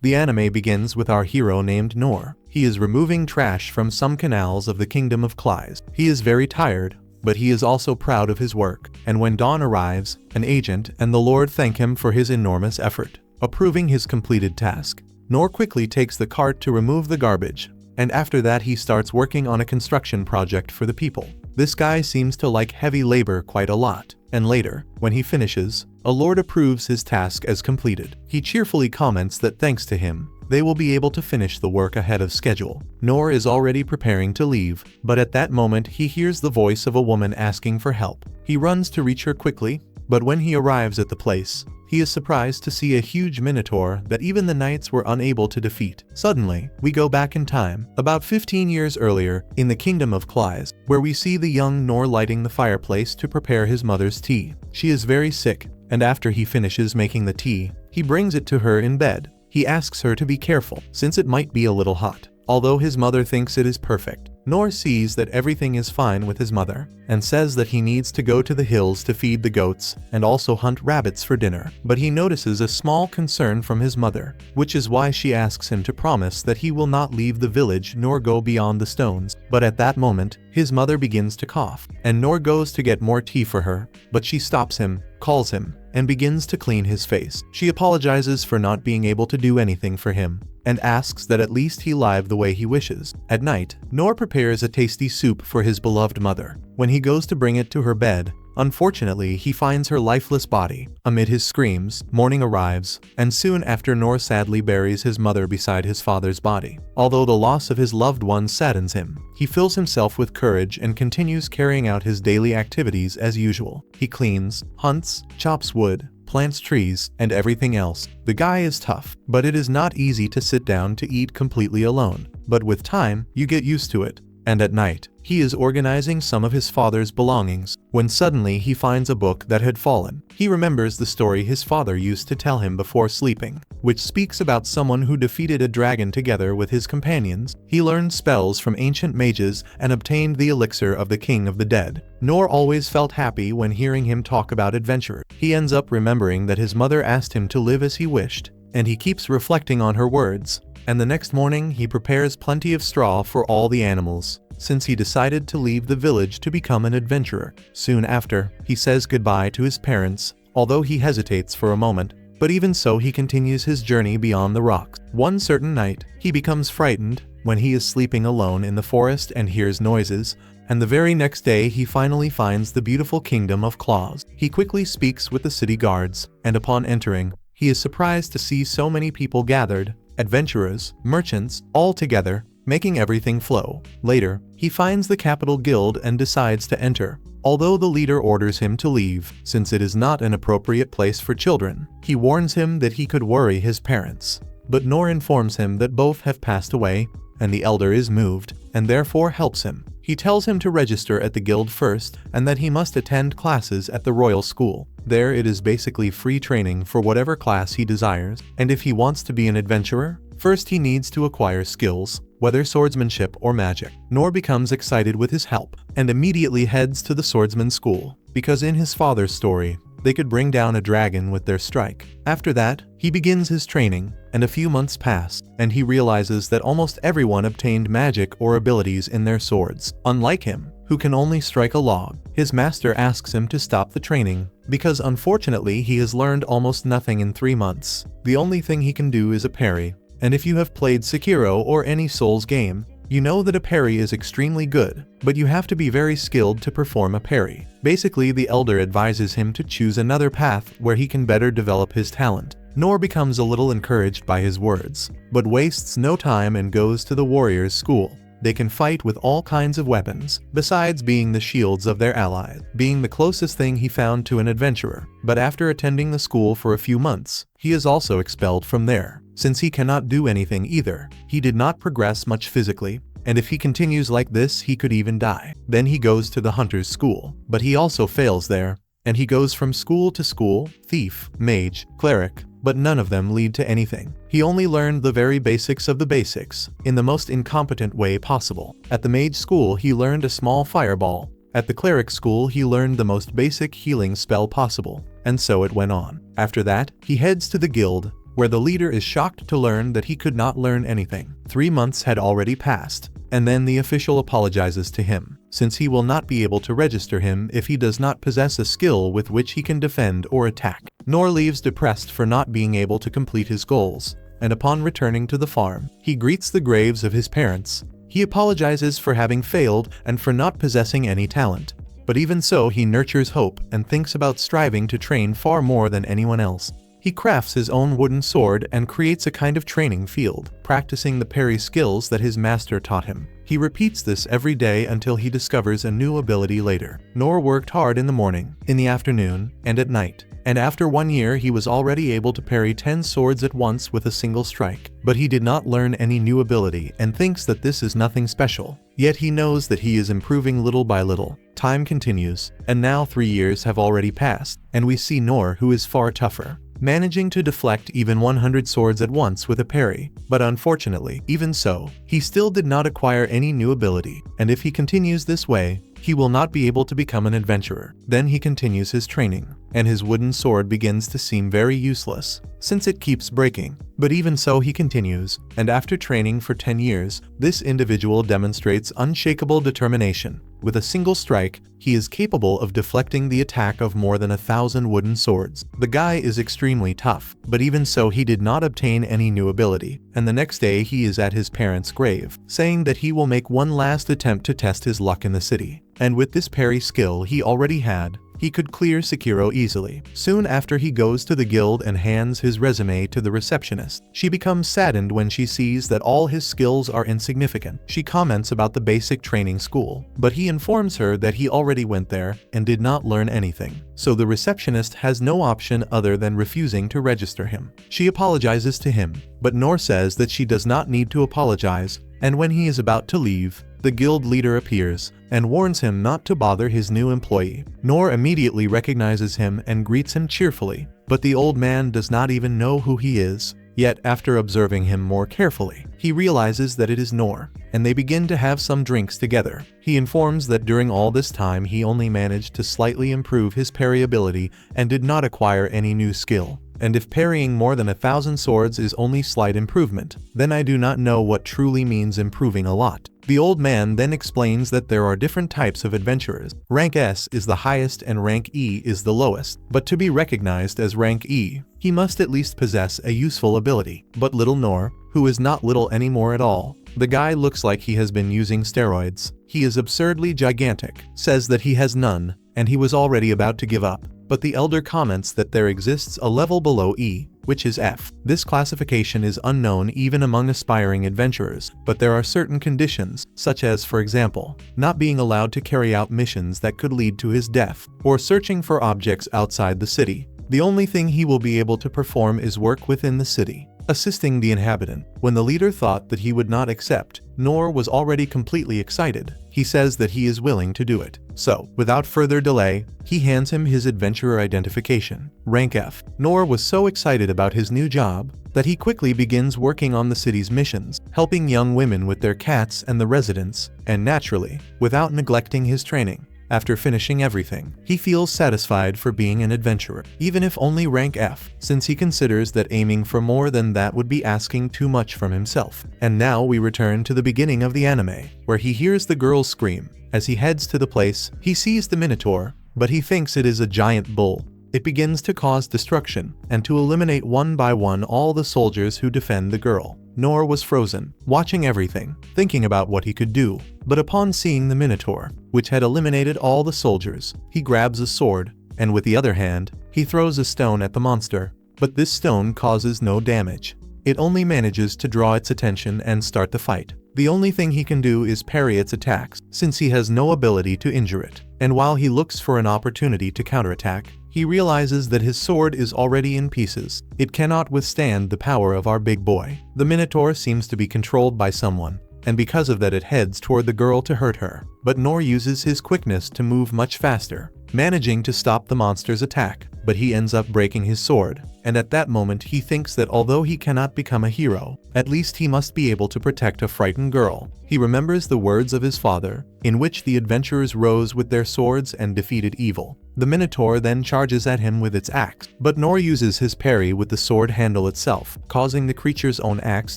The anime begins with our hero named Noir. He is removing trash from some canals of the kingdom of Clys. He is very tired, but he is also proud of his work, and when dawn arrives, an agent and the Lord thank him for his enormous effort, approving his completed task. Noir quickly takes the cart to remove the garbage, and after that he starts working on a construction project for the people. This guy seems to like heavy labor quite a lot, and later, when he finishes, a lord approves his task as completed. He cheerfully comments that thanks to him, they will be able to finish the work ahead of schedule. Noir is already preparing to leave, but at that moment he hears the voice of a woman asking for help. He runs to reach her quickly, but when he arrives at the place, he is surprised to see a huge minotaur that even the knights were unable to defeat. Suddenly, we go back in time, about 15 years earlier, in the kingdom of Clys, where we see the young Noir lighting the fireplace to prepare his mother's tea. She is very sick, and after he finishes making the tea, he brings it to her in bed. He asks her to be careful, since it might be a little hot. Although his mother thinks it is perfect, Noir sees that everything is fine with his mother, and says that he needs to go to the hills to feed the goats and also hunt rabbits for dinner. But he notices a small concern from his mother, which is why she asks him to promise that he will not leave the village nor go beyond the stones. But at that moment, his mother begins to cough, and Noir goes to get more tea for her, but she stops him, calls him, and begins to clean his face. She apologizes for not being able to do anything for him, and asks that at least he live the way he wishes. At night, Noir prepares a tasty soup for his beloved mother. When he goes to bring it to her bed, unfortunately he finds her lifeless body. Amid his screams, morning arrives, and soon after Noir sadly buries his mother beside his father's body. Although the loss of his loved one saddens him, he fills himself with courage and continues carrying out his daily activities as usual. He cleans, hunts, chops wood, plants trees, and everything else. The guy is tough, but it is not easy to sit down to eat completely alone. But with time, you get used to it. And at night, he is organizing some of his father's belongings, when suddenly he finds a book that had fallen. He remembers the story his father used to tell him before sleeping, which speaks about someone who defeated a dragon together with his companions. He learned spells from ancient mages and obtained the elixir of the king of the dead. Noir always felt happy when hearing him talk about adventure. He ends up remembering that his mother asked him to live as he wished, and he keeps reflecting on her words. And the next morning he prepares plenty of straw for all the animals, since he decided to leave the village to become an adventurer. Soon after, he says goodbye to his parents, although he hesitates for a moment, but even so he continues his journey beyond the rocks. One certain night, he becomes frightened when he is sleeping alone in the forest and hears noises, and the very next day he finally finds the beautiful kingdom of Clys. He quickly speaks with the city guards, and upon entering, he is surprised to see so many people gathered, adventurers, merchants, all together, making everything flow. Later, he finds the capital guild and decides to enter, although the leader orders him to leave, since it is not an appropriate place for children. He warns him that he could worry his parents, but Noir informs him that both have passed away, and the elder is moved, and therefore helps him. He tells him to register at the guild first, and that he must attend classes at the royal school. There it is basically free training for whatever class he desires, and if he wants to be an adventurer, first he needs to acquire skills, whether swordsmanship or magic. Noir becomes excited with his help, and immediately heads to the swordsman school, because in his father's story, they could bring down a dragon with their strike. After that, he begins his training, and a few months pass, and he realizes that almost everyone obtained magic or abilities in their swords. Unlike him, who can only strike a log, his master asks him to stop the training, because unfortunately he has learned almost nothing in 3 months. The only thing he can do is a parry, and if you have played Sekiro or any Souls game, you know that a parry is extremely good, but you have to be very skilled to perform a parry. Basically, the elder advises him to choose another path where he can better develop his talent. Noir becomes a little encouraged by his words, but wastes no time and goes to the warriors' school. They can fight with all kinds of weapons, besides being the shields of their allies, being the closest thing he found to an adventurer. But after attending the school for a few months, he is also expelled from there, since he cannot do anything either. He did not progress much physically, and if he continues like this he could even die. Then he goes to the hunter's school, but he also fails there, and he goes from school to school, thief, mage, cleric, but none of them lead to anything. He only learned the very basics of the basics, in the most incompetent way possible. At the mage school he learned a small fireball. At the cleric school he learned the most basic healing spell possible, and so it went on. After that, he heads to the guild, where the leader is shocked to learn that he could not learn anything. 3 months had already passed, and then the official apologizes to him, since he will not be able to register him if he does not possess a skill with which he can defend or attack. Noir leaves depressed for not being able to complete his goals, and upon returning to the farm, he greets the graves of his parents. He apologizes for having failed and for not possessing any talent. But even so, he nurtures hope and thinks about striving to train far more than anyone else. He crafts his own wooden sword and creates a kind of training field, practicing the parry skills that his master taught him. He repeats this every day until he discovers a new ability later. Noir worked hard in the morning, in the afternoon, and at night. And after 1 year he was already able to parry 10 swords at once with a single strike. But he did not learn any new ability and thinks that this is nothing special. Yet he knows that he is improving little by little. Time continues, and now 3 years have already passed, and we see Noir, who is far tougher, managing to deflect even 100 swords at once with a parry. But unfortunately, even so, he still did not acquire any new ability, and if he continues this way, he will not be able to become an adventurer. Then he continues his training, and his wooden sword begins to seem very useless, since it keeps breaking. But even so he continues, and after training for 10 years, this individual demonstrates unshakable determination. With a single strike, he is capable of deflecting the attack of more than 1,000 wooden swords. The guy is extremely tough, but even so he did not obtain any new ability, and the next day he is at his parents' grave, saying that he will make one last attempt to test his luck in the city. And with this parry skill he already had, he could clear Sekiro easily. Soon after he goes to the guild and hands his resume to the receptionist. She becomes saddened when she sees that all his skills are insignificant. She comments about the basic training school, but he informs her that he already went there and did not learn anything. So the receptionist has no option other than refusing to register him. She apologizes to him, but Noir says that she does not need to apologize, and when he is about to leave, the guild leader appears and warns him not to bother his new employee. Noir immediately recognizes him and greets him cheerfully, but the old man does not even know who he is. Yet after observing him more carefully, he realizes that it is Noir, and they begin to have some drinks together. He informs that during all this time he only managed to slightly improve his parry ability and did not acquire any new skill. And if parrying more than 1,000 swords is only slight improvement, then I do not know what truly means improving a lot. The old man then explains that there are different types of adventurers. Rank S is the highest and rank E is the lowest, but to be recognized as rank E, he must at least possess a useful ability. But little Noir, who is not little anymore at all, the guy looks like he has been using steroids. He is absurdly gigantic, says that he has none, and he was already about to give up. But the elder comments that there exists a level below E, which is F. This classification is unknown even among aspiring adventurers, but there are certain conditions, such as, for example, not being allowed to carry out missions that could lead to his death, or searching for objects outside the city. The only thing he will be able to perform is work within the city, assisting the inhabitant. When the leader thought that he would not accept, Noir was already completely excited. He says that he is willing to do it. So, without further delay, he hands him his adventurer identification, rank F. Noir was so excited about his new job that he quickly begins working on the city's missions, helping young women with their cats and the residents, and naturally, without neglecting his training. After finishing everything, he feels satisfied for being an adventurer, even if only rank F, since he considers that aiming for more than that would be asking too much from himself. And now we return to the beginning of the anime, where he hears the girls scream. As he heads to the place, he sees the minotaur, but he thinks it is a giant bull. It begins to cause destruction, and to eliminate one by one all the soldiers who defend the girl. Noir was frozen, watching everything, thinking about what he could do. But upon seeing the minotaur, which had eliminated all the soldiers, he grabs a sword, and with the other hand, he throws a stone at the monster. But this stone causes no damage. It only manages to draw its attention and start the fight. The only thing he can do is parry its attacks, since he has no ability to injure it. And while he looks for an opportunity to counterattack, he realizes that his sword is already in pieces. It cannot withstand the power of our big boy. The minotaur seems to be controlled by someone, and because of that it heads toward the girl to hurt her. But Noir uses his quickness to move much faster, managing to stop the monster's attack, but he ends up breaking his sword, and at that moment he thinks that although he cannot become a hero, at least he must be able to protect a frightened girl. He remembers the words of his father, in which the adventurers rose with their swords and defeated evil. The minotaur then charges at him with its axe, but Noir uses his parry with the sword handle itself, causing the creature's own axe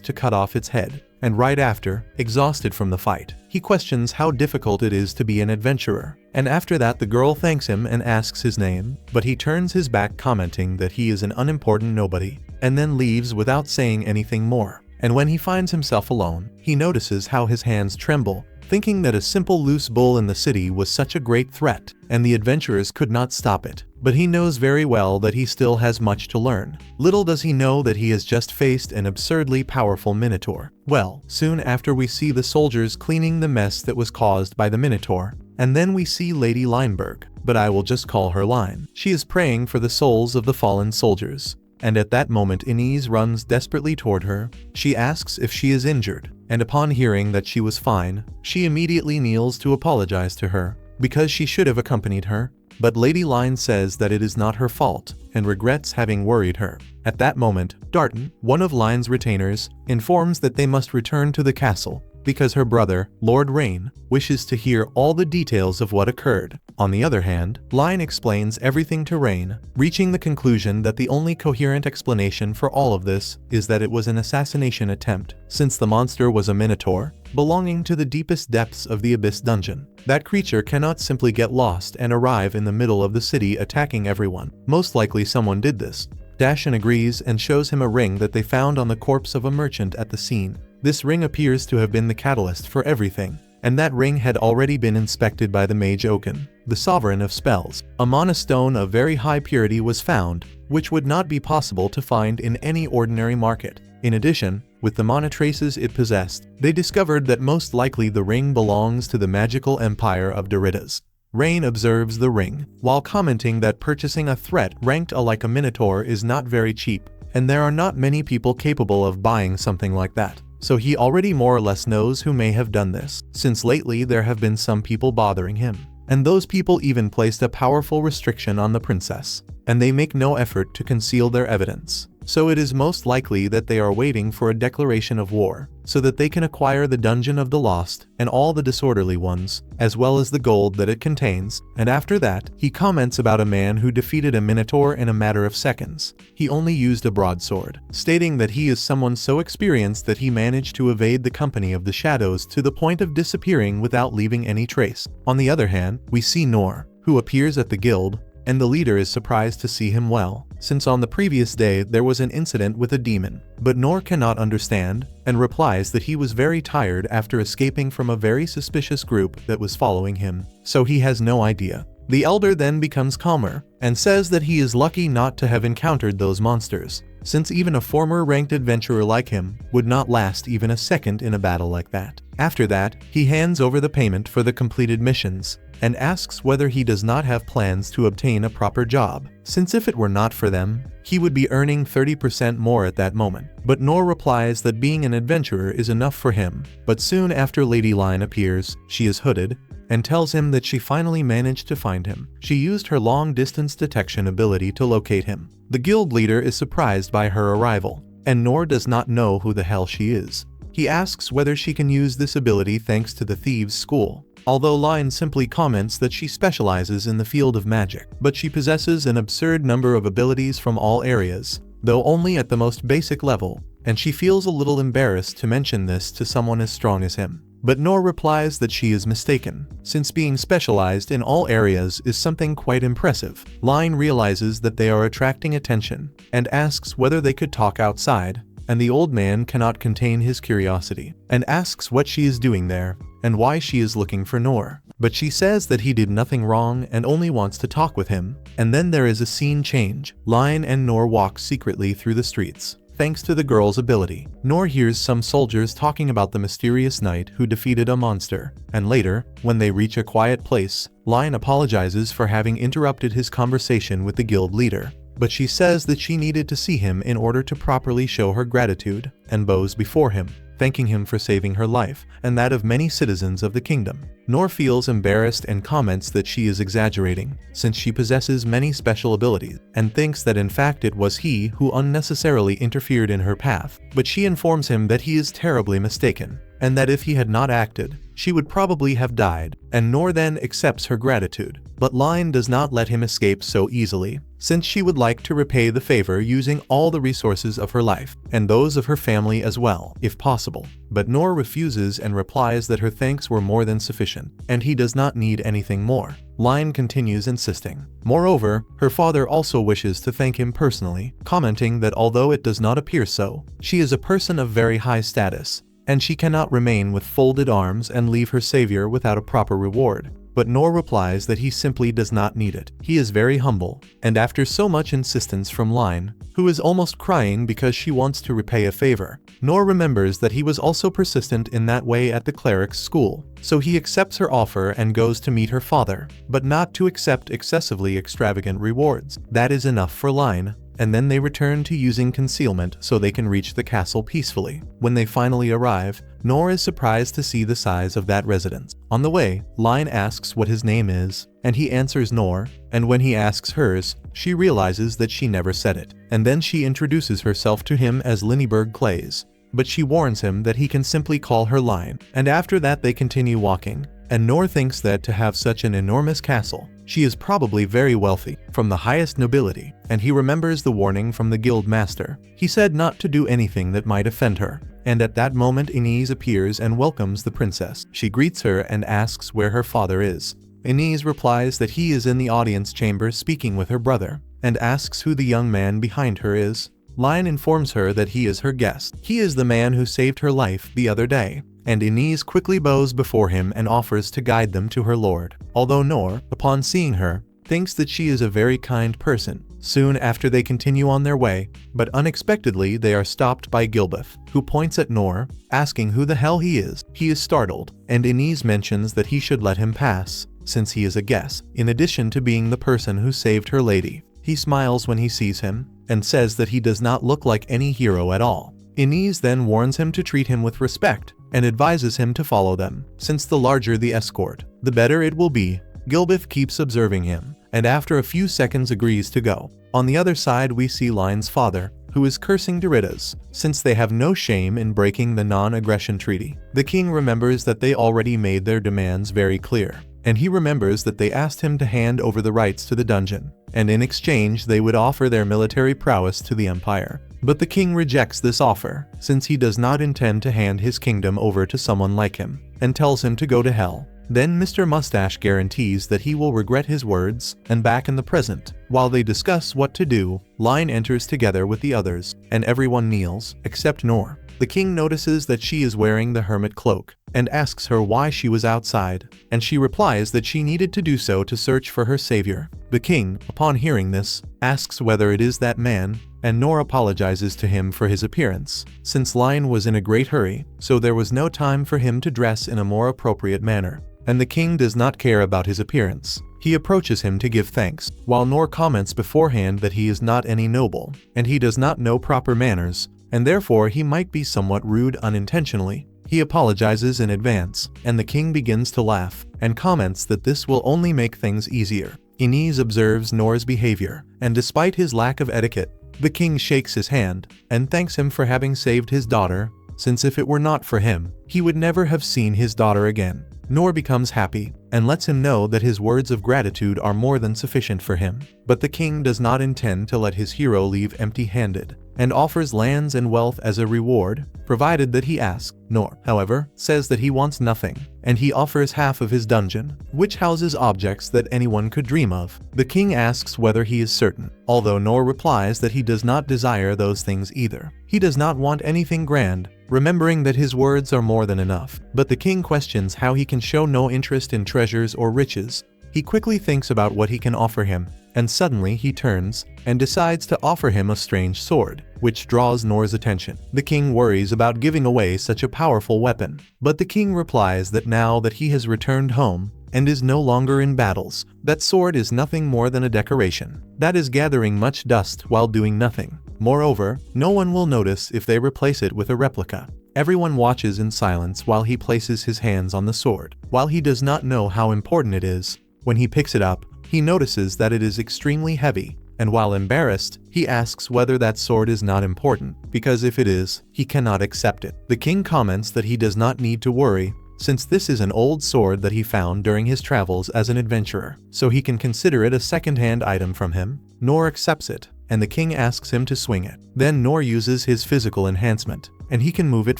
to cut off its head. And right after, exhausted from the fight, he questions how difficult it is to be an adventurer. And after that the girl thanks him and asks his name, but he turns his back commenting that he is an unimportant nobody, and then leaves without saying anything more. And when he finds himself alone, he notices how his hands tremble, thinking that a simple loose bull in the city was such a great threat, and the adventurers could not stop it. But he knows very well that he still has much to learn. Little does he know that he has just faced an absurdly powerful minotaur. Well, soon after we see the soldiers cleaning the mess that was caused by the minotaur, and then we see Lady Linnyberg, but I will just call her Line. She is praying for the souls of the fallen soldiers. And at that moment Inez runs desperately toward her. She asks if she is injured, and upon hearing that she was fine, she immediately kneels to apologize to her, because she should have accompanied her. But Lady Line says that it is not her fault, and regrets having worried her. At that moment, Darton, one of Line's retainers, informs that they must return to the castle, because her brother, Lord Rain, wishes to hear all the details of what occurred. On the other hand, Line explains everything to Rain, reaching the conclusion that the only coherent explanation for all of this is that it was an assassination attempt, since the monster was a minotaur, belonging to the deepest depths of the Abyss dungeon. That creature cannot simply get lost and arrive in the middle of the city attacking everyone. Most likely someone did this. Dashan agrees and shows him a ring that they found on the corpse of a merchant at the scene. This ring appears to have been the catalyst for everything, and that ring had already been inspected by the mage Oaken, the sovereign of spells. A monostone of very high purity was found, which would not be possible to find in any ordinary market. In addition, with the monotraces it possessed, they discovered that most likely the ring belongs to the magical empire of Doritas. Rain observes the ring, while commenting that purchasing a threat ranked like a minotaur is not very cheap, and there are not many people capable of buying something like that. So he already more or less knows who may have done this, since lately there have been some people bothering him. And those people even placed a powerful restriction on the princess, and they make no effort to conceal their evidence. So it is most likely that they are waiting for a declaration of war, so that they can acquire the Dungeon of the Lost and all the disorderly ones, as well as the gold that it contains. And after that, he comments about a man who defeated a minotaur in a matter of seconds. He only used a broadsword, stating that he is someone so experienced that he managed to evade the company of the shadows to the point of disappearing without leaving any trace. On the other hand, we see Noir, who appears at the guild, and the leader is surprised to see him well, since on the previous day there was an incident with a demon. But Noir cannot understand, and replies that he was very tired after escaping from a very suspicious group that was following him, so he has no idea. The elder then becomes calmer, and says that he is lucky not to have encountered those monsters, since even a former ranked adventurer like him would not last even a second in a battle like that. After that, he hands over the payment for the completed missions, and asks whether he does not have plans to obtain a proper job, since if it were not for them, he would be earning 30% more at that moment. But Noir replies that being an adventurer is enough for him. But soon after Lady Line appears, she is hooded, and tells him that she finally managed to find him. She used her long-distance detection ability to locate him. The guild leader is surprised by her arrival, and Noir does not know who the hell she is. He asks whether she can use this ability thanks to the thieves' school, although Line simply comments that she specializes in the field of magic, but she possesses an absurd number of abilities from all areas, though only at the most basic level, and she feels a little embarrassed to mention this to someone as strong as him. But Noir replies that she is mistaken, since being specialized in all areas is something quite impressive. Line realizes that they are attracting attention, and asks whether they could talk outside, and the old man cannot contain his curiosity, and asks what she is doing there, and why she is looking for Noir. But she says that he did nothing wrong and only wants to talk with him, and then there is a scene change. Line and Noir walk secretly through the streets, thanks to the girl's ability. Noir hears some soldiers talking about the mysterious knight who defeated a monster, and later, when they reach a quiet place, Line apologizes for having interrupted his conversation with the guild leader. But she says that she needed to see him in order to properly show her gratitude, and bows before him, thanking him for saving her life, and that of many citizens of the kingdom. Noir feels embarrassed and comments that she is exaggerating, since she possesses many special abilities, and thinks that in fact it was he who unnecessarily interfered in her path. But she informs him that he is terribly mistaken, and that if he had not acted, she would probably have died, and Noir then accepts her gratitude. But Line does not let him escape so easily, since she would like to repay the favor using all the resources of her life, and those of her family as well, if possible. But Noir refuses and replies that her thanks were more than sufficient, and he does not need anything more. Line continues insisting. Moreover, her father also wishes to thank him personally, commenting that although it does not appear so, she is a person of very high status, and she cannot remain with folded arms and leave her savior without a proper reward. But Noir replies that he simply does not need it. He is very humble, and after so much insistence from Line, who is almost crying because she wants to repay a favor, Noir remembers that he was also persistent in that way at the cleric's school. So he accepts her offer and goes to meet her father, but not to accept excessively extravagant rewards. That is enough for Line, and then they return to using concealment so they can reach the castle peacefully. When they finally arrive, Noir is surprised to see the size of that residence. On the way, Line asks what his name is, and he answers Noir, and when he asks hers, she realizes that she never said it. And then she introduces herself to him as Linnybergs, but she warns him that he can simply call her Line. And after that they continue walking, and Noir thinks that to have such an enormous castle, she is probably very wealthy, from the highest nobility, and he remembers the warning from the guild master. He said not to do anything that might offend her. And at that moment Inez appears and welcomes the princess. She greets her and asks where her father is. Inez replies that he is in the audience chamber speaking with her brother, and asks who the young man behind her is. Line informs her that he is her guest. He is the man who saved her life the other day, and Inez quickly bows before him and offers to guide them to her lord. Although Noir, upon seeing her, thinks that she is a very kind person. Soon after they continue on their way, but unexpectedly they are stopped by Gilbert, who points at Noir, asking who the hell he is. He is startled, and Inez mentions that he should let him pass, since he is a guest, in addition to being the person who saved her lady. He smiles when he sees him, and says that he does not look like any hero at all. Inez then warns him to treat him with respect, and advises him to follow them, since the larger the escort, the better it will be. Gilbert keeps observing him, and after a few seconds agrees to go. On the other side we see Line's father, who is cursing Doritas, since they have no shame in breaking the non-aggression treaty. The king remembers that they already made their demands very clear, and he remembers that they asked him to hand over the rights to the dungeon, and in exchange they would offer their military prowess to the empire. But the king rejects this offer, since he does not intend to hand his kingdom over to someone like him, and tells him to go to hell. Then Mr. Mustache guarantees that he will regret his words, and back in the present, while they discuss what to do, Line enters together with the others, and everyone kneels, except Noir. The king notices that she is wearing the hermit cloak, and asks her why she was outside, and she replies that she needed to do so to search for her savior. The king, upon hearing this, asks whether it is that man, and Noir apologizes to him for his appearance, since Line was in a great hurry, so there was no time for him to dress in a more appropriate manner. And the king does not care about his appearance. He approaches him to give thanks, while Noir comments beforehand that he is not any noble, and he does not know proper manners, and therefore he might be somewhat rude unintentionally. He apologizes in advance, and the king begins to laugh, and comments that this will only make things easier. Inez observes Noir's behavior, and despite his lack of etiquette, the king shakes his hand, and thanks him for having saved his daughter, since if it were not for him, he would never have seen his daughter again. Noir becomes happy, and lets him know that his words of gratitude are more than sufficient for him. But the king does not intend to let his hero leave empty-handed, and offers lands and wealth as a reward, provided that he asks. Noir, however, says that he wants nothing, and he offers half of his dungeon, which houses objects that anyone could dream of. The king asks whether he is certain, although Noir replies that he does not desire those things either. He does not want anything grand, remembering that his words are more than enough. But the king questions how he can show no interest in treasures or riches. He quickly thinks about what he can offer him, and suddenly he turns and decides to offer him a strange sword, which draws Noir's attention. The king worries about giving away such a powerful weapon, but the king replies that now that he has returned home and is no longer in battles, that sword is nothing more than a decoration that is gathering much dust while doing nothing. Moreover, no one will notice if they replace it with a replica. Everyone watches in silence while he places his hands on the sword. While he does not know how important it is, when he picks it up, he notices that it is extremely heavy, and while embarrassed, he asks whether that sword is not important, because if it is, he cannot accept it. The king comments that he does not need to worry, since this is an old sword that he found during his travels as an adventurer, so he can consider it a second-hand item from him. Noir accepts it, and the king asks him to swing it. Then Noir uses his physical enhancement, and he can move it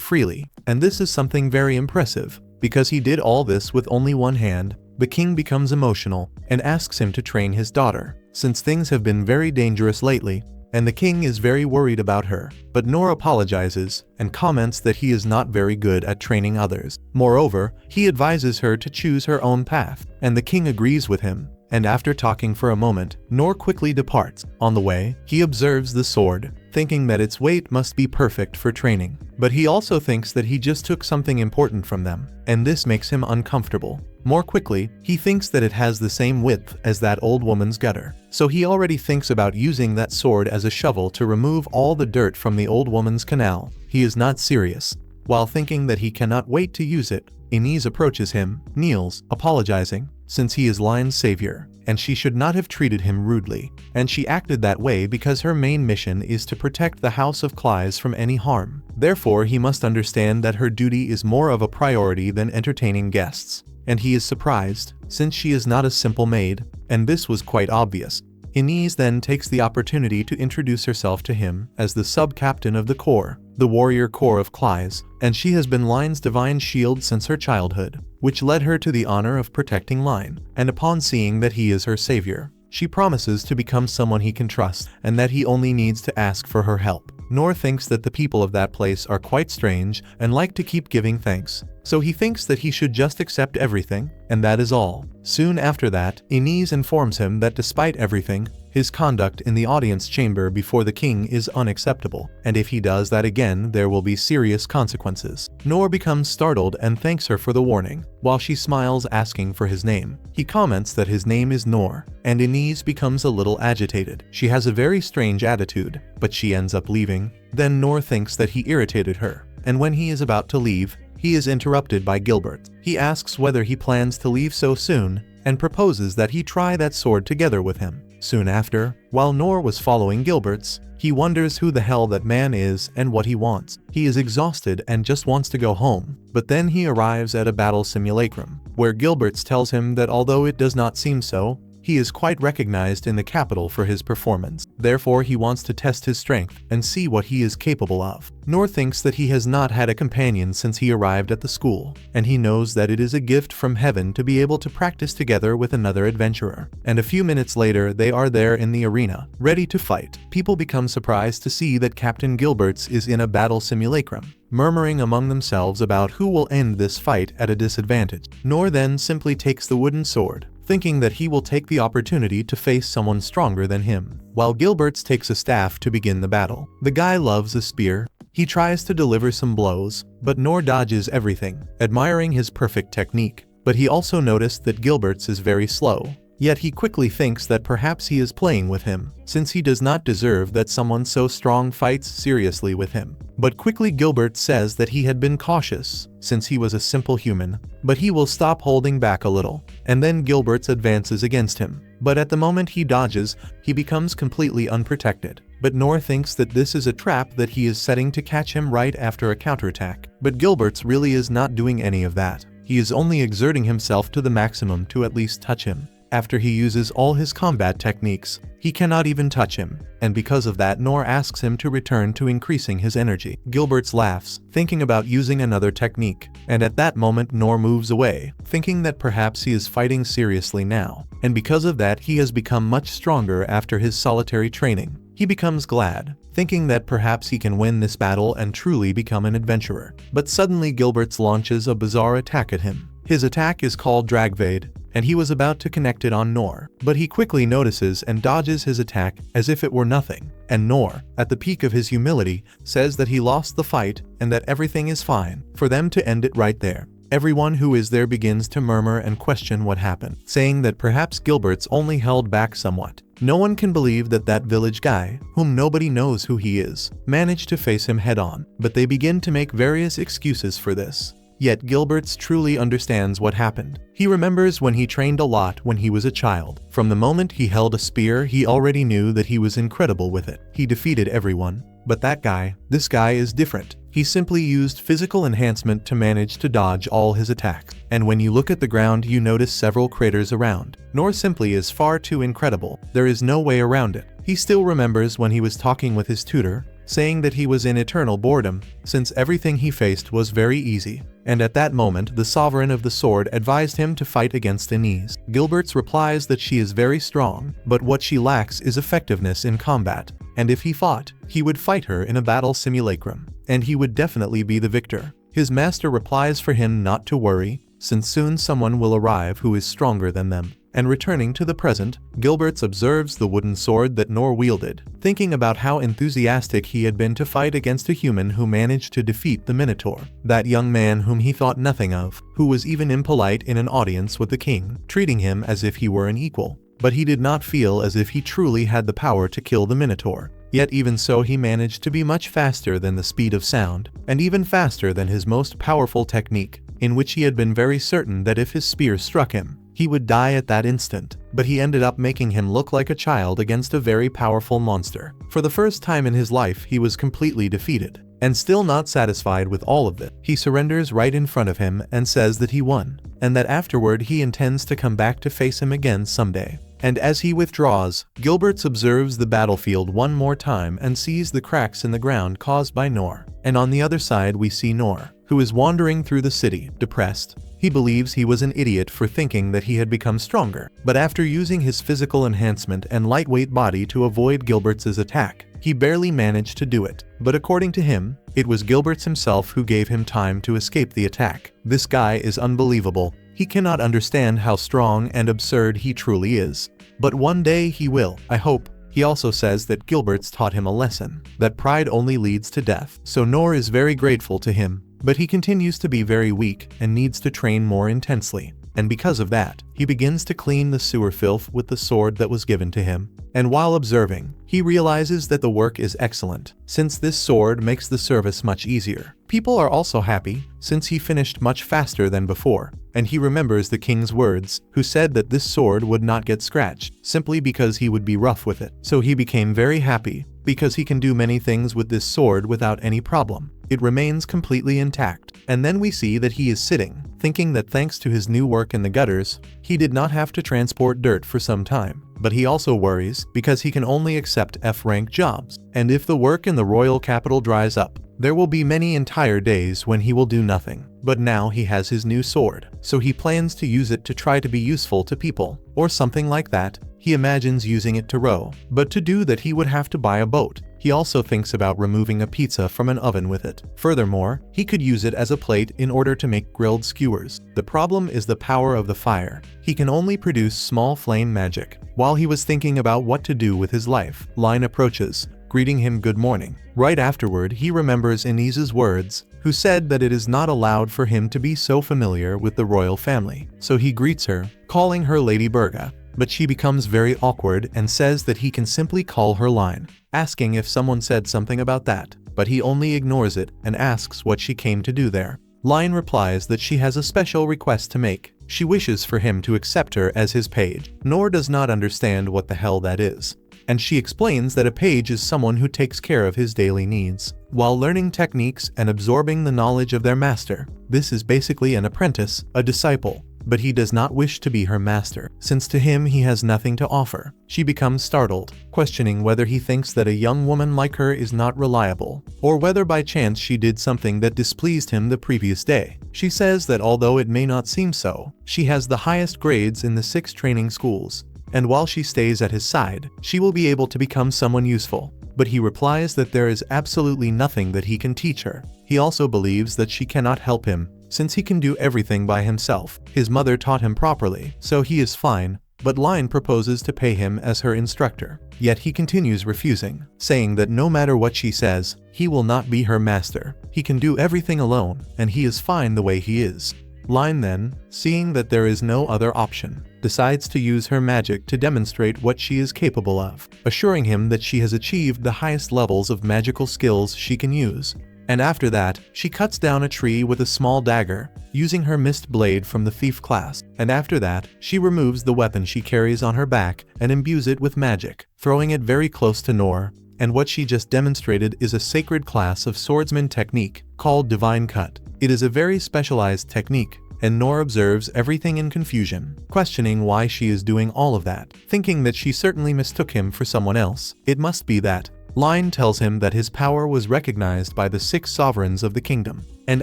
freely, and this is something very impressive, because he did all this with only one hand. The king becomes emotional, and asks him to train his daughter, since things have been very dangerous lately, and the king is very worried about her. But Noir apologizes, and comments that he is not very good at training others. Moreover, he advises her to choose her own path, and the king agrees with him, and after talking for a moment, Noir quickly departs. On the way, he observes the sword, thinking that its weight must be perfect for training. But he also thinks that he just took something important from them, and this makes him uncomfortable. More quickly, he thinks that it has the same width as that old woman's gutter, so he already thinks about using that sword as a shovel to remove all the dirt from the old woman's canal. He is not serious. While thinking that he cannot wait to use it, Inez approaches him, kneels, apologizing, since he is Lion's savior, and she should not have treated him rudely, and she acted that way because her main mission is to protect the House of Clyes from any harm. Therefore, he must understand that her duty is more of a priority than entertaining guests. And he is surprised, since she is not a simple maid, and this was quite obvious. Inez then takes the opportunity to introduce herself to him as the sub-captain of the corps, the warrior corps of Clyes, and she has been Lion's divine shield since her childhood, which led her to the honor of protecting Lion. And upon seeing that he is her savior, she promises to become someone he can trust, and that he only needs to ask for her help. Noir thinks that the people of that place are quite strange and like to keep giving thanks, so he thinks that he should just accept everything, and that is all. Soon after that, Inez informs him that despite everything, his conduct in the audience chamber before the king is unacceptable, and if he does that again, there will be serious consequences. Noir becomes startled and thanks her for the warning, while she smiles asking for his name. He comments that his name is Noir, and Inez becomes a little agitated. She has a very strange attitude, but she ends up leaving. Then Noir thinks that he irritated her, and when he is about to leave, he is interrupted by Gilbert. He asks whether he plans to leave so soon, and proposes that he try that sword together with him. Soon after, while Noir was following Gilbert's, he wonders who the hell that man is and what he wants. He is exhausted and just wants to go home, but then he arrives at a battle simulacrum, where Gilbert's tells him that although it does not seem so, he is quite recognized in the capital for his performance. Therefore, he wants to test his strength and see what he is capable of. Noir thinks that he has not had a companion since he arrived at the school, and he knows that it is a gift from heaven to be able to practice together with another adventurer. And a few minutes later, they are there in the arena, ready to fight. People become surprised to see that Captain Gilbert's is in a battle simulacrum, murmuring among themselves about who will end this fight at a disadvantage. Noir then simply takes the wooden sword, thinking that he will take the opportunity to face someone stronger than him, while Gilbert's takes a staff to begin the battle. The guy loves a spear. He tries to deliver some blows, but Noir dodges everything, admiring his perfect technique. But he also noticed that Gilbert's is very slow. Yet he quickly thinks that perhaps he is playing with him, since he does not deserve that someone so strong fights seriously with him. But quickly Gilbert says that he had been cautious, since he was a simple human, but he will stop holding back a little. And then Gilbert's advances against him. But at the moment he dodges, he becomes completely unprotected. But Noir thinks that this is a trap that he is setting to catch him right after a counterattack. But Gilbert's really is not doing any of that. He is only exerting himself to the maximum to at least touch him. After he uses all his combat techniques, he cannot even touch him, and because of that Noir asks him to return to increasing his energy. Gilbert's laughs, thinking about using another technique, and at that moment Noir moves away, thinking that perhaps he is fighting seriously now, and because of that he has become much stronger after his solitary training. He becomes glad, thinking that perhaps he can win this battle and truly become an adventurer. But suddenly Gilbert's launches a bizarre attack at him. His attack is called Dragvade, and he was about to connect it on Noir, but he quickly notices and dodges his attack as if it were nothing, and Noir, at the peak of his humility, says that he lost the fight and that everything is fine, for them to end it right there. Everyone who is there begins to murmur and question what happened, saying that perhaps Gilbert's only held back somewhat, No one can believe that that village guy, whom nobody knows who he is, managed to face him head on, but they begin to make various excuses for this. Yet Gilberts truly understands what happened. He remembers when he trained a lot when he was a child. From the moment he held a spear, he already knew that he was incredible with it. He defeated everyone. But this guy is different. He simply used physical enhancement to manage to dodge all his attacks. And when you look at the ground, you notice several craters around. Noir simply is far too incredible. There is no way around it. He still remembers when he was talking with his tutor, saying that he was in eternal boredom, since everything he faced was very easy. And at that moment, the sovereign of the sword advised him to fight against Inez. Gilberts replies that she is very strong, but what she lacks is effectiveness in combat. And if he fought, he would fight her in a battle simulacrum, and he would definitely be the victor. His master replies for him not to worry, since soon someone will arrive who is stronger than them. And returning to the present, Gilberts observes the wooden sword that Noir wielded, thinking about how enthusiastic he had been to fight against a human who managed to defeat the Minotaur. That young man whom he thought nothing of, who was even impolite in an audience with the king, treating him as if he were an equal. But he did not feel as if he truly had the power to kill the Minotaur. Yet even so, he managed to be much faster than the speed of sound, and even faster than his most powerful technique, in which he had been very certain that if his spear struck him, he would die at that instant. But he ended up making him look like a child against a very powerful monster. For the first time in his life, he was completely defeated. And still not satisfied with all of it, he surrenders right in front of him and says that he won, and that afterward he intends to come back to face him again someday. And as he withdraws, Gilberts observes the battlefield one more time and sees the cracks in the ground caused by Noir. And on the other side we see Noir, who is wandering through the city, depressed. He believes he was an idiot for thinking that he had become stronger, but after using his physical enhancement and lightweight body to avoid Gilberts' attack, he barely managed to do it. But according to him, it was Gilberts himself who gave him time to escape the attack. This guy is unbelievable. He cannot understand how strong and absurd he truly is. But one day he will, I hope. He also says that Gilberts taught him a lesson, that pride only leads to death. So Noir is very grateful to him. But he continues to be very weak and needs to train more intensely. And because of that, he begins to clean the sewer filth with the sword that was given to him. And while observing, he realizes that the work is excellent, since this sword makes the service much easier. People are also happy, since he finished much faster than before. And he remembers the king's words, who said that this sword would not get scratched, simply because he would be rough with it. So he became very happy, because he can do many things with this sword without any problem. It remains completely intact. And then we see that he is sitting, thinking that thanks to his new work in the gutters, he did not have to transport dirt for some time. But he also worries, because he can only accept F-rank jobs. And if the work in the royal capital dries up, there will be many entire days when he will do nothing. But now he has his new sword, so he plans to use it to try to be useful to people, or something like that. He imagines using it to row, but to do that he would have to buy a boat. He also thinks about removing a pizza from an oven with it. Furthermore, he could use it as a plate in order to make grilled skewers. The problem is the power of the fire. He can only produce small flame magic. While he was thinking about what to do with his life, Line approaches, greeting him good morning. Right afterward, he remembers Inez's words, who said that it is not allowed for him to be so familiar with the royal family. So he greets her, calling her Lady Berga. But she becomes very awkward and says that he can simply call her Line, asking if someone said something about that. But he only ignores it and asks what she came to do there. Line replies that she has a special request to make. She wishes for him to accept her as his page. Noir does not understand what the hell that is. And she explains that a page is someone who takes care of his daily needs, while learning techniques and absorbing the knowledge of their master. This is basically an apprentice, a disciple. But he does not wish to be her master, since to him he has nothing to offer. She becomes startled, questioning whether he thinks that a young woman like her is not reliable, or whether by chance she did something that displeased him the previous day. She says that although it may not seem so, she has the highest grades in the 6 training schools, and while she stays at his side, she will be able to become someone useful. But he replies that there is absolutely nothing that he can teach her. He also believes that she cannot help him, since he can do everything by himself. His mother taught him properly, so he is fine, but Line proposes to pay him as her instructor. Yet he continues refusing, saying that no matter what she says, he will not be her master. He can do everything alone, and he is fine the way he is. Line then, seeing that there is no other option, decides to use her magic to demonstrate what she is capable of, assuring him that she has achieved the highest levels of magical skills she can use. And after that, she cuts down a tree with a small dagger, using her mist blade from the thief class. And after that, she removes the weapon she carries on her back and imbues it with magic, throwing it very close to Noir. And what she just demonstrated is a sacred class of swordsman technique called Divine Cut. It is a very specialized technique, and Noir observes everything in confusion, questioning why she is doing all of that, thinking that she certainly mistook him for someone else. It must be that. Lyn tells him that his power was recognized by the 6 sovereigns of the kingdom, and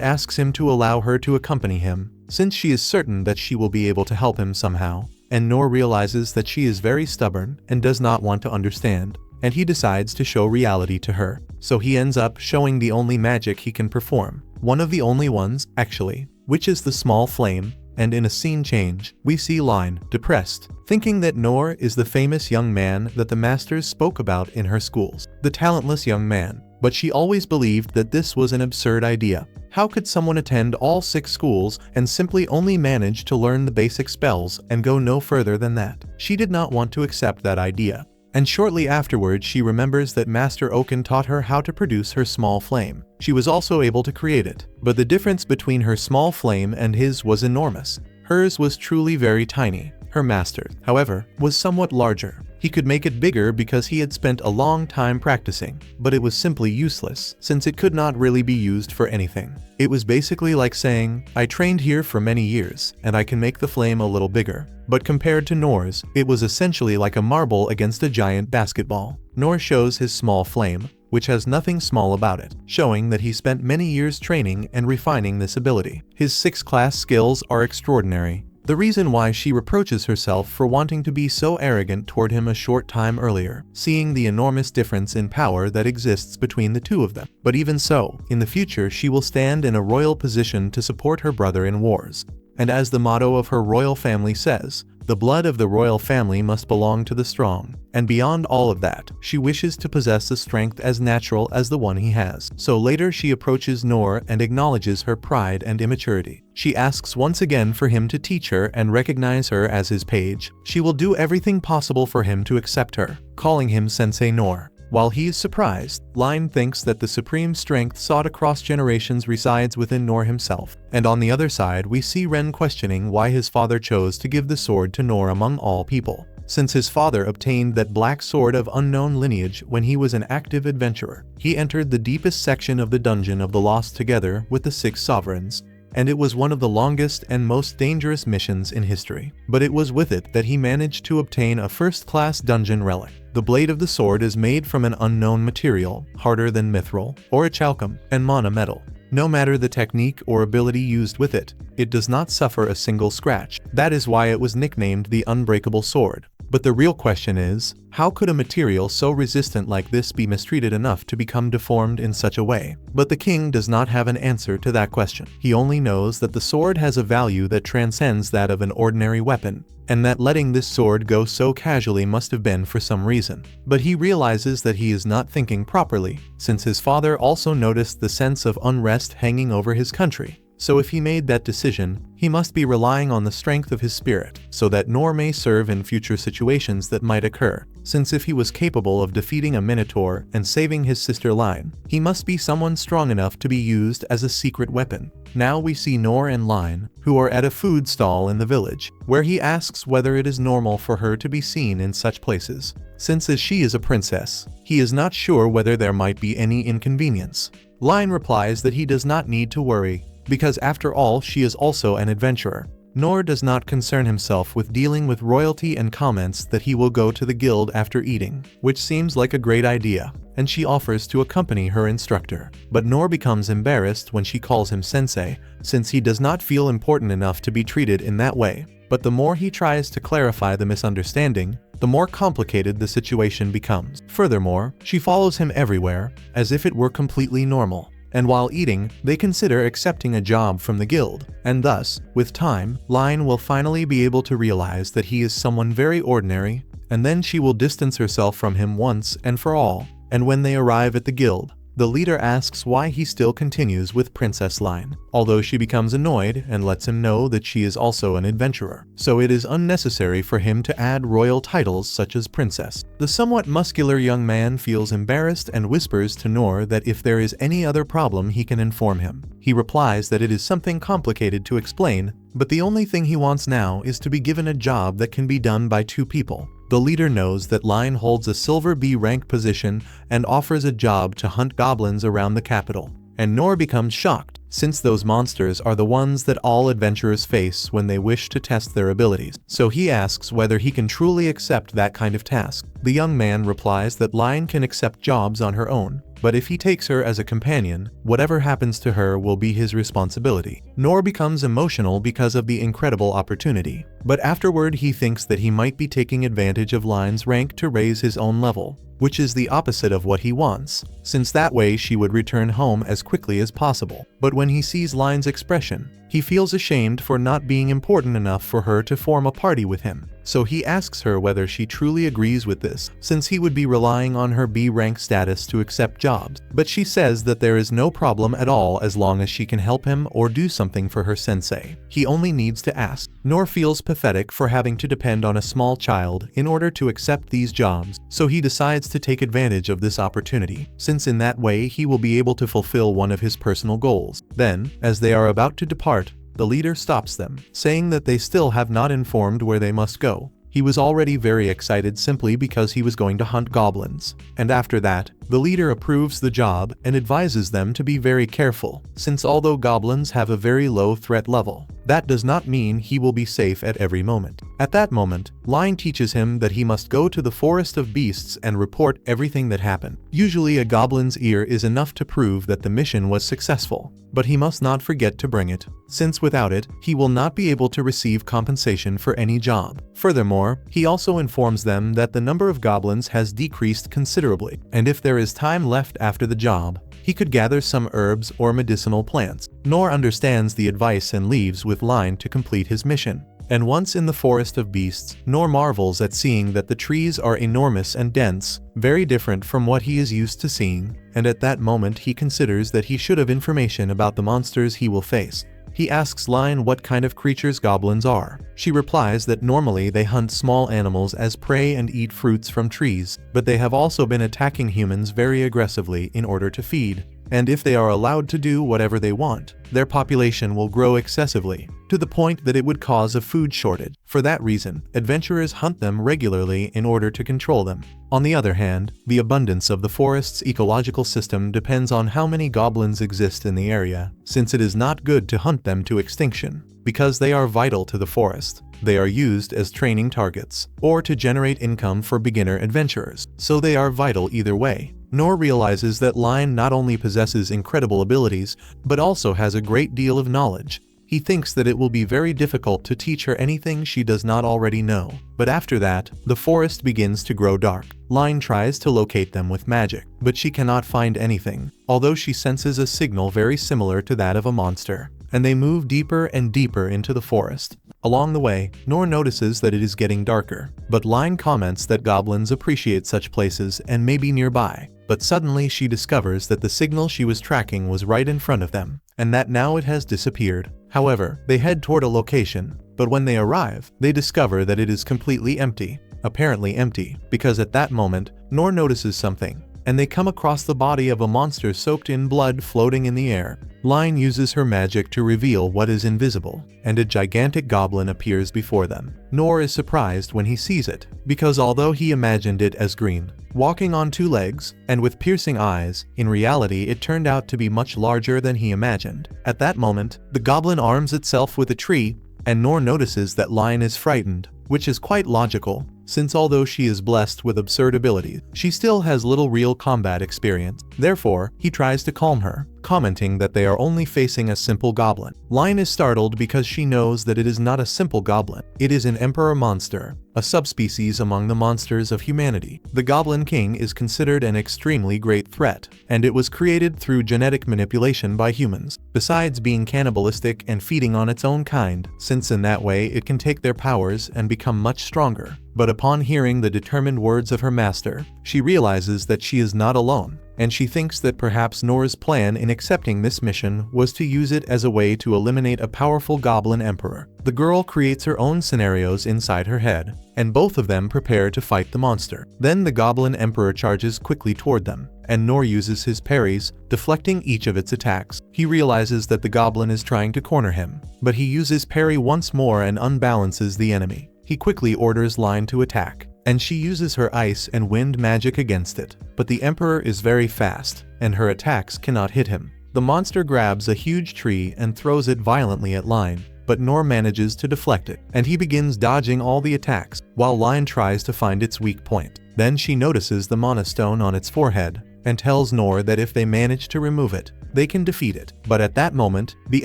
asks him to allow her to accompany him, since she is certain that she will be able to help him somehow. And Noir realizes that she is very stubborn and does not want to understand, and he decides to show reality to her. So he ends up showing the only magic he can perform, one of the only ones, actually, which is the small flame. And in a scene change, we see Lyn, depressed, thinking that Noir is the famous young man that the masters spoke about in her schools, the talentless young man. But she always believed that this was an absurd idea. How could someone attend all 6 schools and simply only manage to learn the basic spells and go no further than that? She did not want to accept that idea. And shortly afterwards she remembers that Master Oaken taught her how to produce her small flame. She was also able to create it, but the difference between her small flame and his was enormous. Hers was truly very tiny. Her master, however, was somewhat larger. He could make it bigger because he had spent a long time practicing, but it was simply useless, since it could not really be used for anything. It was basically like saying, I trained here for many years, and I can make the flame a little bigger. But compared to Noir's, it was essentially like a marble against a giant basketball. Noir shows his small flame, which has nothing small about it, showing that he spent many years training and refining this ability. His 6 class skills are extraordinary. The reason why she reproaches herself for wanting to be so arrogant toward him a short time earlier, seeing the enormous difference in power that exists between the two of them. But even so, in the future she will stand in a royal position to support her brother in wars. And as the motto of her royal family says, the blood of the royal family must belong to the strong. And beyond all of that, she wishes to possess a strength as natural as the one he has. So later she approaches Noir and acknowledges her pride and immaturity. She asks once again for him to teach her and recognize her as his page. She will do everything possible for him to accept her, calling him Sensei Noir. While he is surprised, Lyn thinks that the supreme strength sought across generations resides within Noir himself. And on the other side we see Ren questioning why his father chose to give the sword to Noir among all people, since his father obtained that black sword of unknown lineage when he was an active adventurer. He entered the deepest section of the dungeon of the lost together with the 6 sovereigns, and it was one of the longest and most dangerous missions in history. But it was with it that he managed to obtain a first-class dungeon relic. The blade of the sword is made from an unknown material, harder than mithril, or chalcum, and mana metal. No matter the technique or ability used with it, it does not suffer a single scratch. That is why it was nicknamed the Unbreakable Sword. But the real question is, how could a material so resistant like this be mistreated enough to become deformed in such a way? But the king does not have an answer to that question. He only knows that the sword has a value that transcends that of an ordinary weapon, and that letting this sword go so casually must have been for some reason. But he realizes that he is not thinking properly, since his father also noticed the sense of unrest hanging over his country. So if he made that decision, he must be relying on the strength of his spirit, so that Noir may serve in future situations that might occur. Since if he was capable of defeating a minotaur and saving his sister Lyn, he must be someone strong enough to be used as a secret weapon. Now we see Noir and Lyn, who are at a food stall in the village, where he asks whether it is normal for her to be seen in such places. Since as she is a princess, he is not sure whether there might be any inconvenience. Lyn replies that he does not need to worry, because after all she is also an adventurer. Noir does not concern himself with dealing with royalty and comments that he will go to the guild after eating, which seems like a great idea, and she offers to accompany her instructor. But Noir becomes embarrassed when she calls him sensei, since he does not feel important enough to be treated in that way. But the more he tries to clarify the misunderstanding, the more complicated the situation becomes. Furthermore, she follows him everywhere, as if it were completely normal. And while eating, they consider accepting a job from the guild, and thus, with time, Lyn will finally be able to realize that he is someone very ordinary, and then she will distance herself from him once and for all. And when they arrive at the guild, The leader asks why he still continues with Princess Line, although she becomes annoyed and lets him know that she is also an adventurer, so it is unnecessary for him to add royal titles such as princess. The somewhat muscular young man feels embarrassed and whispers to Noir that if there is any other problem he can inform him. He replies that it is something complicated to explain, but the only thing he wants now is to be given a job that can be done by 2 people. The leader knows that Line holds a silver B rank position and offers a job to hunt goblins around the capital. And Noir becomes shocked, since those monsters are the ones that all adventurers face when they wish to test their abilities. So he asks whether he can truly accept that kind of task. The young man replies that Line can accept jobs on her own, but if he takes her as a companion, whatever happens to her will be his responsibility. Noir becomes emotional because of the incredible opportunity, but afterward he thinks that he might be taking advantage of Line's rank to raise his own level, which is the opposite of what he wants, since that way she would return home as quickly as possible. But when he sees Line's expression, he feels ashamed for not being important enough for her to form a party with him. So he asks her whether she truly agrees with this, since he would be relying on her B rank status to accept jobs. But she says that there is no problem at all as long as she can help him or do something for her sensei. He only needs to ask. Noir feels pathetic for having to depend on a small child in order to accept these jobs, so he decides to take advantage of this opportunity, since in that way he will be able to fulfill one of his personal goals. Then, as they are about to depart, the leader stops them, saying that they still have not informed where they must go. He was already very excited simply because he was going to hunt goblins. And after that, the leader approves the job and advises them to be very careful, since although goblins have a very low threat level, that does not mean he will be safe at every moment. At that moment, Line teaches him that he must go to the Forest of Beasts and report everything that happened. Usually a goblin's ear is enough to prove that the mission was successful, but he must not forget to bring it, since without it, he will not be able to receive compensation for any job. Furthermore, he also informs them that the number of goblins has decreased considerably, and if there is time left after the job, he could gather some herbs or medicinal plants. Noir understands the advice and leaves with Line to complete his mission. And once in the Forest of Beasts, Noir marvels at seeing that the trees are enormous and dense, very different from what he is used to seeing, and at that moment he considers that he should have information about the monsters he will face. He asks Line what kind of creatures goblins are. She replies that normally they hunt small animals as prey and eat fruits from trees, but they have also been attacking humans very aggressively in order to feed. And if they are allowed to do whatever they want, their population will grow excessively, to the point that it would cause a food shortage. For that reason, adventurers hunt them regularly in order to control them. On the other hand, the abundance of the forest's ecological system depends on how many goblins exist in the area, since it is not good to hunt them to extinction, because they are vital to the forest. They are used as training targets, or to generate income for beginner adventurers, so they are vital either way. Noir realizes that Line not only possesses incredible abilities, but also has a great deal of knowledge. He thinks that it will be very difficult to teach her anything she does not already know. But after that, the forest begins to grow dark. Line tries to locate them with magic, but she cannot find anything, although she senses a signal very similar to that of a monster. And they move deeper and deeper into the forest. Along the way, Noir notices that it is getting darker, but Line comments that goblins appreciate such places and may be nearby. But suddenly she discovers that the signal she was tracking was right in front of them, and that now it has disappeared. However, they head toward a location, but when they arrive, they discover that it is completely empty. Apparently empty, because at that moment, Noir notices something, and they come across the body of a monster soaked in blood floating in the air. Line uses her magic to reveal what is invisible, and a gigantic goblin appears before them. Noir is surprised when he sees it, because although he imagined it as green, walking on 2 legs, and with piercing eyes, in reality it turned out to be much larger than he imagined. At that moment, the goblin arms itself with a tree, and Noir notices that Line is frightened, which is quite logical, since although she is blessed with absurd abilities, she still has little real combat experience. Therefore, he tries to calm her, commenting that they are only facing a simple goblin. Line is startled because she knows that it is not a simple goblin. It is an emperor monster, a subspecies among the monsters of humanity. The Goblin King is considered an extremely great threat, and it was created through genetic manipulation by humans, besides being cannibalistic and feeding on its own kind, since in that way it can take their powers and become much stronger. But upon hearing the determined words of her master, she realizes that she is not alone. and she thinks that perhaps Noir's plan in accepting this mission was to use it as a way to eliminate a powerful goblin emperor. The girl creates her own scenarios inside her head, and both of them prepare to fight the monster. Then the goblin emperor charges quickly toward them, and Noir uses his parries, deflecting each of its attacks. He realizes that the goblin is trying to corner him, but he uses parry once more and unbalances the enemy. He quickly orders Line to attack, and she uses her ice and wind magic against it. But the emperor is very fast, and her attacks cannot hit him. The monster grabs a huge tree and throws it violently at Line, but Noir manages to deflect it, and he begins dodging all the attacks, while Line tries to find its weak point. Then she notices the monostone on its forehead, and tells Noir that if they manage to remove it, they can defeat it. But at that moment, the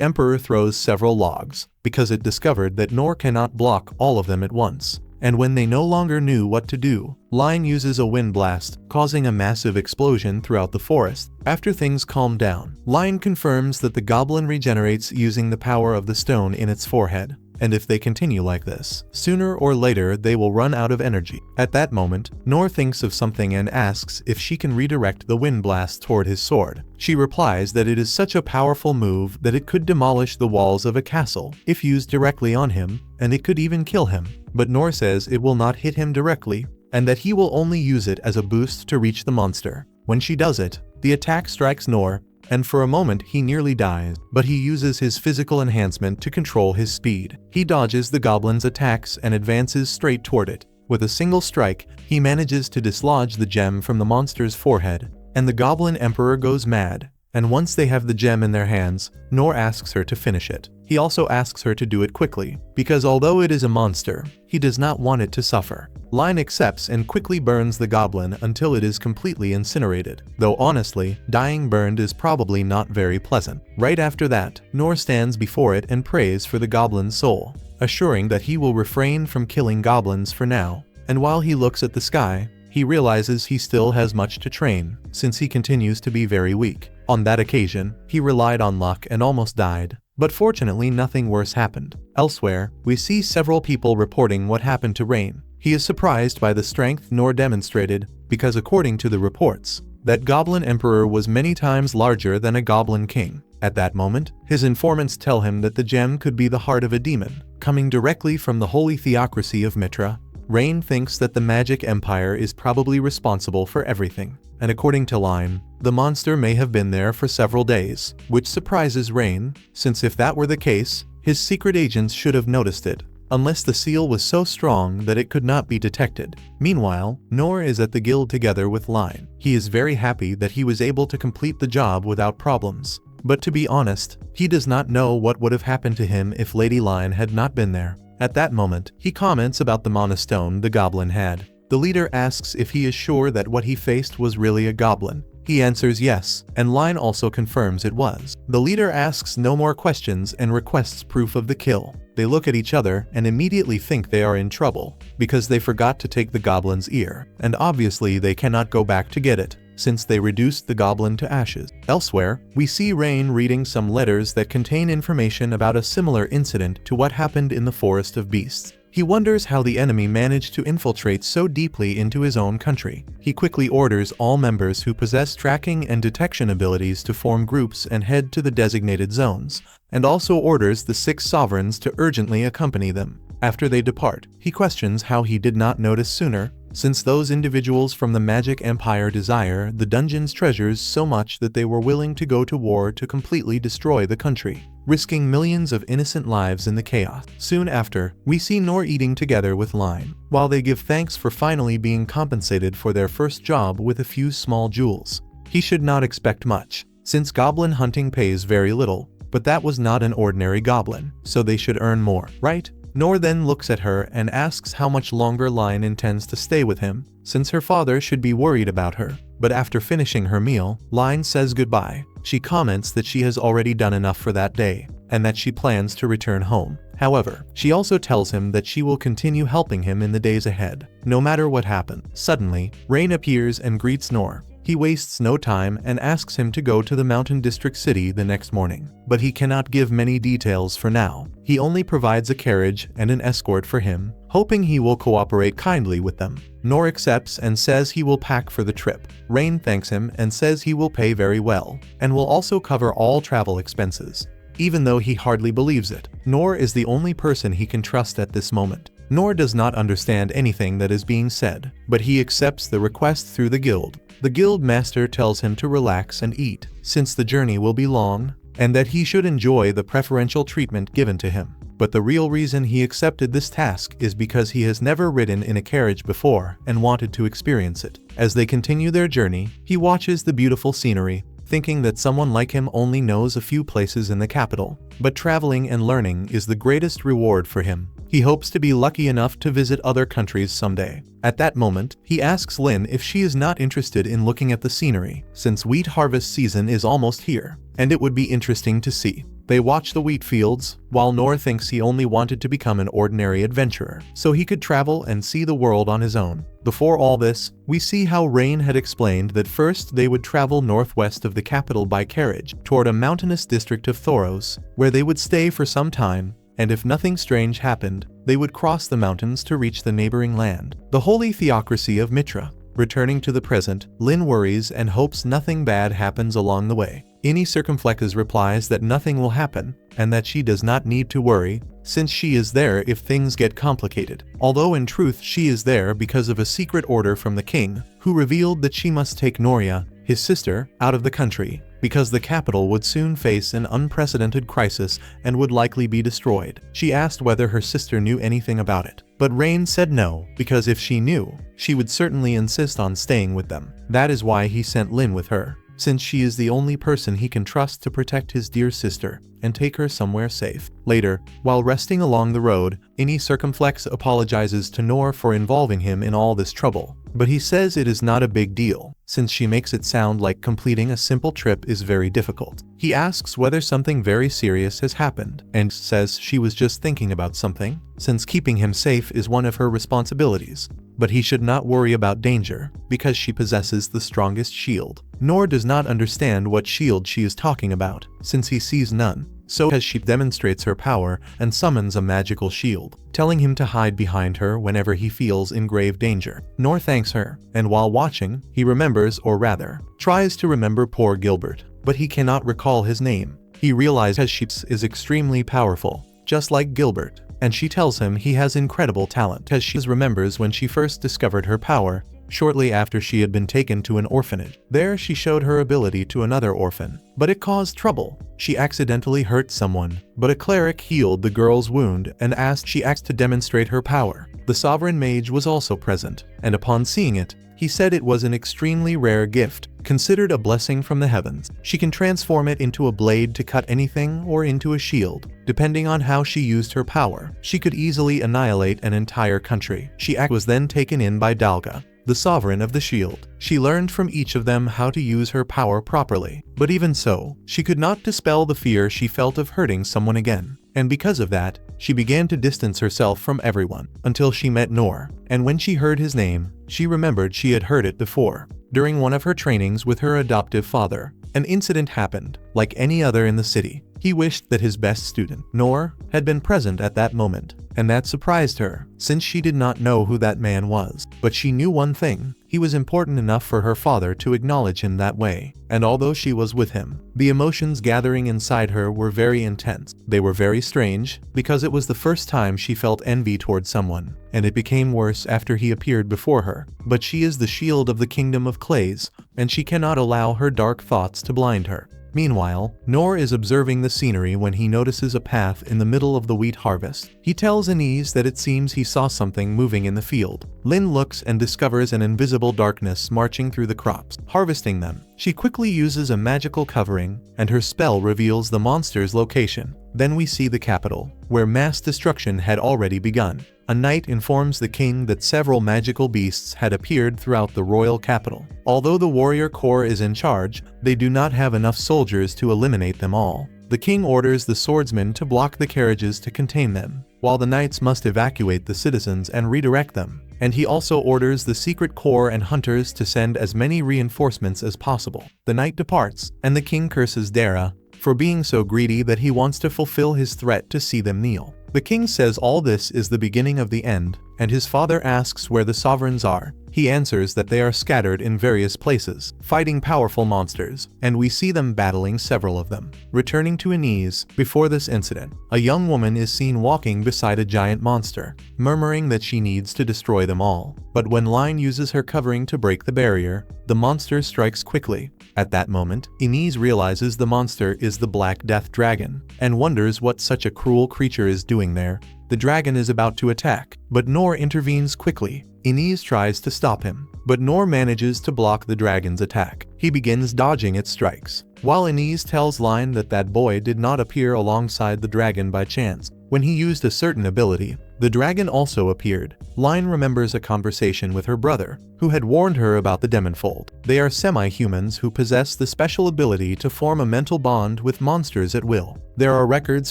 emperor throws several logs, because it discovered that Noir cannot block all of them at once. And when they no longer knew what to do, Line uses a wind blast, causing a massive explosion throughout the forest. After things calm down, Line confirms that the goblin regenerates using the power of the stone in its forehead, and if they continue like this, sooner or later they will run out of energy. At that moment, Noir thinks of something and asks if she can redirect the wind blast toward his sword. She replies that it is such a powerful move that it could demolish the walls of a castle if used directly on him, and it could even kill him. But Noir says it will not hit him directly, and that he will only use it as a boost to reach the monster. When she does it, the attack strikes Noir, and for a moment he nearly dies, but he uses his physical enhancement to control his speed. He dodges the goblin's attacks and advances straight toward it. With a single strike, he manages to dislodge the gem from the monster's forehead, and the goblin emperor goes mad. And once they have the gem in their hands, Noir asks her to finish it. He also asks her to do it quickly, because although it is a monster, he does not want it to suffer. Line accepts and quickly burns the goblin until it is completely incinerated, though honestly, dying burned is probably not very pleasant. Right after that, Noir stands before it and prays for the goblin's soul, assuring that he will refrain from killing goblins for now. And while he looks at the sky, he realizes he still has much to train, since he continues to be very weak. On that occasion, he relied on luck and almost died, but fortunately nothing worse happened. Elsewhere, we see several people reporting what happened to Rain. He is surprised by the strength Noir demonstrated, because according to the reports, that Goblin Emperor was many times larger than a Goblin King. At that moment, his informants tell him that the gem could be the heart of a demon, coming directly from the holy theocracy of Mitra. Rain thinks that the magic empire is probably responsible for everything, and according to Line, the monster may have been there for several days, which surprises Rain, since if that were the case, his secret agents should have noticed it, unless the seal was so strong that it could not be detected. Meanwhile, Noir is at the guild together with Line. He is very happy that he was able to complete the job without problems, but to be honest, he does not know what would have happened to him if Lady Line had not been there. At that moment, he comments about the monostone the goblin had. The leader asks if he is sure that what he faced was really a goblin. He answers yes, and Line also confirms it was. The leader asks no more questions and requests proof of the kill. They look at each other and immediately think they are in trouble, because they forgot to take the goblin's ear, and obviously they cannot go back to get it, since they reduced the goblin to ashes. Elsewhere, we see Rain reading some letters that contain information about a similar incident to what happened in the Forest of Beasts. He wonders how the enemy managed to infiltrate so deeply into his own country. He quickly orders all members who possess tracking and detection abilities to form groups and head to the designated zones, and also orders the 6 sovereigns to urgently accompany them. After they depart, he questions how he did not notice sooner, since those individuals from the Magic Empire desire the dungeon's treasures so much that they were willing to go to war to completely destroy the country, risking millions of innocent lives in the chaos. Soon after, we see Noir eating together with Line, while they give thanks for finally being compensated for their first job with a few small jewels. He should not expect much, since goblin hunting pays very little, but that was not an ordinary goblin, so they should earn more, right? Noir then looks at her and asks how much longer Line intends to stay with him, since her father should be worried about her. But after finishing her meal, Line says goodbye. She comments that she has already done enough for that day, and that she plans to return home. However, she also tells him that she will continue helping him in the days ahead, no matter what happens. Suddenly, Rain appears and greets Noir. He wastes no time and asks him to go to the mountain district city the next morning. But he cannot give many details for now. He only provides a carriage and an escort for him, hoping he will cooperate kindly with them. Noir accepts and says he will pack for the trip. Rain thanks him and says he will pay very well, and will also cover all travel expenses. Even though he hardly believes it, Noir is the only person he can trust at this moment. Noir does not understand anything that is being said, but he accepts the request through the guild. The guild master tells him to relax and eat, since the journey will be long, and that he should enjoy the preferential treatment given to him. But the real reason he accepted this task is because he has never ridden in a carriage before and wanted to experience it. As they continue their journey, he watches the beautiful scenery, thinking that someone like him only knows a few places in the capital. But traveling and learning is the greatest reward for him. He hopes to be lucky enough to visit other countries someday. At that moment, he asks Lynn if she is not interested in looking at the scenery, since wheat harvest season is almost here, and it would be interesting to see. They watch the wheat fields, while Noir thinks he only wanted to become an ordinary adventurer, so he could travel and see the world on his own. Before all this, we see how Rain had explained that first they would travel northwest of the capital by carriage, toward a mountainous district of Thoros, where they would stay for some time, and if nothing strange happened, they would cross the mountains to reach the neighboring land, the holy theocracy of Mitra. Returning to the present, Lynn worries and hopes nothing bad happens along the way. Any Circumflexes replies that nothing will happen, and that she does not need to worry, since she is there if things get complicated. Although in truth she is there because of a secret order from the king, who revealed that she must take Noria, his sister, out of the country, because the capital would soon face an unprecedented crisis and would likely be destroyed. She asked whether her sister knew anything about it, but Rain said no, because if she knew, she would certainly insist on staying with them. That is why he sent Lynn with her, since she is the only person he can trust to protect his dear sister and take her somewhere safe. Later, while resting along the road, Any Circumflex apologizes to Noir for involving him in all this trouble, but he says it is not a big deal, since she makes it sound like completing a simple trip is very difficult. He asks whether something very serious has happened, and says she was just thinking about something, since keeping him safe is one of her responsibilities. But he should not worry about danger, because she possesses the strongest shield. Noir does not understand what shield she is talking about, since he sees none. So as she demonstrates her power and summons a magical shield, telling him to hide behind her whenever he feels in grave danger. Noir thanks her, and while watching, he remembers, or rather, tries to remember poor Gilbert, but he cannot recall his name. He realizes she is extremely powerful, just like Gilbert, and she tells him he has incredible talent, as she remembers when she first discovered her power, shortly after she had been taken to an orphanage. There she showed her ability to another orphan, but it caused trouble. She accidentally hurt someone, but a cleric healed the girl's wound and asked to demonstrate her power. The sovereign mage was also present, and upon seeing it, he said it was an extremely rare gift, considered a blessing from the heavens. She can transform it into a blade to cut anything or into a shield, depending on how she used her power. She could easily annihilate an entire country. She was then taken in by Dalga, the sovereign of the shield. She learned from each of them how to use her power properly, but even so, she could not dispel the fear she felt of hurting someone again. And because of that, she began to distance herself from everyone, until she met Noir, and when she heard his name, she remembered she had heard it before. During one of her trainings with her adoptive father, an incident happened, like any other in the city. He wished that his best student, Noir, had been present at that moment, and that surprised her, since she did not know who that man was. But she knew one thing: he was important enough for her father to acknowledge him that way. And although she was with him, the emotions gathering inside her were very intense. They were very strange, because it was the first time she felt envy toward someone, and it became worse after he appeared before her. But she is the shield of the kingdom of clays, and she cannot allow her dark thoughts to blind her. Meanwhile, Noir is observing the scenery when he notices a path in the middle of the wheat harvest. He tells Anise that it seems he saw something moving in the field. Lynn looks and discovers an invisible darkness marching through the crops, harvesting them. She quickly uses a magical covering, and her spell reveals the monster's location. Then we see the capital, where mass destruction had already begun. A knight informs the king that several magical beasts had appeared throughout the royal capital. Although the warrior corps is in charge, they do not have enough soldiers to eliminate them all. The king orders the swordsmen to block the carriages to contain them, while the knights must evacuate the citizens and redirect them. and he also orders the secret corps and hunters to send as many reinforcements as possible. The night departs, and the king curses Dara for being so greedy that he wants to fulfill his threat to see them kneel. The king says all this is the beginning of the end, and his father asks where the sovereigns are. He answers that they are scattered in various places, fighting powerful monsters, and we see them battling several of them. Returning to Inez, before this incident, a young woman is seen walking beside a giant monster, murmuring that she needs to destroy them all. But when Line uses her covering to break the barrier, the monster strikes quickly. At that moment, Inez realizes the monster is the Black Death Dragon, and wonders what such a cruel creature is doing there. The dragon is about to attack, but Noir intervenes quickly. Inez tries to stop him, but Noir manages to block the dragon's attack. He begins dodging its strikes, while Inez tells Line that that boy did not appear alongside the dragon by chance. When he used a certain ability, the dragon also appeared. Line remembers a conversation with her brother, who had warned her about the Demonfold. They are semi-humans who possess the special ability to form a mental bond with monsters at will. There are records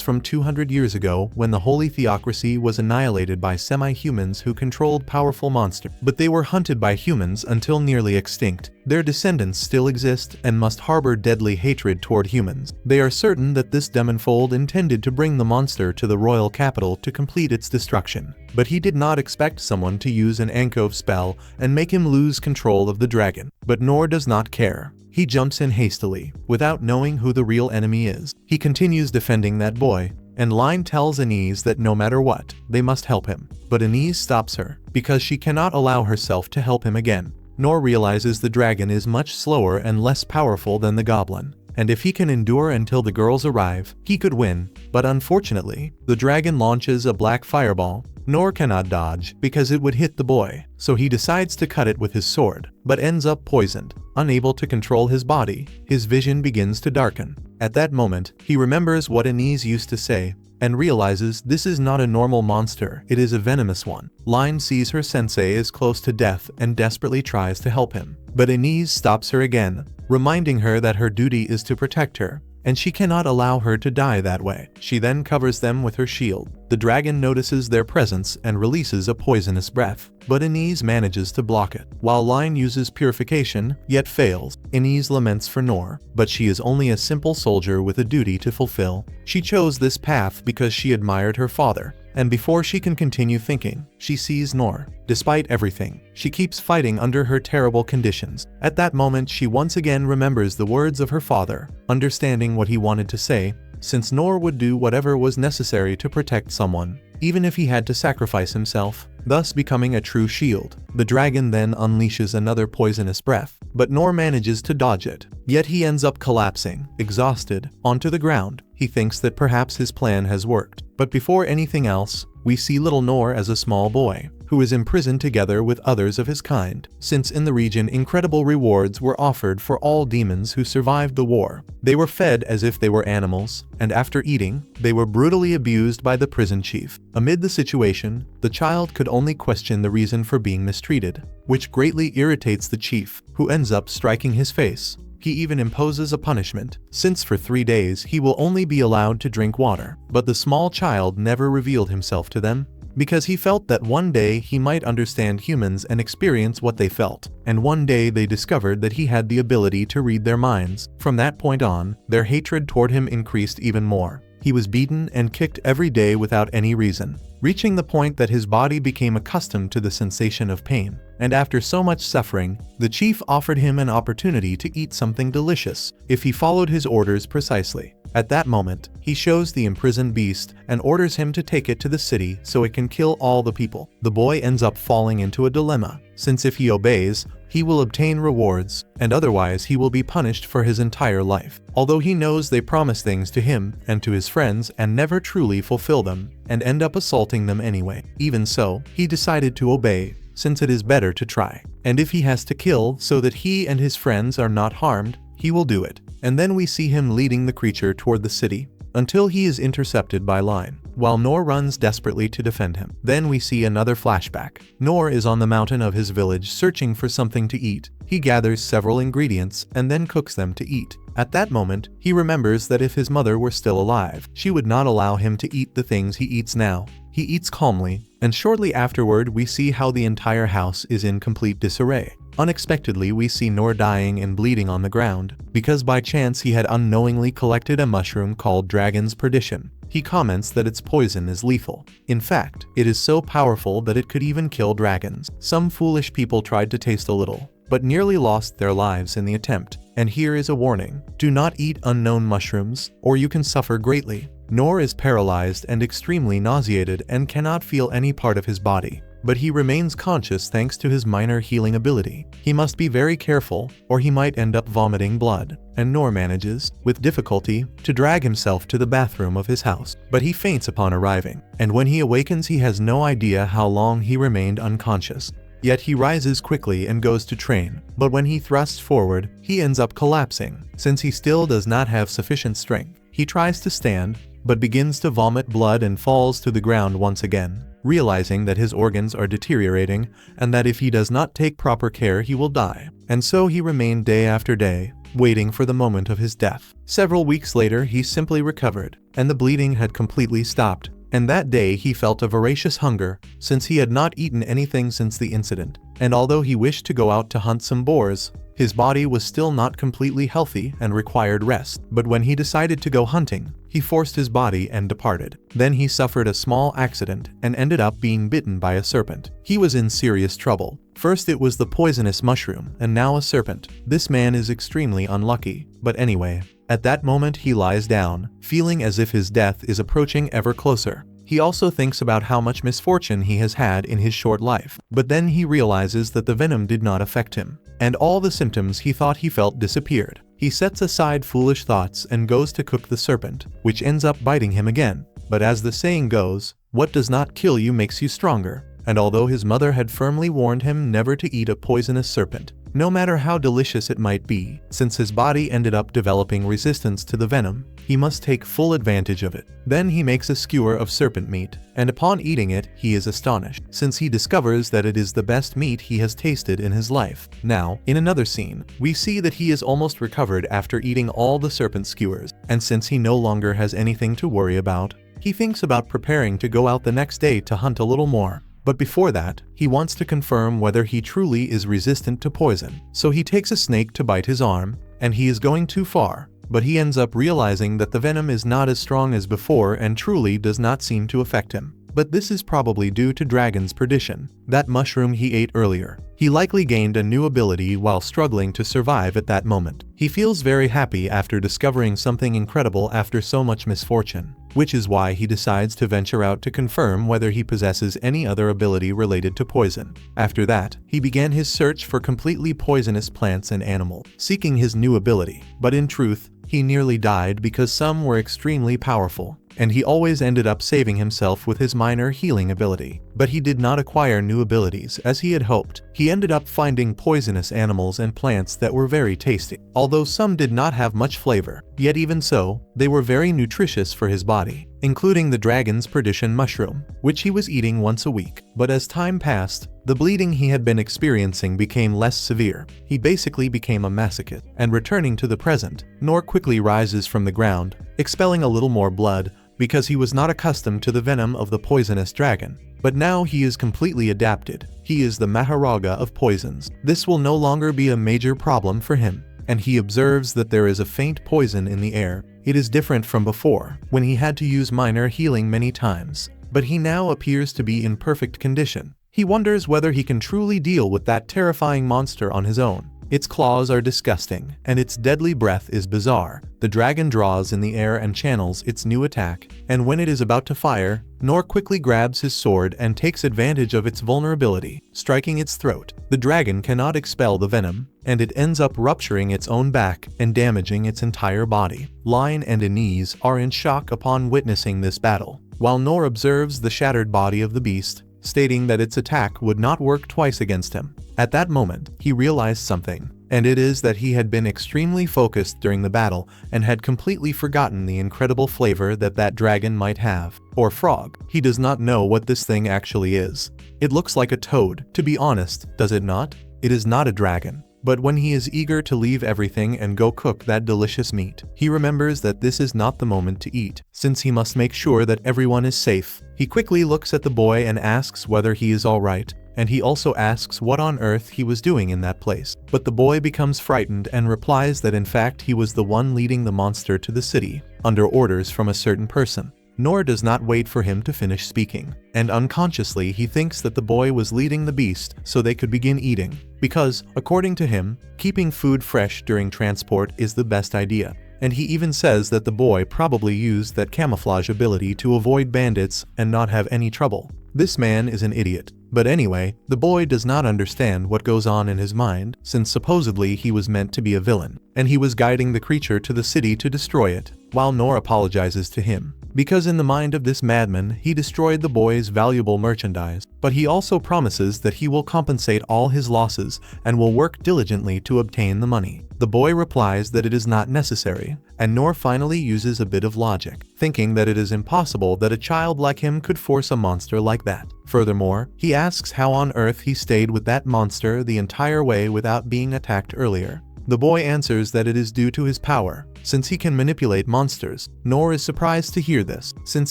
from 200 years ago when the Holy Theocracy was annihilated by semi-humans who controlled powerful monsters, but they were hunted by humans until nearly extinct. Their descendants still exist and must harbor deadly hatred toward humans. They are certain that this Demonfold intended to bring the monster to the royal capital to complete its destruction, but he did not expect someone to use an Ankove spell and make him lose control of the dragon. But Noir does not care. He jumps in hastily, without knowing who the real enemy is. He continues defending that boy, and Line tells Inez that no matter what, they must help him. But Inez stops her, because she cannot allow herself to help him again. Noir realizes the dragon is much slower and less powerful than the goblin, and if he can endure until the girls arrive, he could win. But unfortunately, the dragon launches a black fireball. Noir cannot dodge because it would hit the boy, so he decides to cut it with his sword, but ends up poisoned. Unable to control his body, his vision begins to darken. At that moment, he remembers what Inez used to say, and realizes this is not a normal monster, it is a venomous one. Line sees her sensei is close to death and desperately tries to help him, but Inez stops her again, reminding her that her duty is to protect her, and she cannot allow her to die that way. She then covers them with her shield. The dragon notices their presence and releases a poisonous breath, but Inez manages to block it. While Line uses purification, yet fails. Inez laments for Noir, but she is only a simple soldier with a duty to fulfill. She chose this path because she admired her father, and before she can continue thinking, she sees Noir. Despite everything, she keeps fighting under her terrible conditions. At that moment, she once again remembers the words of her father, understanding what he wanted to say, since Noir would do whatever was necessary to protect someone, even if he had to sacrifice himself, thus becoming a true shield. The dragon then unleashes another poisonous breath, but Noir manages to dodge it. Yet he ends up collapsing, exhausted, onto the ground. He thinks that perhaps his plan has worked. But before anything else, we see little Noir as a small boy, who is imprisoned together with others of his kind, since in the region incredible rewards were offered for all demons who survived the war. They were fed as if they were animals, and after eating, they were brutally abused by the prison chief. Amid the situation, the child could only question the reason for being mistreated, which greatly irritates the chief, who ends up striking his face. He even imposes a punishment, since for 3 days he will only be allowed to drink water. But the small child never revealed himself to them, because he felt that one day he might understand humans and experience what they felt. And one day they discovered that he had the ability to read their minds. From that point on, their hatred toward him increased even more. He was beaten and kicked every day without any reason, reaching the point that his body became accustomed to the sensation of pain. And after so much suffering, the chief offered him an opportunity to eat something delicious if he followed his orders precisely. At that moment, he shows the imprisoned beast and orders him to take it to the city so it can kill all the people. The boy ends up falling into a dilemma, since if he obeys, he will obtain rewards, and otherwise he will be punished for his entire life. Although he knows they promise things to him and to his friends and never truly fulfill them, and end up assaulting them anyway. Even so, he decided to obey, since it is better to try. And if he has to kill so that he and his friends are not harmed, he will do it. And then we see him leading the creature toward the city, until he is intercepted by Line. while Noir runs desperately to defend him. Then we see another flashback. Noir is on the mountain of his village searching for something to eat. He gathers several ingredients and then cooks them to eat. At that moment, he remembers that if his mother were still alive, she would not allow him to eat the things he eats now. He eats calmly, and shortly afterward we see how the entire house is in complete disarray. Unexpectedly, we see Noir dying and bleeding on the ground, because by chance he had unknowingly collected a mushroom called Dragon's Perdition. He comments that its poison is lethal. In fact, it is so powerful that it could even kill dragons. Some foolish people tried to taste a little, but nearly lost their lives in the attempt. And here is a warning: do not eat unknown mushrooms, or you can suffer greatly. Noir is paralyzed and extremely nauseated and cannot feel any part of his body. But he remains conscious thanks to his minor healing ability. He must be very careful, or he might end up vomiting blood. And Noir manages, with difficulty, to drag himself to the bathroom of his house. But he faints upon arriving, and when he awakens he has no idea how long he remained unconscious. Yet he rises quickly and goes to train, but when he thrusts forward, he ends up collapsing. Since he still does not have sufficient strength, he tries to stand, but begins to vomit blood and falls to the ground once again, realizing that his organs are deteriorating and that if he does not take proper care he will die. And so he remained day after day, waiting for the moment of his death. Several weeks later he simply recovered, and the bleeding had completely stopped. And that day he felt a voracious hunger, since he had not eaten anything since the incident. And although he wished to go out to hunt some boars, his body was still not completely healthy and required rest. But when he decided to go hunting, he forced his body and departed. Then he suffered a small accident and ended up being bitten by a serpent. He was in serious trouble. First it was the poisonous mushroom, and now a serpent. This man is extremely unlucky. But anyway, at that moment he lies down, feeling as if his death is approaching ever closer. He also thinks about how much misfortune he has had in his short life. But then he realizes that the venom did not affect him, and all the symptoms he thought he felt disappeared. He sets aside foolish thoughts and goes to cook the serpent, which ends up biting him again. But as the saying goes, what does not kill you makes you stronger. And although his mother had firmly warned him never to eat a poisonous serpent, no matter how delicious it might be, since his body ended up developing resistance to the venom, he must take full advantage of it. Then he makes a skewer of serpent meat, and upon eating it, he is astonished, since he discovers that it is the best meat he has tasted in his life. Now, in another scene, we see that he is almost recovered after eating all the serpent skewers, and since he no longer has anything to worry about, he thinks about preparing to go out the next day to hunt a little more. But before that, he wants to confirm whether he truly is resistant to poison. So he takes a snake to bite his arm, and he is going too far. But he ends up realizing that the venom is not as strong as before and truly does not seem to affect him. But this is probably due to Dragon's Perdition, that mushroom he ate earlier. He likely gained a new ability while struggling to survive at that moment. He feels very happy after discovering something incredible after so much misfortune, which is why he decides to venture out to confirm whether he possesses any other ability related to poison. After that, he began his search for completely poisonous plants and animals, seeking his new ability. But in truth, he nearly died because some were extremely powerful, and he always ended up saving himself with his minor healing ability. But he did not acquire new abilities as he had hoped. He ended up finding poisonous animals and plants that were very tasty. Although some did not have much flavor, yet even so, they were very nutritious for his body, including the Dragon's Perdition mushroom, which he was eating once a week. But as time passed, the bleeding he had been experiencing became less severe. He basically became a masochist. And returning to the present, Noir quickly rises from the ground, expelling a little more blood, because he was not accustomed to the venom of the poisonous dragon. But now he is completely adapted. He is the Maharaja of poisons. This will no longer be a major problem for him. And he observes that there is a faint poison in the air. It is different from before, when he had to use minor healing many times. But he now appears to be in perfect condition. He wonders whether he can truly deal with that terrifying monster on his own. Its claws are disgusting, and its deadly breath is bizarre. The dragon draws in the air and channels its new attack, and when it is about to fire, Noir quickly grabs his sword and takes advantage of its vulnerability, striking its throat. The dragon cannot expel the venom, and it ends up rupturing its own back and damaging its entire body. Lion and Inez are in shock upon witnessing this battle. While Noir observes the shattered body of the beast, stating that its attack would not work twice against him. At that moment, he realized something, and it is that he had been extremely focused during the battle and had completely forgotten the incredible flavor that that dragon might have. Or frog. He does not know what this thing actually is. It looks like a toad, to be honest, does it not? It is not a dragon. But when he is eager to leave everything and go cook that delicious meat, he remembers that this is not the moment to eat, since he must make sure that everyone is safe. He quickly looks at the boy and asks whether he is alright, and he also asks what on earth he was doing in that place. But the boy becomes frightened and replies that in fact he was the one leading the monster to the city, under orders from a certain person. Noir does not wait for him to finish speaking, and unconsciously he thinks that the boy was leading the beast so they could begin eating, because, according to him, keeping food fresh during transport is the best idea. And he even says that the boy probably used that camouflage ability to avoid bandits and not have any trouble. This man is an idiot. But anyway, the boy does not understand what goes on in his mind, since supposedly he was meant to be a villain, and he was guiding the creature to the city to destroy it, while Noir apologizes to him. Because in the mind of this madman, he destroyed the boy's valuable merchandise, but he also promises that he will compensate all his losses and will work diligently to obtain the money. The boy replies that it is not necessary, and Noir finally uses a bit of logic, thinking that it is impossible that a child like him could force a monster like that. Furthermore, he asks how on earth he stayed with that monster the entire way without being attacked earlier. The boy answers that it is due to his power, since he can manipulate monsters. Noir is surprised to hear this, since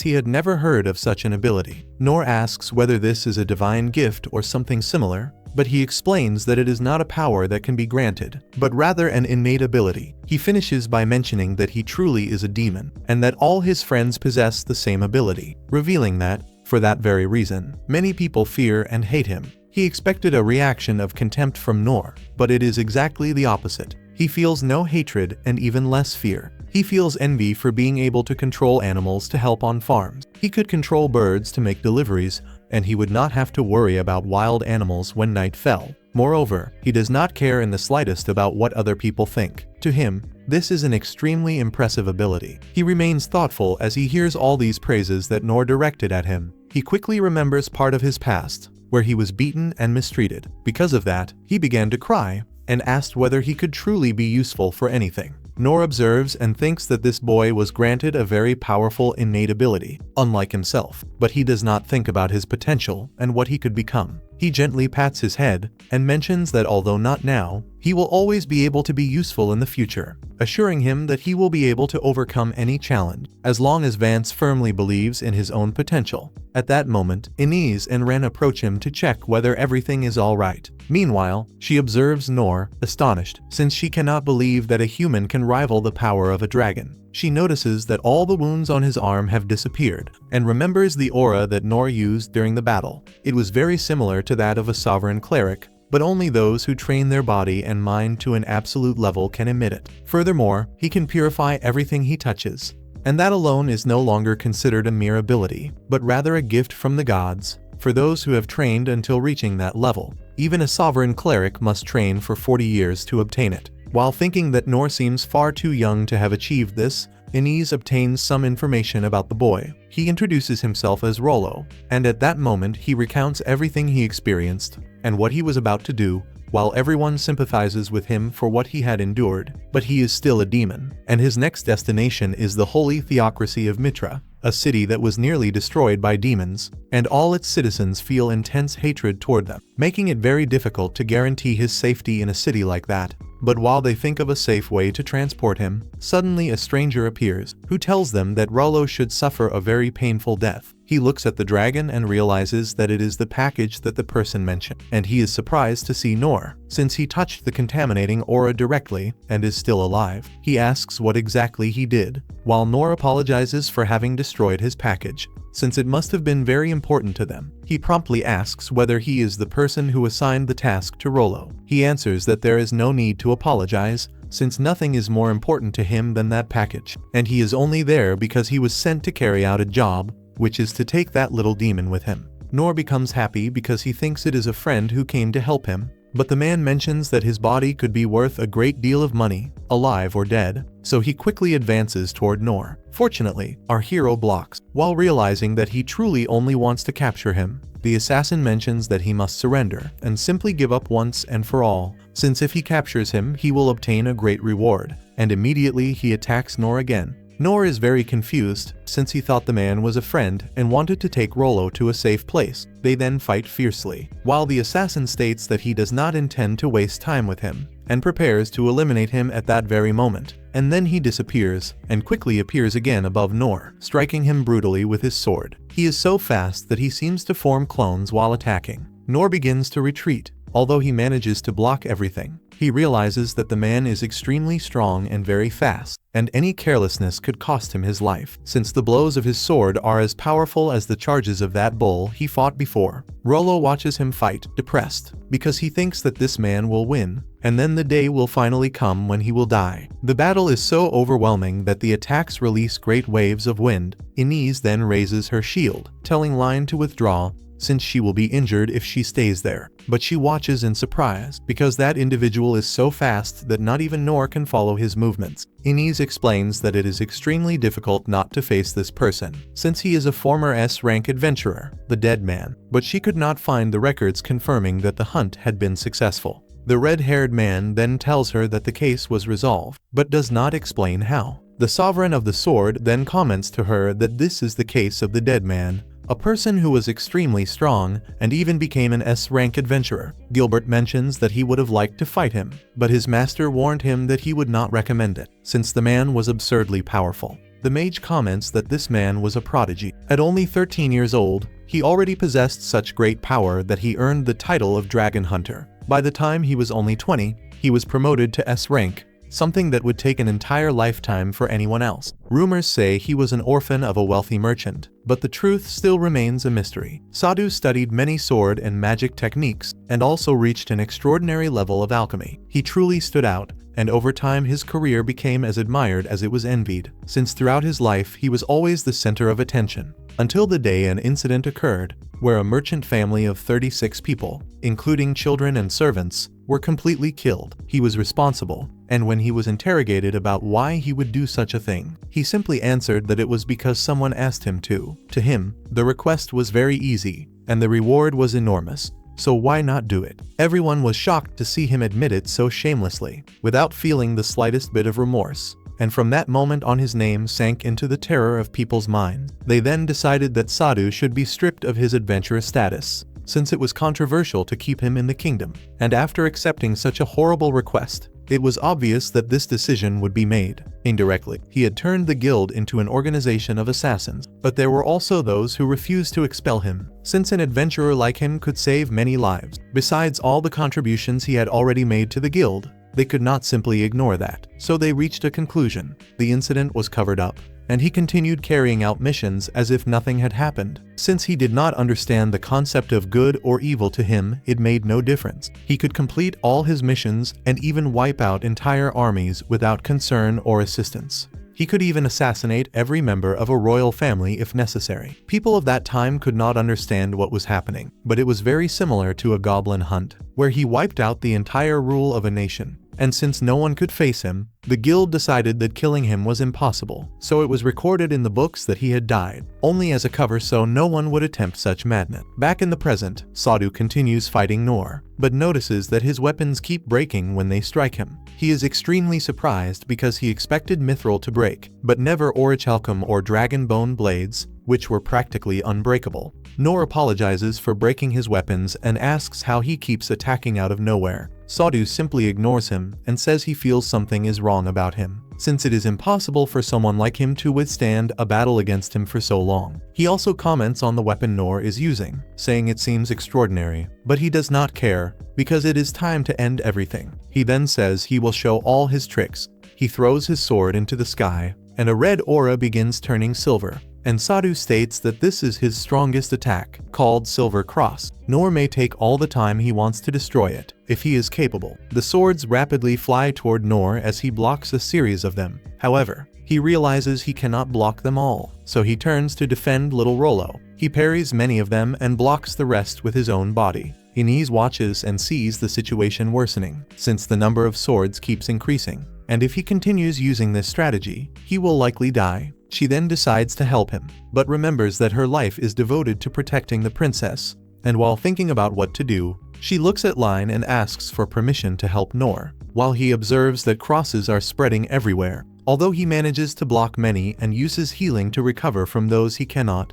he had never heard of such an ability. Noir asks whether this is a divine gift or something similar, but he explains that it is not a power that can be granted, but rather an innate ability. He finishes by mentioning that he truly is a demon, and that all his friends possess the same ability, revealing that, for that very reason, many people fear and hate him. He expected a reaction of contempt from Noir, but it is exactly the opposite. He feels no hatred and even less fear. He feels envy for being able to control animals to help on farms. He could control birds to make deliveries, and he would not have to worry about wild animals when night fell. Moreover, he does not care in the slightest about what other people think. To him, this is an extremely impressive ability. He remains thoughtful as he hears all these praises that Noir directed at him. He quickly remembers part of his past, where he was beaten and mistreated. Because of that, he began to cry, and asked whether he could truly be useful for anything. Noir observes and thinks that this boy was granted a very powerful innate ability, unlike himself, but he does not think about his potential and what he could become. He gently pats his head and mentions that although not now, he will always be able to be useful in the future, assuring him that he will be able to overcome any challenge, as long as Vance firmly believes in his own potential. At that moment, Inez and Ren approach him to check whether everything is alright. Meanwhile, she observes Noir, astonished, since she cannot believe that a human can rival the power of a dragon. She notices that all the wounds on his arm have disappeared, and remembers the aura that Noir used during the battle. It was very similar to that of a sovereign cleric, but only those who train their body and mind to an absolute level can emit it. Furthermore, he can purify everything he touches, and that alone is no longer considered a mere ability, but rather a gift from the gods, for those who have trained until reaching that level. Even a sovereign cleric must train for 40 years to obtain it. While thinking that Noir seems far too young to have achieved this, Inez obtains some information about the boy. He introduces himself as Rollo, and at that moment he recounts everything he experienced and what he was about to do, while everyone sympathizes with him for what he had endured. But he is still a demon, and his next destination is the holy theocracy of Mitra, a city that was nearly destroyed by demons, and all its citizens feel intense hatred toward them, making it very difficult to guarantee his safety in a city like that. But while they think of a safe way to transport him, suddenly a stranger appears, who tells them that Rollo should suffer a very painful death. He looks at the dragon and realizes that it is the package that the person mentioned, and he is surprised to see Noir, since he touched the contaminating aura directly and is still alive. He asks what exactly he did, while Noir apologizes for having destroyed his package, since it must have been very important to them. He promptly asks whether he is the person who assigned the task to Rollo. He answers that there is no need to apologize, since nothing is more important to him than that package, and he is only there because he was sent to carry out a job, which is to take that little demon with him. Noir becomes happy because he thinks it is a friend who came to help him, but the man mentions that his body could be worth a great deal of money, alive or dead, so he quickly advances toward Noir. Fortunately, our hero blocks. While realizing that he truly only wants to capture him, the assassin mentions that he must surrender and simply give up once and for all, since if he captures him he will obtain a great reward, and immediately he attacks Noir again. Noir is very confused, since he thought the man was a friend and wanted to take Rollo to a safe place. They then fight fiercely, while the assassin states that he does not intend to waste time with him, and prepares to eliminate him at that very moment. And then he disappears, and quickly appears again above Noir, striking him brutally with his sword. He is so fast that he seems to form clones while attacking. Noir begins to retreat, although he manages to block everything. He realizes that the man is extremely strong and very fast, and any carelessness could cost him his life, since the blows of his sword are as powerful as the charges of that bull he fought before. Rollo watches him fight, depressed, because he thinks that this man will win, and then the day will finally come when he will die. The battle is so overwhelming that the attacks release great waves of wind. Inez then raises her shield, telling Line to withdraw, since she will be injured if she stays there. But she watches in surprise, because that individual is so fast that not even Noir can follow his movements. Inez explains that it is extremely difficult not to face this person, since he is a former S-rank adventurer, the dead man. But she could not find the records confirming that the hunt had been successful. The red-haired man then tells her that the case was resolved, but does not explain how. The sovereign of the sword then comments to her that this is the case of the dead man, a person who was extremely strong and even became an S-rank adventurer. Gilbert mentions that he would have liked to fight him, but his master warned him that he would not recommend it, since the man was absurdly powerful. The mage comments that this man was a prodigy. At only 13 years old, he already possessed such great power that he earned the title of Dragon Hunter. By the time he was only 20, he was promoted to S-rank, something that would take an entire lifetime for anyone else. Rumors say he was an orphan of a wealthy merchant, but the truth still remains a mystery. Sudo studied many sword and magic techniques, and also reached an extraordinary level of alchemy. He truly stood out, and over time his career became as admired as it was envied, since throughout his life he was always the center of attention. Until the day an incident occurred, where a merchant family of 36 people, including children and servants, were completely killed. He was responsible, and when he was interrogated about why he would do such a thing, he simply answered that it was because someone asked him to. To him, the request was very easy, and the reward was enormous, so why not do it? Everyone was shocked to see him admit it so shamelessly, without feeling the slightest bit of remorse. And from that moment on his name sank into the terror of people's minds. They then decided that Sudo should be stripped of his adventurer status, since it was controversial to keep him in the kingdom. And after accepting such a horrible request, it was obvious that this decision would be made. Indirectly, he had turned the guild into an organization of assassins, but there were also those who refused to expel him, since an adventurer like him could save many lives. Besides all the contributions he had already made to the guild, they could not simply ignore that. So they reached a conclusion. The incident was covered up, and he continued carrying out missions as if nothing had happened. Since he did not understand the concept of good or evil, to him it made no difference. He could complete all his missions and even wipe out entire armies without concern or assistance. He could even assassinate every member of a royal family if necessary. People of that time could not understand what was happening, but it was very similar to a goblin hunt, where he wiped out the entire rule of a nation. And since no one could face him, the guild decided that killing him was impossible, so it was recorded in the books that he had died, only as a cover so no one would attempt such madness. Back in the present, Sudo continues fighting Noir, but notices that his weapons keep breaking when they strike him. He is extremely surprised because he expected mithril to break, but never orichalcum or dragon bone blades, which were practically unbreakable. Noir apologizes for breaking his weapons and asks how he keeps attacking out of nowhere. Sudo simply ignores him and says he feels something is wrong about him, since it is impossible for someone like him to withstand a battle against him for so long. He also comments on the weapon Noir is using, saying it seems extraordinary, but he does not care, because it is time to end everything. He then says he will show all his tricks. He throws his sword into the sky, and a red aura begins turning silver. And Sudo states that this is his strongest attack, called Silver Cross. Noir may take all the time he wants to destroy it, if he is capable. The swords rapidly fly toward Noir as he blocks a series of them. However, he realizes he cannot block them all, so he turns to defend little Rollo. He parries many of them and blocks the rest with his own body. Inez watches and sees the situation worsening, since the number of swords keeps increasing, and if he continues using this strategy, he will likely die. She then decides to help him, but remembers that her life is devoted to protecting the princess, and while thinking about what to do, she looks at Line and asks for permission to help Noir, while he observes that crosses are spreading everywhere. Although he manages to block many and uses healing to recover from those he cannot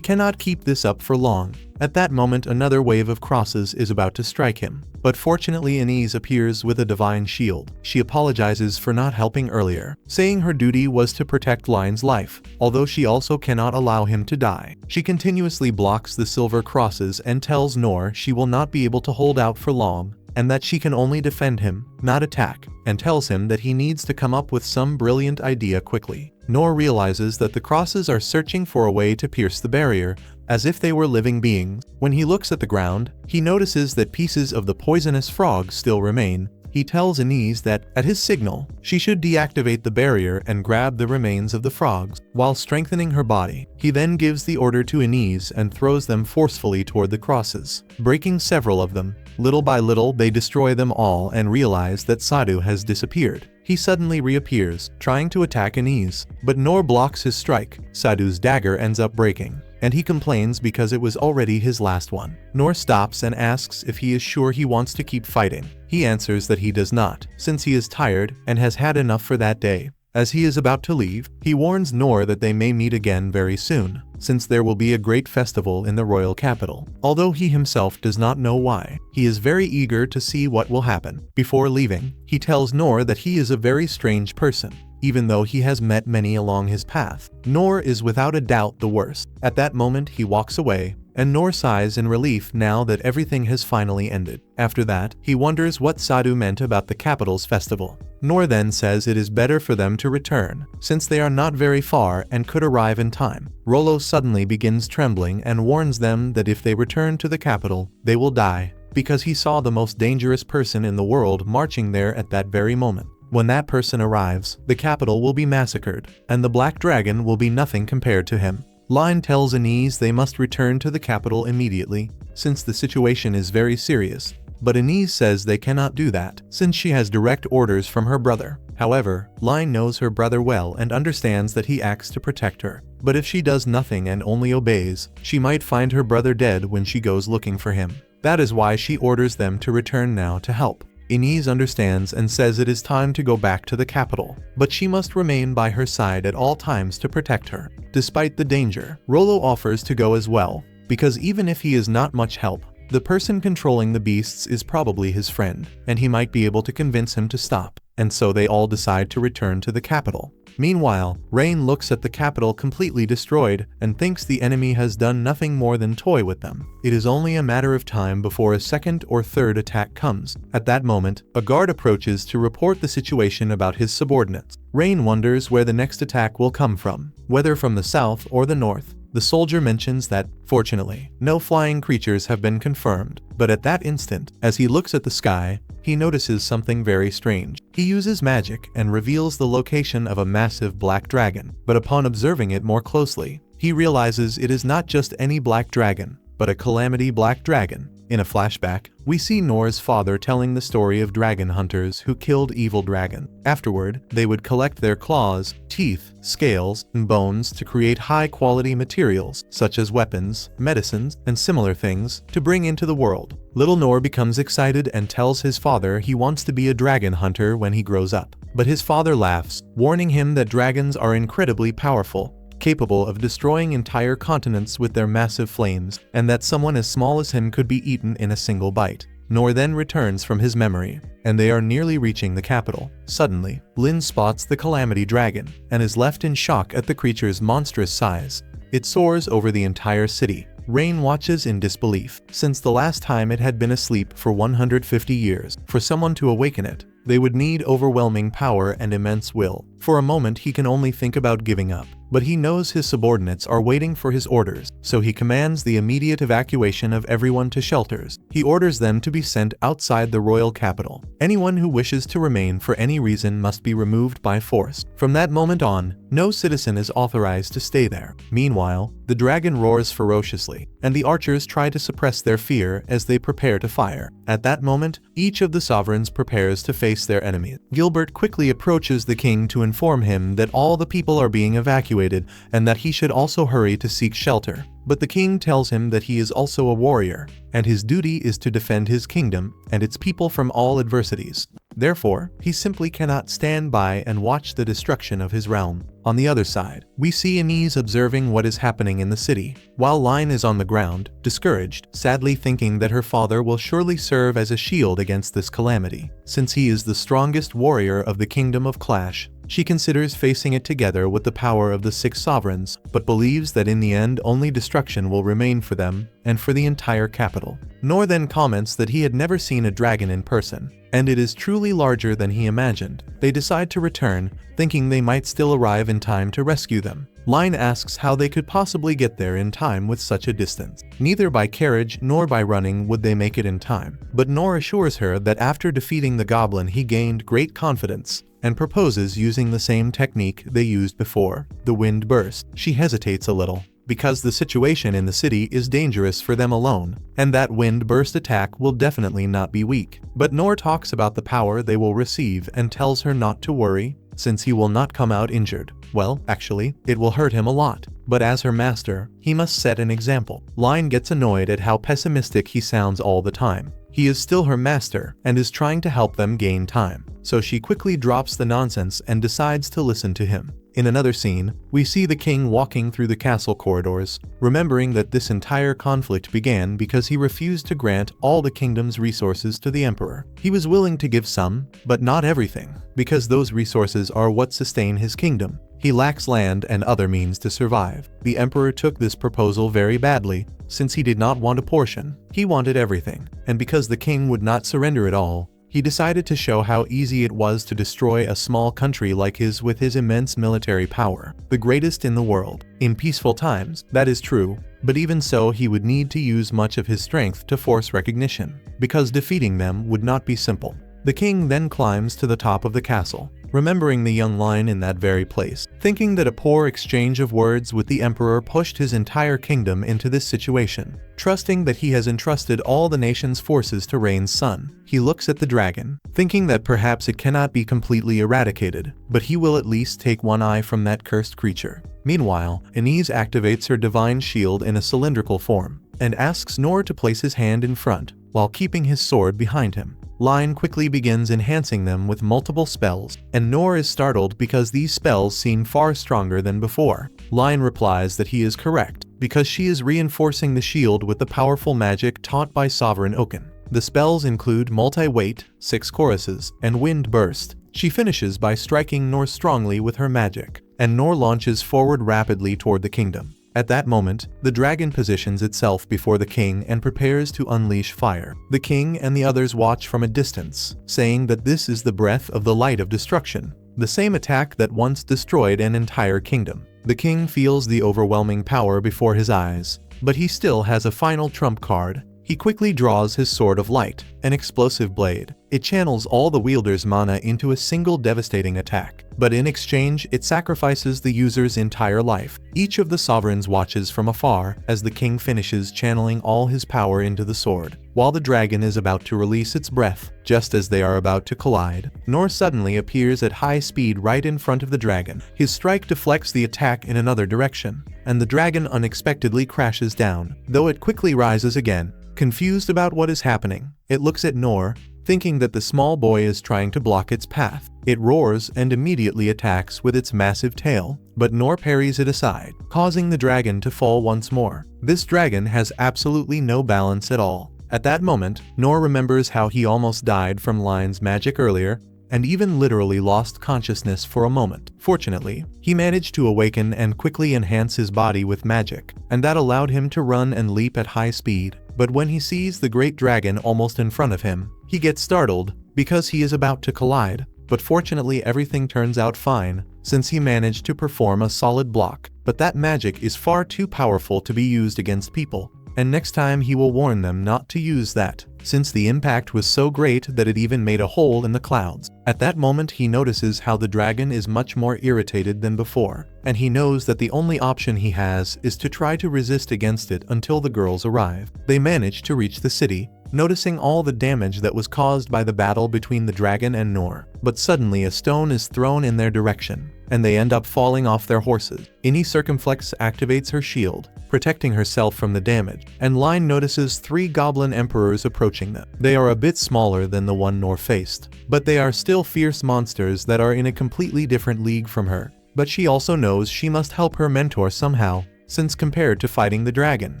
keep this up for long. At that moment, another wave of crosses is about to strike him, but fortunately Inez appears with a divine shield. She apologizes for not helping earlier, saying her duty was to protect Line's life, although she also cannot allow him to die. She continuously blocks the silver crosses and tells Noir she will not be able to hold out for long, and that she can only defend him, not attack, and tells him that he needs to come up with some brilliant idea quickly. Noir realizes that the crosses are searching for a way to pierce the barrier, as if they were living beings. When he looks at the ground, he notices that pieces of the poisonous frog still remain. He tells Inez that, at his signal, she should deactivate the barrier and grab the remains of the frogs, while strengthening her body. He then gives the order to Inez and throws them forcefully toward the crosses, breaking several of them. Little by little, they destroy them all and realize that Sudo has disappeared. He suddenly reappears, trying to attack Inez, but Noir blocks his strike. Sudo's dagger ends up breaking, and he complains because it was already his last one. Noir stops and asks if he is sure he wants to keep fighting. He answers that he does not, since he is tired and has had enough for that day. As he is about to leave, he warns Noir that they may meet again very soon, since there will be a great festival in the royal capital. Although he himself does not know why, he is very eager to see what will happen. Before leaving, he tells Noir that he is a very strange person, even though he has met many along his path. Noir is without a doubt the worst. At that moment, he walks away, and Noir sighs in relief now that everything has finally ended. After that, he wonders what Sudo meant about the capital's festival. Noir then says it is better for them to return, since they are not very far and could arrive in time. Rollo suddenly begins trembling and warns them that if they return to the capital, they will die, because he saw the most dangerous person in the world marching there at that very moment. When that person arrives, the capital will be massacred, and the Black Dragon will be nothing compared to him. Line tells Inez they must return to the capital immediately, since the situation is very serious. But Inez says they cannot do that, since she has direct orders from her brother. However, Line knows her brother well and understands that he acts to protect her. But if she does nothing and only obeys, she might find her brother dead when she goes looking for him. That is why she orders them to return now to help. Inez understands and says it is time to go back to the capital, but she must remain by her side at all times to protect her. Despite the danger, Rollo offers to go as well, because even if he is not much help, the person controlling the beasts is probably his friend, and he might be able to convince him to stop, and so they all decide to return to the capital. Meanwhile, Rain looks at the capital completely destroyed and thinks the enemy has done nothing more than toy with them. It is only a matter of time before a second or third attack comes. At that moment, a guard approaches to report the situation about his subordinates. Rain wonders where the next attack will come from, whether from the south or the north. The soldier mentions that, fortunately, no flying creatures have been confirmed, but at that instant, as he looks at the sky, he notices something very strange. He uses magic and reveals the location of a massive black dragon, but upon observing it more closely, he realizes it is not just any black dragon, but a calamity black dragon. In a flashback, we see Noir's father telling the story of dragon hunters who killed evil dragon. Afterward, they would collect their claws, teeth, scales, and bones to create high-quality materials, such as weapons, medicines, and similar things, to bring into the world. Little Noir becomes excited and tells his father he wants to be a dragon hunter when he grows up. But his father laughs, warning him that dragons are incredibly powerful, capable of destroying entire continents with their massive flames, and that someone as small as him could be eaten in a single bite. Noir then returns from his memory, and they are nearly reaching the capital. Suddenly, Lin spots the calamity dragon, and is left in shock at the creature's monstrous size. It soars over the entire city. Rain watches in disbelief, since the last time it had been asleep for 150 years. For someone to awaken it, they would need overwhelming power and immense will. For a moment he can only think about giving up, but he knows his subordinates are waiting for his orders, so he commands the immediate evacuation of everyone to shelters. He orders them to be sent outside the royal capital. Anyone who wishes to remain for any reason must be removed by force. From that moment on, no citizen is authorized to stay there. Meanwhile, the dragon roars ferociously, and the archers try to suppress their fear as they prepare to fire. At that moment, each of the sovereigns prepares to face their enemies. Gilbert quickly approaches the king to inform him that all the people are being evacuated and that he should also hurry to seek shelter. But the king tells him that he is also a warrior, and his duty is to defend his kingdom and its people from all adversities. Therefore, he simply cannot stand by and watch the destruction of his realm. On the other side, we see Anise observing what is happening in the city, while Line is on the ground, discouraged, sadly thinking that her father will surely serve as a shield against this calamity. Since he is the strongest warrior of the kingdom of Clash, she considers facing it together with the power of the 6 sovereigns, but believes that in the end only destruction will remain for them and for the entire capital. Noir then comments that he had never seen a dragon in person, and it is truly larger than he imagined. They decide to return, thinking they might still arrive in time to rescue them. Line asks how they could possibly get there in time with such a distance. Neither by carriage nor by running would they make it in time, but Noir assures her that after defeating the goblin he gained great confidence, and proposes using the same technique they used before, the wind burst. She hesitates a little, because the situation in the city is dangerous for them alone, and that wind burst attack will definitely not be weak. But Noir talks about the power they will receive and tells her not to worry, since he will not come out injured. Well, actually, it will hurt him a lot, but as her master, he must set an example. Line gets annoyed at how pessimistic he sounds all the time. He is still her master and is trying to help them gain time, so she quickly drops the nonsense and decides to listen to him. In another scene, we see the king walking through the castle corridors, remembering that this entire conflict began because he refused to grant all the kingdom's resources to the emperor. He was willing to give some, but not everything, because those resources are what sustain his kingdom. He lacks land and other means to survive. The emperor took this proposal very badly, since he did not want a portion. He wanted everything, and because the king would not surrender it all, he decided to show how easy it was to destroy a small country like his with his immense military power, the greatest in the world. In peaceful times, that is true, but even so he would need to use much of his strength to force recognition, because defeating them would not be simple. The king then climbs to the top of the castle, remembering the young Line in that very place, thinking that a poor exchange of words with the emperor pushed his entire kingdom into this situation. Trusting that he has entrusted all the nation's forces to Rain's son, he looks at the dragon, thinking that perhaps it cannot be completely eradicated, but he will at least take one eye from that cursed creature. Meanwhile, Anise activates her divine shield in a cylindrical form, and asks Noir to place his hand in front, while keeping his sword behind him. Line quickly begins enhancing them with multiple spells, and Noir is startled because these spells seem far stronger than before. Line replies that he is correct, because she is reinforcing the shield with the powerful magic taught by Sovereign Oaken. The spells include multi-weight, 6 choruses, and wind burst. She finishes by striking Noir strongly with her magic, and Noir launches forward rapidly toward the kingdom. At that moment, the dragon positions itself before the king and prepares to unleash fire. The king and the others watch from a distance, saying that this is the breath of the light of destruction, the same attack that once destroyed an entire kingdom. The king feels the overwhelming power before his eyes, but he still has a final trump card. He quickly draws his Sword of Light, an explosive blade. It channels all the wielder's mana into a single devastating attack, but in exchange it sacrifices the user's entire life. Each of the sovereigns watches from afar as the king finishes channeling all his power into the sword, while the dragon is about to release its breath. Just as they are about to collide, Noir suddenly appears at high speed right in front of the dragon. His strike deflects the attack in another direction, and the dragon unexpectedly crashes down, though it quickly rises again. Confused about what is happening, it looks at Noir, thinking that the small boy is trying to block its path. It roars and immediately attacks with its massive tail, but Noir parries it aside, causing the dragon to fall once more. This dragon has absolutely no balance at all. At that moment, Noir remembers how he almost died from Line's magic earlier, and even literally lost consciousness for a moment. Fortunately, he managed to awaken and quickly enhance his body with magic, and that allowed him to run and leap at high speed. But when he sees the great dragon almost in front of him, he gets startled, because he is about to collide. but fortunately everything turns out fine, since he managed to perform a solid block. But that magic is far too powerful to be used against people, and next time he will warn them not to use that, since the impact was so great that it even made a hole in the clouds. At that moment he notices how the dragon is much more irritated than before, and he knows that the only option he has is to try to resist against it until the girls arrive. They manage to reach the city, noticing all the damage that was caused by the battle between the dragon and Noir. But suddenly a stone is thrown in their direction, and they end up falling off their horses. Innie Circumflex activates her shield, protecting herself from the damage, and Line notices 3 goblin emperors approaching them. They are a bit smaller than the one Noir faced, but they are still fierce monsters that are in a completely different league from her. But she also knows she must help her mentor somehow, since compared to fighting the dragon,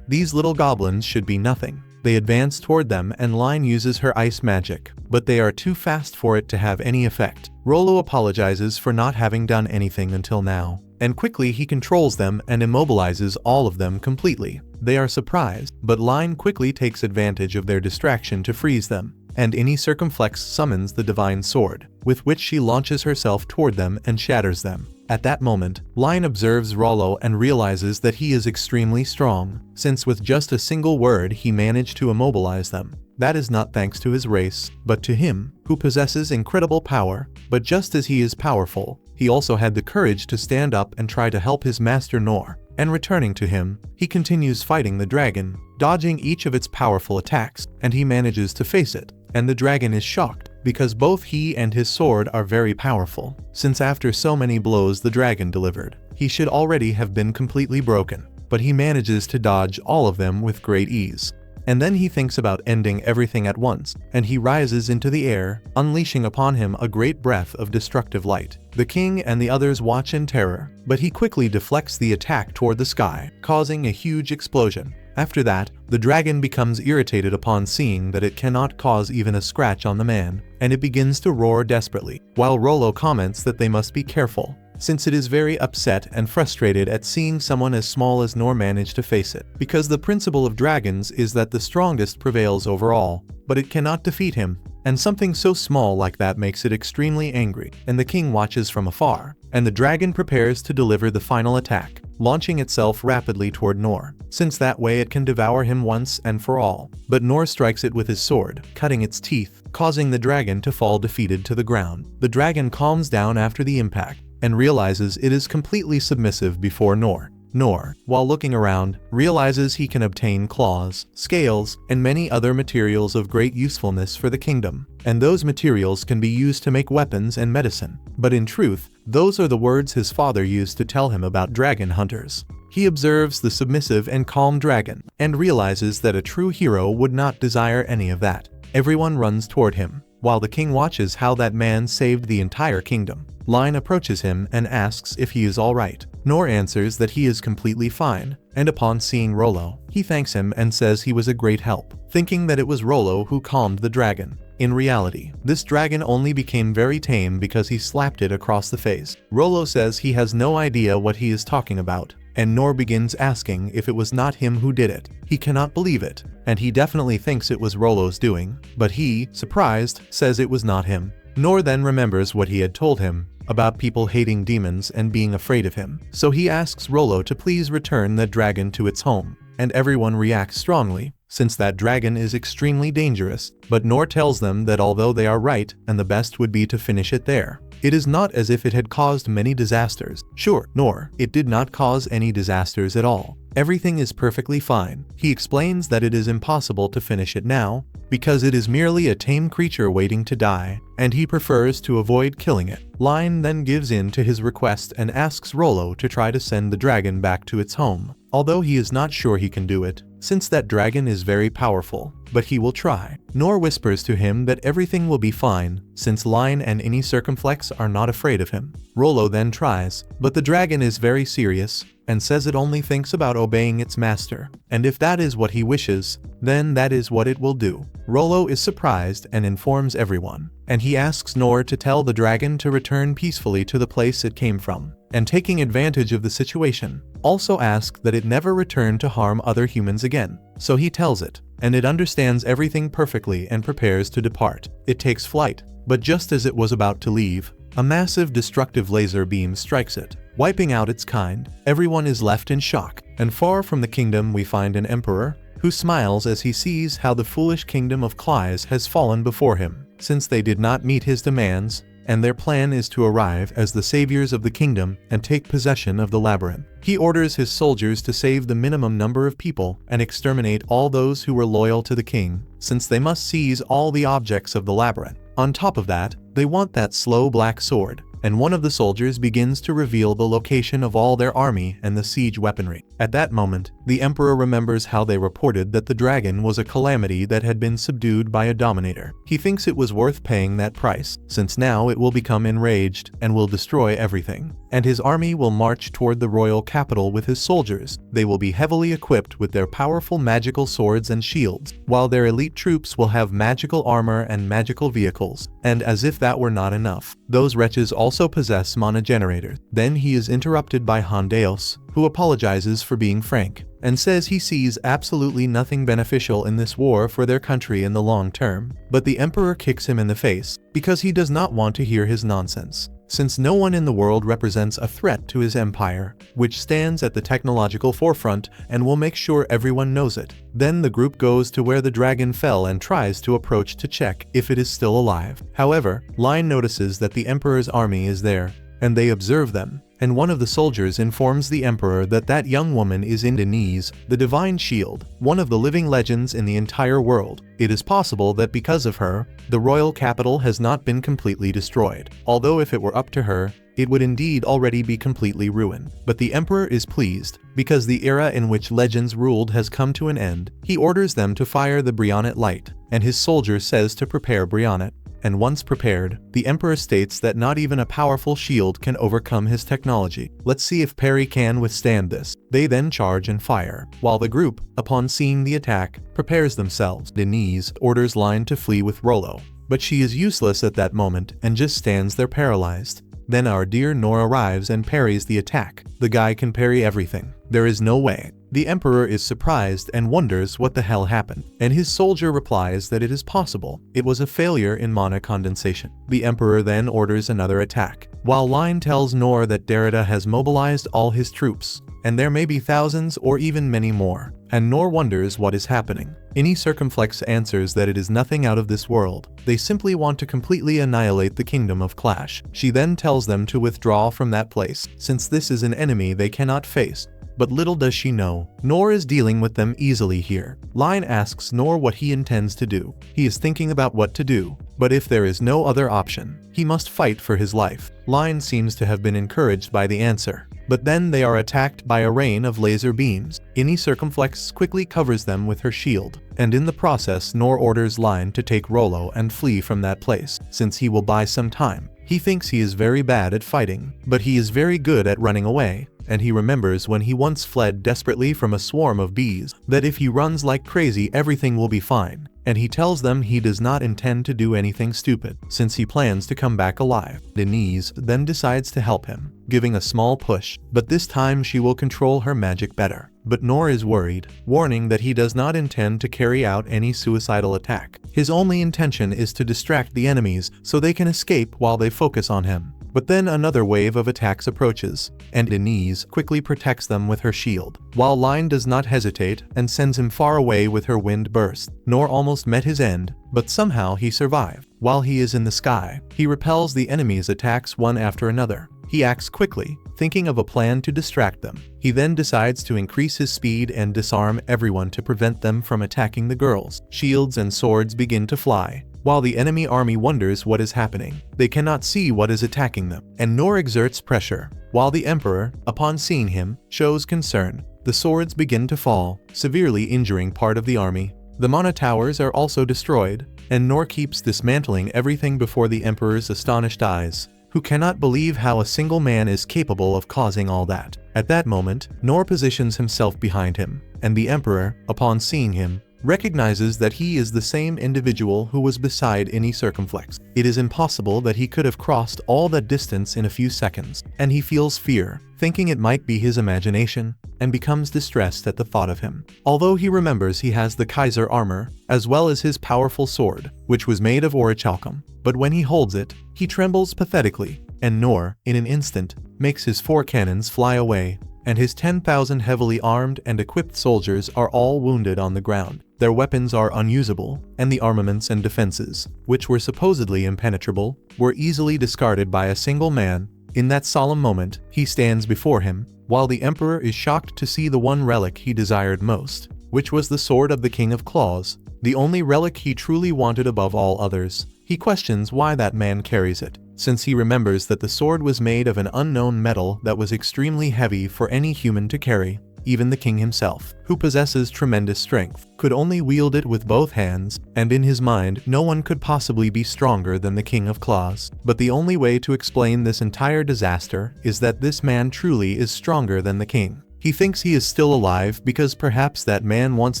these little goblins should be nothing. They advance toward them and Line uses her ice magic, but they are too fast for it to have any effect. Rollo apologizes for not having done anything until now, and quickly he controls them and immobilizes all of them completely. They are surprised, but Line quickly takes advantage of their distraction to freeze them, and Innie Circumflex summons the divine sword, with which she launches herself toward them and shatters them. At that moment, Line observes Rollo and realizes that he is extremely strong, since with just a single word he managed to immobilize them. That is not thanks to his race, but to him, who possesses incredible power. But just as he is powerful, he also had the courage to stand up and try to help his master Noir. And returning to him, he continues fighting the dragon, dodging each of its powerful attacks, and he manages to face it. And the dragon is shocked, because both he and his sword are very powerful, since after so many blows the dragon delivered, he should already have been completely broken, but he manages to dodge all of them with great ease. And then he thinks about ending everything at once, and he rises into the air, unleashing upon him a great breath of destructive light. The king and the others watch in terror, but he quickly deflects the attack toward the sky, causing a huge explosion. After that, the dragon becomes irritated upon seeing that it cannot cause even a scratch on the man, and it begins to roar desperately, while Rollo comments that they must be careful, since it is very upset and frustrated at seeing someone as small as Noir manage to face it, because the principle of dragons is that the strongest prevails overall, but it cannot defeat him, and something so small like that makes it extremely angry, and the king watches from afar, and the dragon prepares to deliver the final attack, launching itself rapidly toward Noir, since that way it can devour him once and for all. But Noir strikes it with his sword, cutting its teeth, causing the dragon to fall defeated to the ground. The dragon calms down after the impact, and realizes it is completely submissive before Noir. Noir, while looking around, realizes he can obtain claws, scales, and many other materials of great usefulness for the kingdom, and those materials can be used to make weapons and medicine. But in truth, those are the words his father used to tell him about dragon hunters. He observes the submissive and calm dragon, and realizes that a true hero would not desire any of that. Everyone runs toward him, while the king watches how that man saved the entire kingdom. Line approaches him and asks if he is alright. Noir answers that he is completely fine, and upon seeing Rollo, he thanks him and says he was a great help, thinking that it was Rollo who calmed the dragon. In reality, this dragon only became very tame because he slapped it across the face. Rollo says he has no idea what he is talking about, and Noir begins asking if it was not him who did it. He cannot believe it, and he definitely thinks it was Rollo's doing, but he, surprised, says it was not him. Noir then remembers what he had told him about people hating demons and being afraid of him, so he asks Rollo to please return that dragon to its home, and everyone reacts strongly, since that dragon is extremely dangerous. But Noir tells them that although they are right and the best would be to finish it there, it is not as if it had caused many disasters. Sure, Noir, it did not cause any disasters at all. Everything is perfectly fine. He explains that it is impossible to finish it now, because it is merely a tame creature waiting to die, and he prefers to avoid killing it. Line then gives in to his request and asks Rollo to try to send the dragon back to its home, although he is not sure he can do it, since that dragon is very powerful, but he will try. Noir whispers to him that everything will be fine, since Line and Innie Circumflex are not afraid of him. Rollo then tries, but the dragon is very serious, and says it only thinks about obeying its master, and if that is what he wishes, then that is what it will do. Rollo is surprised and informs everyone, and he asks Noir to tell the dragon to return peacefully to the place it came from, and taking advantage of the situation, also ask that it never return to harm other humans again. So he tells it, and it understands everything perfectly and prepares to depart. It takes flight, but just as it was about to leave, a massive destructive laser beam strikes it, wiping out its kind. Everyone is left in shock, and far from the kingdom we find an emperor, who smiles as he sees how the foolish kingdom of Clys has fallen before him, since they did not meet his demands, and their plan is to arrive as the saviors of the kingdom and take possession of the labyrinth. He orders his soldiers to save the minimum number of people and exterminate all those who were loyal to the king, since they must seize all the objects of the labyrinth. On top of that, they want that slow black sword, and one of the soldiers begins to reveal the location of all their army and the siege weaponry. At that moment, the emperor remembers how they reported that the dragon was a calamity that had been subdued by a dominator. He thinks it was worth paying that price, since now it will become enraged and will destroy everything, and his army will march toward the royal capital with his soldiers. They will be heavily equipped with their powerful magical swords and shields, while their elite troops will have magical armor and magical vehicles. And as if that were not enough, those wretches also possess mana generators. Then he is interrupted by Hondeos, who apologizes for being frank, and says he sees absolutely nothing beneficial in this war for their country in the long term. But the emperor kicks him in the face, because he does not want to hear his nonsense, since no one in the world represents a threat to his empire, which stands at the technological forefront and will make sure everyone knows it. Then the group goes to where the dragon fell and tries to approach to check if it is still alive. However, Line notices that the emperor's army is there, and they observe them, and one of the soldiers informs the emperor that that young woman is Denise, the divine shield, one of the living legends in the entire world. It is possible that because of her, the royal capital has not been completely destroyed, although if it were up to her, it would indeed already be completely ruined. But the emperor is pleased, because the era in which legends ruled has come to an end. He orders them to fire the Brionet light, and his soldier says to prepare Brionet. And once prepared, the emperor states that not even a powerful shield can overcome his technology. Let's see if Parry can withstand this. They then charge and fire, while the group, upon seeing the attack, prepares themselves. Denise orders Line to flee with Rollo, but she is useless at that moment and just stands there paralyzed. Then our dear Noir arrives and parries the attack. The guy can parry everything. There is no way. The emperor is surprised and wonders what the hell happened, and his soldier replies that it is possible. It was a failure in mana condensation. The emperor then orders another attack, while Line tells Noir that Derrida has mobilized all his troops, and there may be thousands or even many more, and Noir wonders what is happening. Any Circumflex answers that it is nothing out of this world. They simply want to completely annihilate the kingdom of Clash. She then tells them to withdraw from that place, since this is an enemy they cannot face. But little does she know, Noir is dealing with them easily here. Line asks Noir what he intends to do. He is thinking about what to do, but if there is no other option, he must fight for his life. Line seems to have been encouraged by the answer, but then they are attacked by a rain of laser beams. Any Circumflex quickly covers them with her shield, and in the process Noir orders Line to take Rollo and flee from that place, since he will buy some time. He thinks he is very bad at fighting, but he is very good at running away. And he remembers when he once fled desperately from a swarm of bees, that if he runs like crazy everything will be fine, and he tells them he does not intend to do anything stupid, since he plans to come back alive. Denise then decides to help him, giving a small push, but this time she will control her magic better. But Noir is worried, warning that he does not intend to carry out any suicidal attack. His only intention is to distract the enemies so they can escape while they focus on him. But then another wave of attacks approaches, and Denise quickly protects them with her shield, while Line does not hesitate and sends him far away with her wind burst. Noir almost met his end, but somehow he survived. While he is in the sky, he repels the enemy's attacks one after another. He acts quickly, thinking of a plan to distract them. He then decides to increase his speed and disarm everyone to prevent them from attacking the girls. Shields and swords begin to fly, while the enemy army wonders what is happening. They cannot see what is attacking them, and Noir exerts pressure, while the emperor, upon seeing him, shows concern. The swords begin to fall, severely injuring part of the army. The mana towers are also destroyed, and Noir keeps dismantling everything before the emperor's astonished eyes, who cannot believe how a single man is capable of causing all that. At that moment, Noir positions himself behind him, and the Emperor, upon seeing him, recognizes that he is the same individual who was beside any circumflex. It is impossible that he could have crossed all that distance in a few seconds, and he feels fear, thinking it might be his imagination, and becomes distressed at the thought of him. Although he remembers he has the Kaiser armor, as well as his powerful sword, which was made of orichalcum, but when he holds it, he trembles pathetically, and Noir, in an instant, makes his 4 cannons fly away, and his 10,000 heavily armed and equipped soldiers are all wounded on the ground. Their weapons are unusable, and the armaments and defenses, which were supposedly impenetrable, were easily discarded by a single man. In that solemn moment, he stands before him, while the Emperor is shocked to see the one relic he desired most, which was the sword of the King of Claws, the only relic he truly wanted above all others. He questions why that man carries it, since he remembers that the sword was made of an unknown metal that was extremely heavy for any human to carry. Even the king himself, who possesses tremendous strength, could only wield it with both hands, and in his mind no one could possibly be stronger than the King of Claws. But the only way to explain this entire disaster is that this man truly is stronger than the king. He thinks he is still alive because perhaps that man wants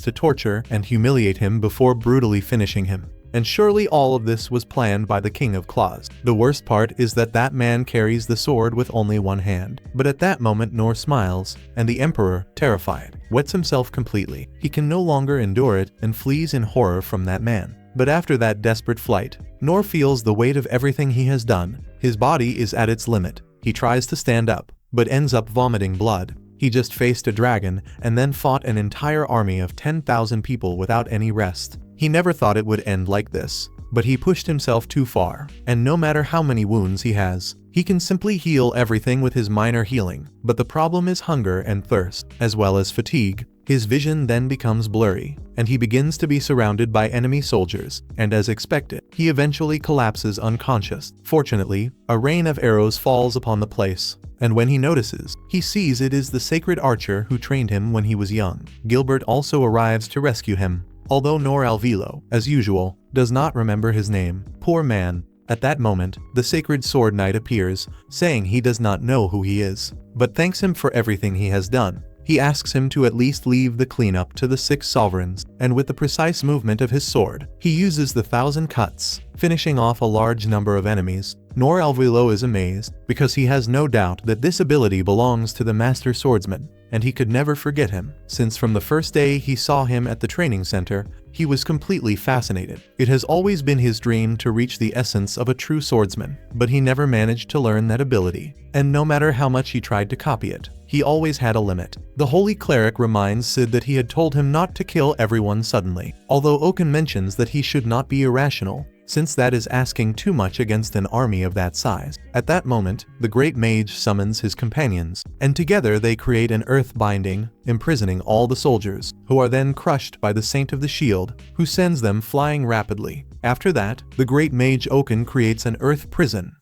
to torture and humiliate him before brutally finishing him. And surely all of this was planned by the King of Claws. The worst part is that that man carries the sword with only one hand. But at that moment Noir smiles, and the Emperor, terrified, wets himself completely. He can no longer endure it and flees in horror from that man. But after that desperate flight, Noir feels the weight of everything he has done. His body is at its limit. He tries to stand up, but ends up vomiting blood. He just faced a dragon and then fought an entire army of 10,000 people without any rest. He never thought it would end like this, but he pushed himself too far, and no matter how many wounds he has, he can simply heal everything with his minor healing. But the problem is hunger and thirst, as well as fatigue. His vision then becomes blurry, and he begins to be surrounded by enemy soldiers, and as expected, he eventually collapses unconscious. Fortunately, a rain of arrows falls upon the place, and when he notices, he sees it is the sacred archer who trained him when he was young. Gilbert also arrives to rescue him, although Noir Alvilo, as usual, does not remember his name. Poor man. At that moment, the sacred sword knight appears, saying he does not know who he is, but thanks him for everything he has done. He asks him to at least leave the cleanup to the 6 sovereigns, and with the precise movement of his sword, he uses the 1,000 cuts, finishing off a large number of enemies. Noir Alvilo is amazed, because he has no doubt that this ability belongs to the master swordsman, and he could never forget him, since from the first day he saw him at the training center, he was completely fascinated. It has always been his dream to reach the essence of a true swordsman, but he never managed to learn that ability, and no matter how much he tried to copy it, he always had a limit. The Holy Cleric reminds Sid that he had told him not to kill everyone suddenly, although Oaken mentions that he should not be irrational, since that is asking too much against an army of that size. At that moment, the Great Mage summons his companions, and together they create an earth binding, imprisoning all the soldiers, who are then crushed by the Saint of the Shield, who sends them flying rapidly. After that, the Great Mage Oaken creates an earth prison,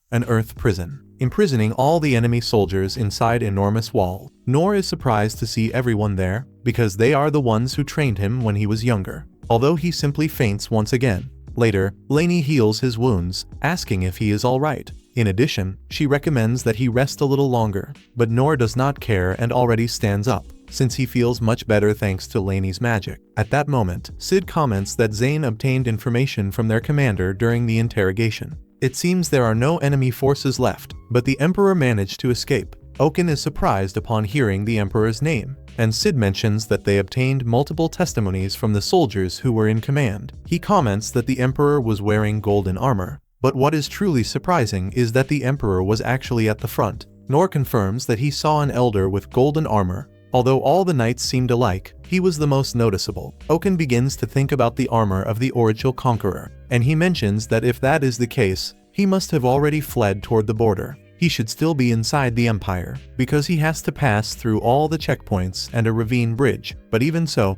imprisoning all the enemy soldiers inside enormous walls. Noir is surprised to see everyone there, because they are the ones who trained him when he was younger, although he simply faints once again. Later, Lainey heals his wounds, asking if he is alright. In addition, she recommends that he rest a little longer, but Noir does not care and already stands up, since he feels much better thanks to Lainey's magic. At that moment, Sid comments that Zane obtained information from their commander during the interrogation. It seems there are no enemy forces left, but the Emperor managed to escape. Oaken is surprised upon hearing the Emperor's name, and Sid mentions that they obtained multiple testimonies from the soldiers who were in command. He comments that the Emperor was wearing golden armor, but what is truly surprising is that the Emperor was actually at the front. Noir confirms that he saw an elder with golden armor. Although all the knights seemed alike, he was the most noticeable. Oaken begins to think about the armor of the Original Conqueror, and he mentions that if that is the case, he must have already fled toward the border. He should still be inside the Empire, because he has to pass through all the checkpoints and a ravine bridge. But even so,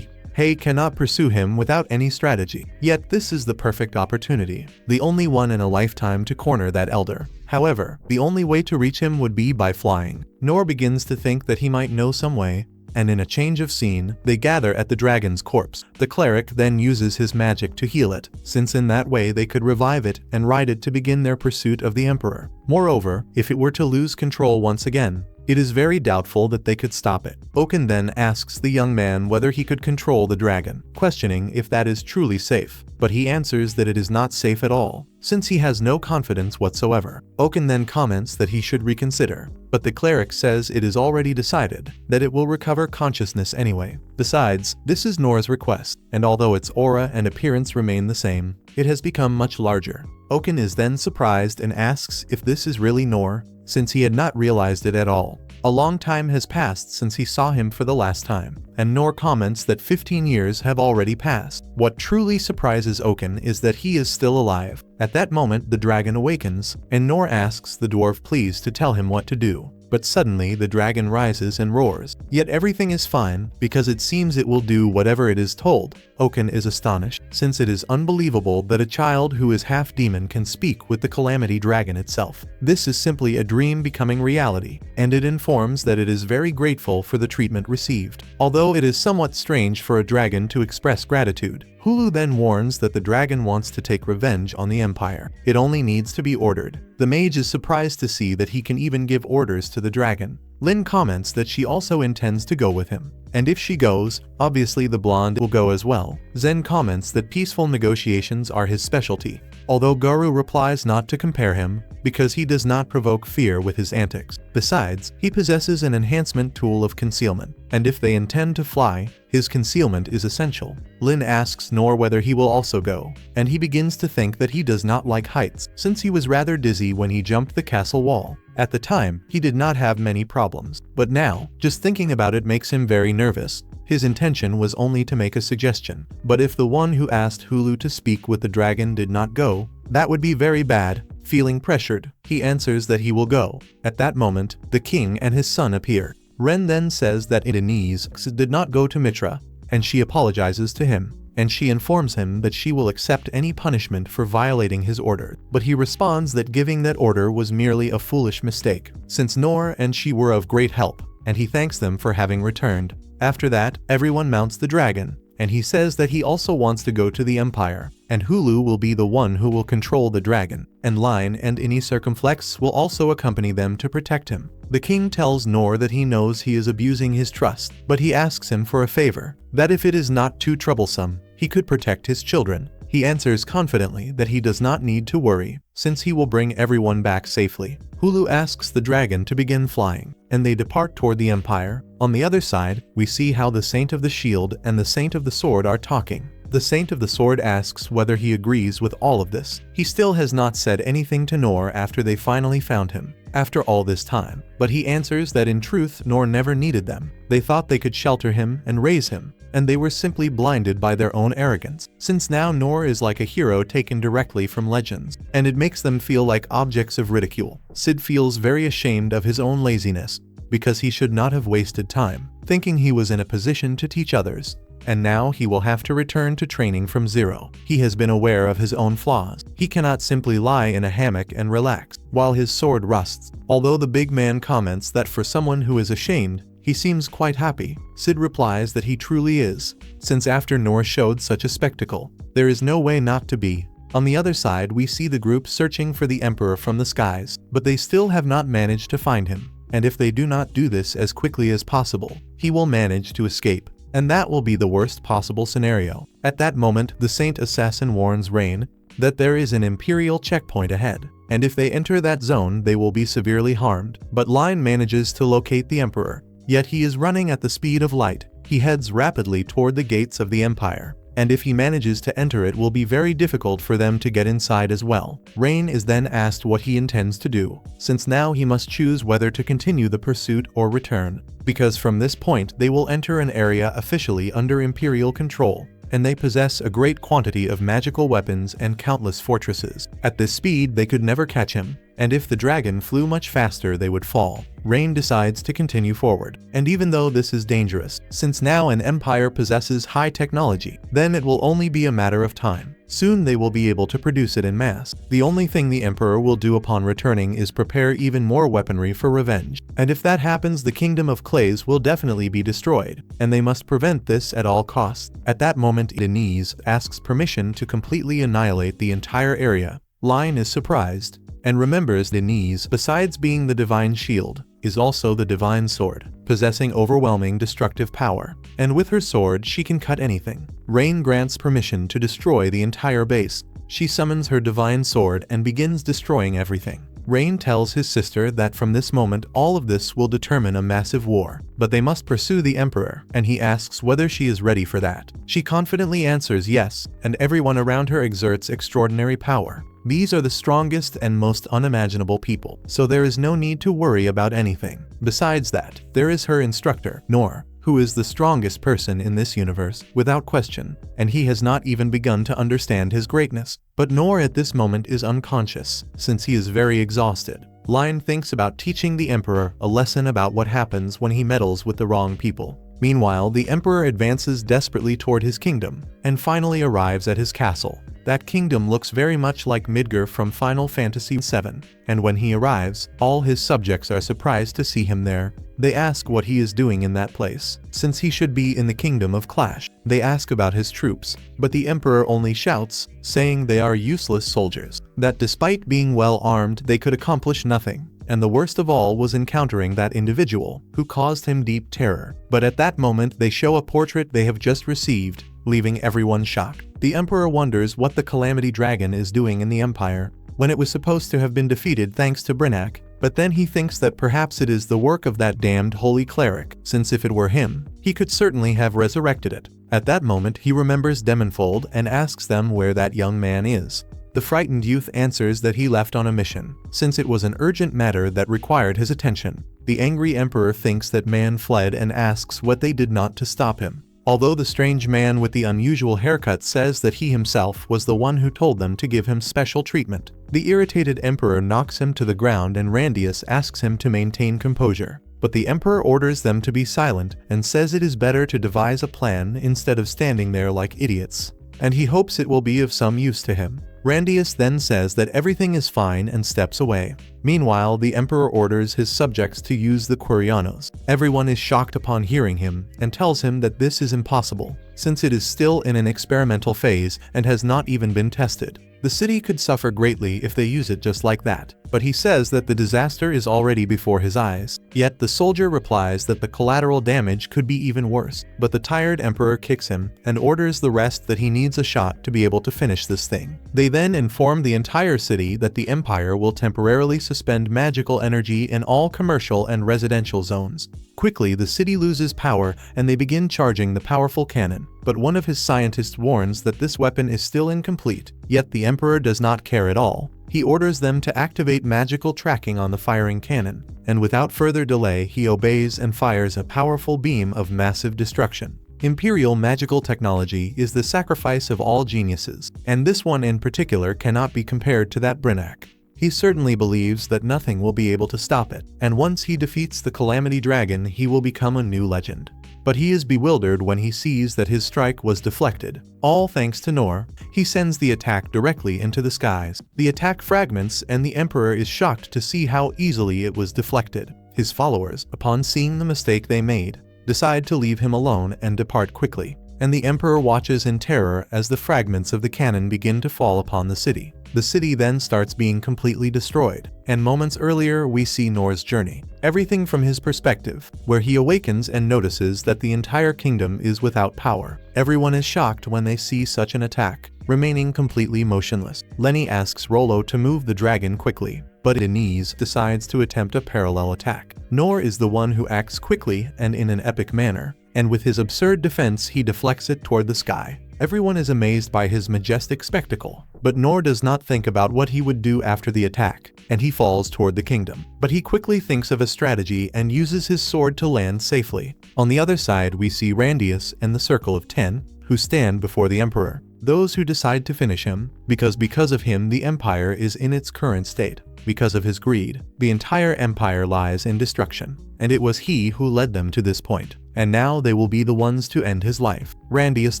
Hay cannot pursue him without any strategy. Yet this is the perfect opportunity, the only one in a lifetime to corner that elder. However, the only way to reach him would be by flying. Noir begins to think that he might know some way, and in a change of scene, they gather at the dragon's corpse. The cleric then uses his magic to heal it, since in that way they could revive it and ride it to begin their pursuit of the Emperor. Moreover, if it were to lose control once again, It is very doubtful that they could stop it. Oaken then asks the young man whether he could control the dragon, questioning if that is truly safe, but he answers that it is not safe at all, since he has no confidence whatsoever. Oaken then comments that he should reconsider, but the cleric says it is already decided that it will recover consciousness anyway. Besides, this is Noir's request, and although its aura and appearance remain the same, it has become much larger. Oaken is then surprised and asks if this is really Noir, since he had not realized it at all. A long time has passed since he saw him for the last time, and Noir comments that 15 years have already passed. What truly surprises Oaken is that he is still alive. At that moment, the dragon awakens, and Noir asks the dwarf please to tell him what to do. But suddenly the dragon rises and roars. Yet everything is fine, because it seems it will do whatever it is told. Oaken is astonished, since it is unbelievable that a child who is half demon can speak with the calamity dragon itself. This is simply a dream becoming reality, and it informs that it is very grateful for the treatment received. Although it is somewhat strange for a dragon to express gratitude, Hulu then warns that the dragon wants to take revenge on the Empire. It only needs to be ordered. The mage is surprised to see that he can even give orders to the dragon. Lynn comments that she also intends to go with him, and if she goes, obviously the blonde will go as well. Zen comments that peaceful negotiations are his specialty, although Garu replies not to compare him, because he does not provoke fear with his antics. Besides, he possesses an enhancement tool of concealment, and if they intend to fly, his concealment is essential. Lynn asks Noir whether he will also go, and he begins to think that he does not like heights, since he was rather dizzy when he jumped the castle wall. At the time, he did not have many problems, but now, just thinking about it makes him very nervous. His intention was only to make a suggestion, but if the one who asked Hulu to speak with the dragon did not go, that would be very bad. Feeling pressured, he answers that he will go. At that moment, the king and his son appear. Ren then says that Denise did not go to Mitra, and she apologizes to him, and she informs him that she will accept any punishment for violating his order. But he responds that giving that order was merely a foolish mistake, since Noir and she were of great help, and he thanks them for having returned. After that, everyone mounts the dragon, and he says that he also wants to go to the Empire, and Hulu will be the one who will control the dragon, and Line and Inni Circumflex will also accompany them to protect him. The king tells Noir that he knows he is abusing his trust, but he asks him for a favor, that if it is not too troublesome, he could protect his children. He answers confidently that he does not need to worry, since he will bring everyone back safely. Hulu asks the dragon to begin flying, and they depart toward the Empire. On the other side, we see how the Saint of the Shield and the Saint of the Sword are talking. The Saint of the Sword asks whether he agrees with all of this. He still has not said anything to Noir after they finally found him, after all this time, but he answers that in truth Noir never needed them. They thought they could shelter him and raise him, and they were simply blinded by their own arrogance, since now Noir is like a hero taken directly from legends, and it makes them feel like objects of ridicule. Sid feels very ashamed of his own laziness, because he should not have wasted time, thinking he was in a position to teach others. And now he will have to return to training from zero. He has been aware of his own flaws. He cannot simply lie in a hammock and relax, while his sword rusts. Although the big man comments that for someone who is ashamed, he seems quite happy. Sid replies that he truly is, since after Noir showed such a spectacle, there is no way not to be. On the other side, we see the group searching for the Emperor from the skies, but they still have not managed to find him. And if they do not do this as quickly as possible, he will manage to escape. And that will be the worst possible scenario. At that moment, the Saint Assassin warns Rain that there is an Imperial checkpoint ahead, and if they enter that zone they will be severely harmed. But Line manages to locate the Emperor, yet he is running at the speed of light. He heads rapidly toward the gates of the Empire, and if he manages to enter it will be very difficult for them to get inside as well. Rain is then asked what he intends to do, since now he must choose whether to continue the pursuit or return, because from this point they will enter an area officially under Imperial control, and they possess a great quantity of magical weapons and countless fortresses. At this speed they could never catch him, and if the dragon flew much faster they would fall. Rain decides to continue forward, and even though this is dangerous, since now an empire possesses high technology, then it will only be a matter of time. Soon they will be able to produce it in mass. The only thing the Emperor will do upon returning is prepare even more weaponry for revenge, and if that happens the Kingdom of Clays will definitely be destroyed, and they must prevent this at all costs. At that moment Denise asks permission to completely annihilate the entire area. Line is surprised, and remembers Denise, besides being the divine shield, is also the divine sword, possessing overwhelming destructive power. And with her sword she can cut anything. Rain grants permission to destroy the entire base. She summons her divine sword and begins destroying everything. Rain tells his sister that from this moment all of this will determine a massive war, but they must pursue the emperor, and he asks whether she is ready for that. She confidently answers yes, and everyone around her exerts extraordinary power. These are the strongest and most unimaginable people, so there is no need to worry about anything. Besides that, there is her instructor, Noir, who is the strongest person in this universe, without question, and he has not even begun to understand his greatness. But Noir at this moment is unconscious, since he is very exhausted. Lion thinks about teaching the emperor a lesson about what happens when he meddles with the wrong people. Meanwhile, the emperor advances desperately toward his kingdom, and finally arrives at his castle. That kingdom looks very much like Midgar from Final Fantasy VII, and when he arrives, all his subjects are surprised to see him there. They ask what he is doing in that place, since he should be in the kingdom of Clash. They ask about his troops, but the emperor only shouts, saying they are useless soldiers, that despite being well armed they could accomplish nothing. And the worst of all was encountering that individual, who caused him deep terror. But at that moment they show a portrait they have just received, leaving everyone shocked. The emperor wonders what the Calamity Dragon is doing in the empire, when it was supposed to have been defeated thanks to Brynak. But then he thinks that perhaps it is the work of that damned holy cleric, since if it were him, he could certainly have resurrected it. At that moment he remembers Demonfold and asks them where that young man is. The frightened youth answers that he left on a mission, since it was an urgent matter that required his attention. The angry emperor thinks that man fled and asks what they did not to stop him. Although the strange man with the unusual haircut says that he himself was the one who told them to give him special treatment. The irritated emperor knocks him to the ground and Randius asks him to maintain composure. But the emperor orders them to be silent and says it is better to devise a plan instead of standing there like idiots. And he hopes it will be of some use to him. Randius then says that everything is fine and steps away. Meanwhile, the emperor orders his subjects to use the Quirianos. Everyone is shocked upon hearing him and tells him that this is impossible, since it is still in an experimental phase and has not even been tested. The city could suffer greatly if they use it just like that, but he says that the disaster is already before his eyes. Yet the soldier replies that the collateral damage could be even worse, but the tired emperor kicks him and orders the rest that he needs a shot to be able to finish this thing. They then inform the entire city that the empire will temporarily suspend magical energy in all commercial and residential zones. Quickly, the city loses power and they begin charging the powerful cannon. But one of his scientists warns that this weapon is still incomplete, yet the emperor does not care at all. He orders them to activate magical tracking on the firing cannon, and without further delay he obeys and fires a powerful beam of massive destruction. Imperial magical technology is the sacrifice of all geniuses, and this one in particular cannot be compared to that Brynak. He certainly believes that nothing will be able to stop it, and once he defeats the Calamity Dragon he will become a new legend. But he is bewildered when he sees that his strike was deflected. All thanks to Noir, he sends the attack directly into the skies. The attack fragments and the emperor is shocked to see how easily it was deflected. His followers, upon seeing the mistake they made, decide to leave him alone and depart quickly. And the emperor watches in terror as the fragments of the cannon begin to fall upon the city. The city then starts being completely destroyed, and moments earlier we see Noir's journey. Everything from his perspective, where he awakens and notices that the entire kingdom is without power. Everyone is shocked when they see such an attack, remaining completely motionless. Lenny asks Rollo to move the dragon quickly, but Denise decides to attempt a parallel attack. Noir is the one who acts quickly and in an epic manner, and with his absurd defense he deflects it toward the sky. Everyone is amazed by his majestic spectacle, but Noir does not think about what he would do after the attack, and he falls toward the kingdom. But he quickly thinks of a strategy and uses his sword to land safely. On the other side we see Randius and the Circle of 10, who stand before the emperor. Those who decide to finish him, because of him the empire is in its current state. Because of his greed, the entire empire lies in destruction, and it was he who led them to this point. And now they will be the ones to end his life. Randius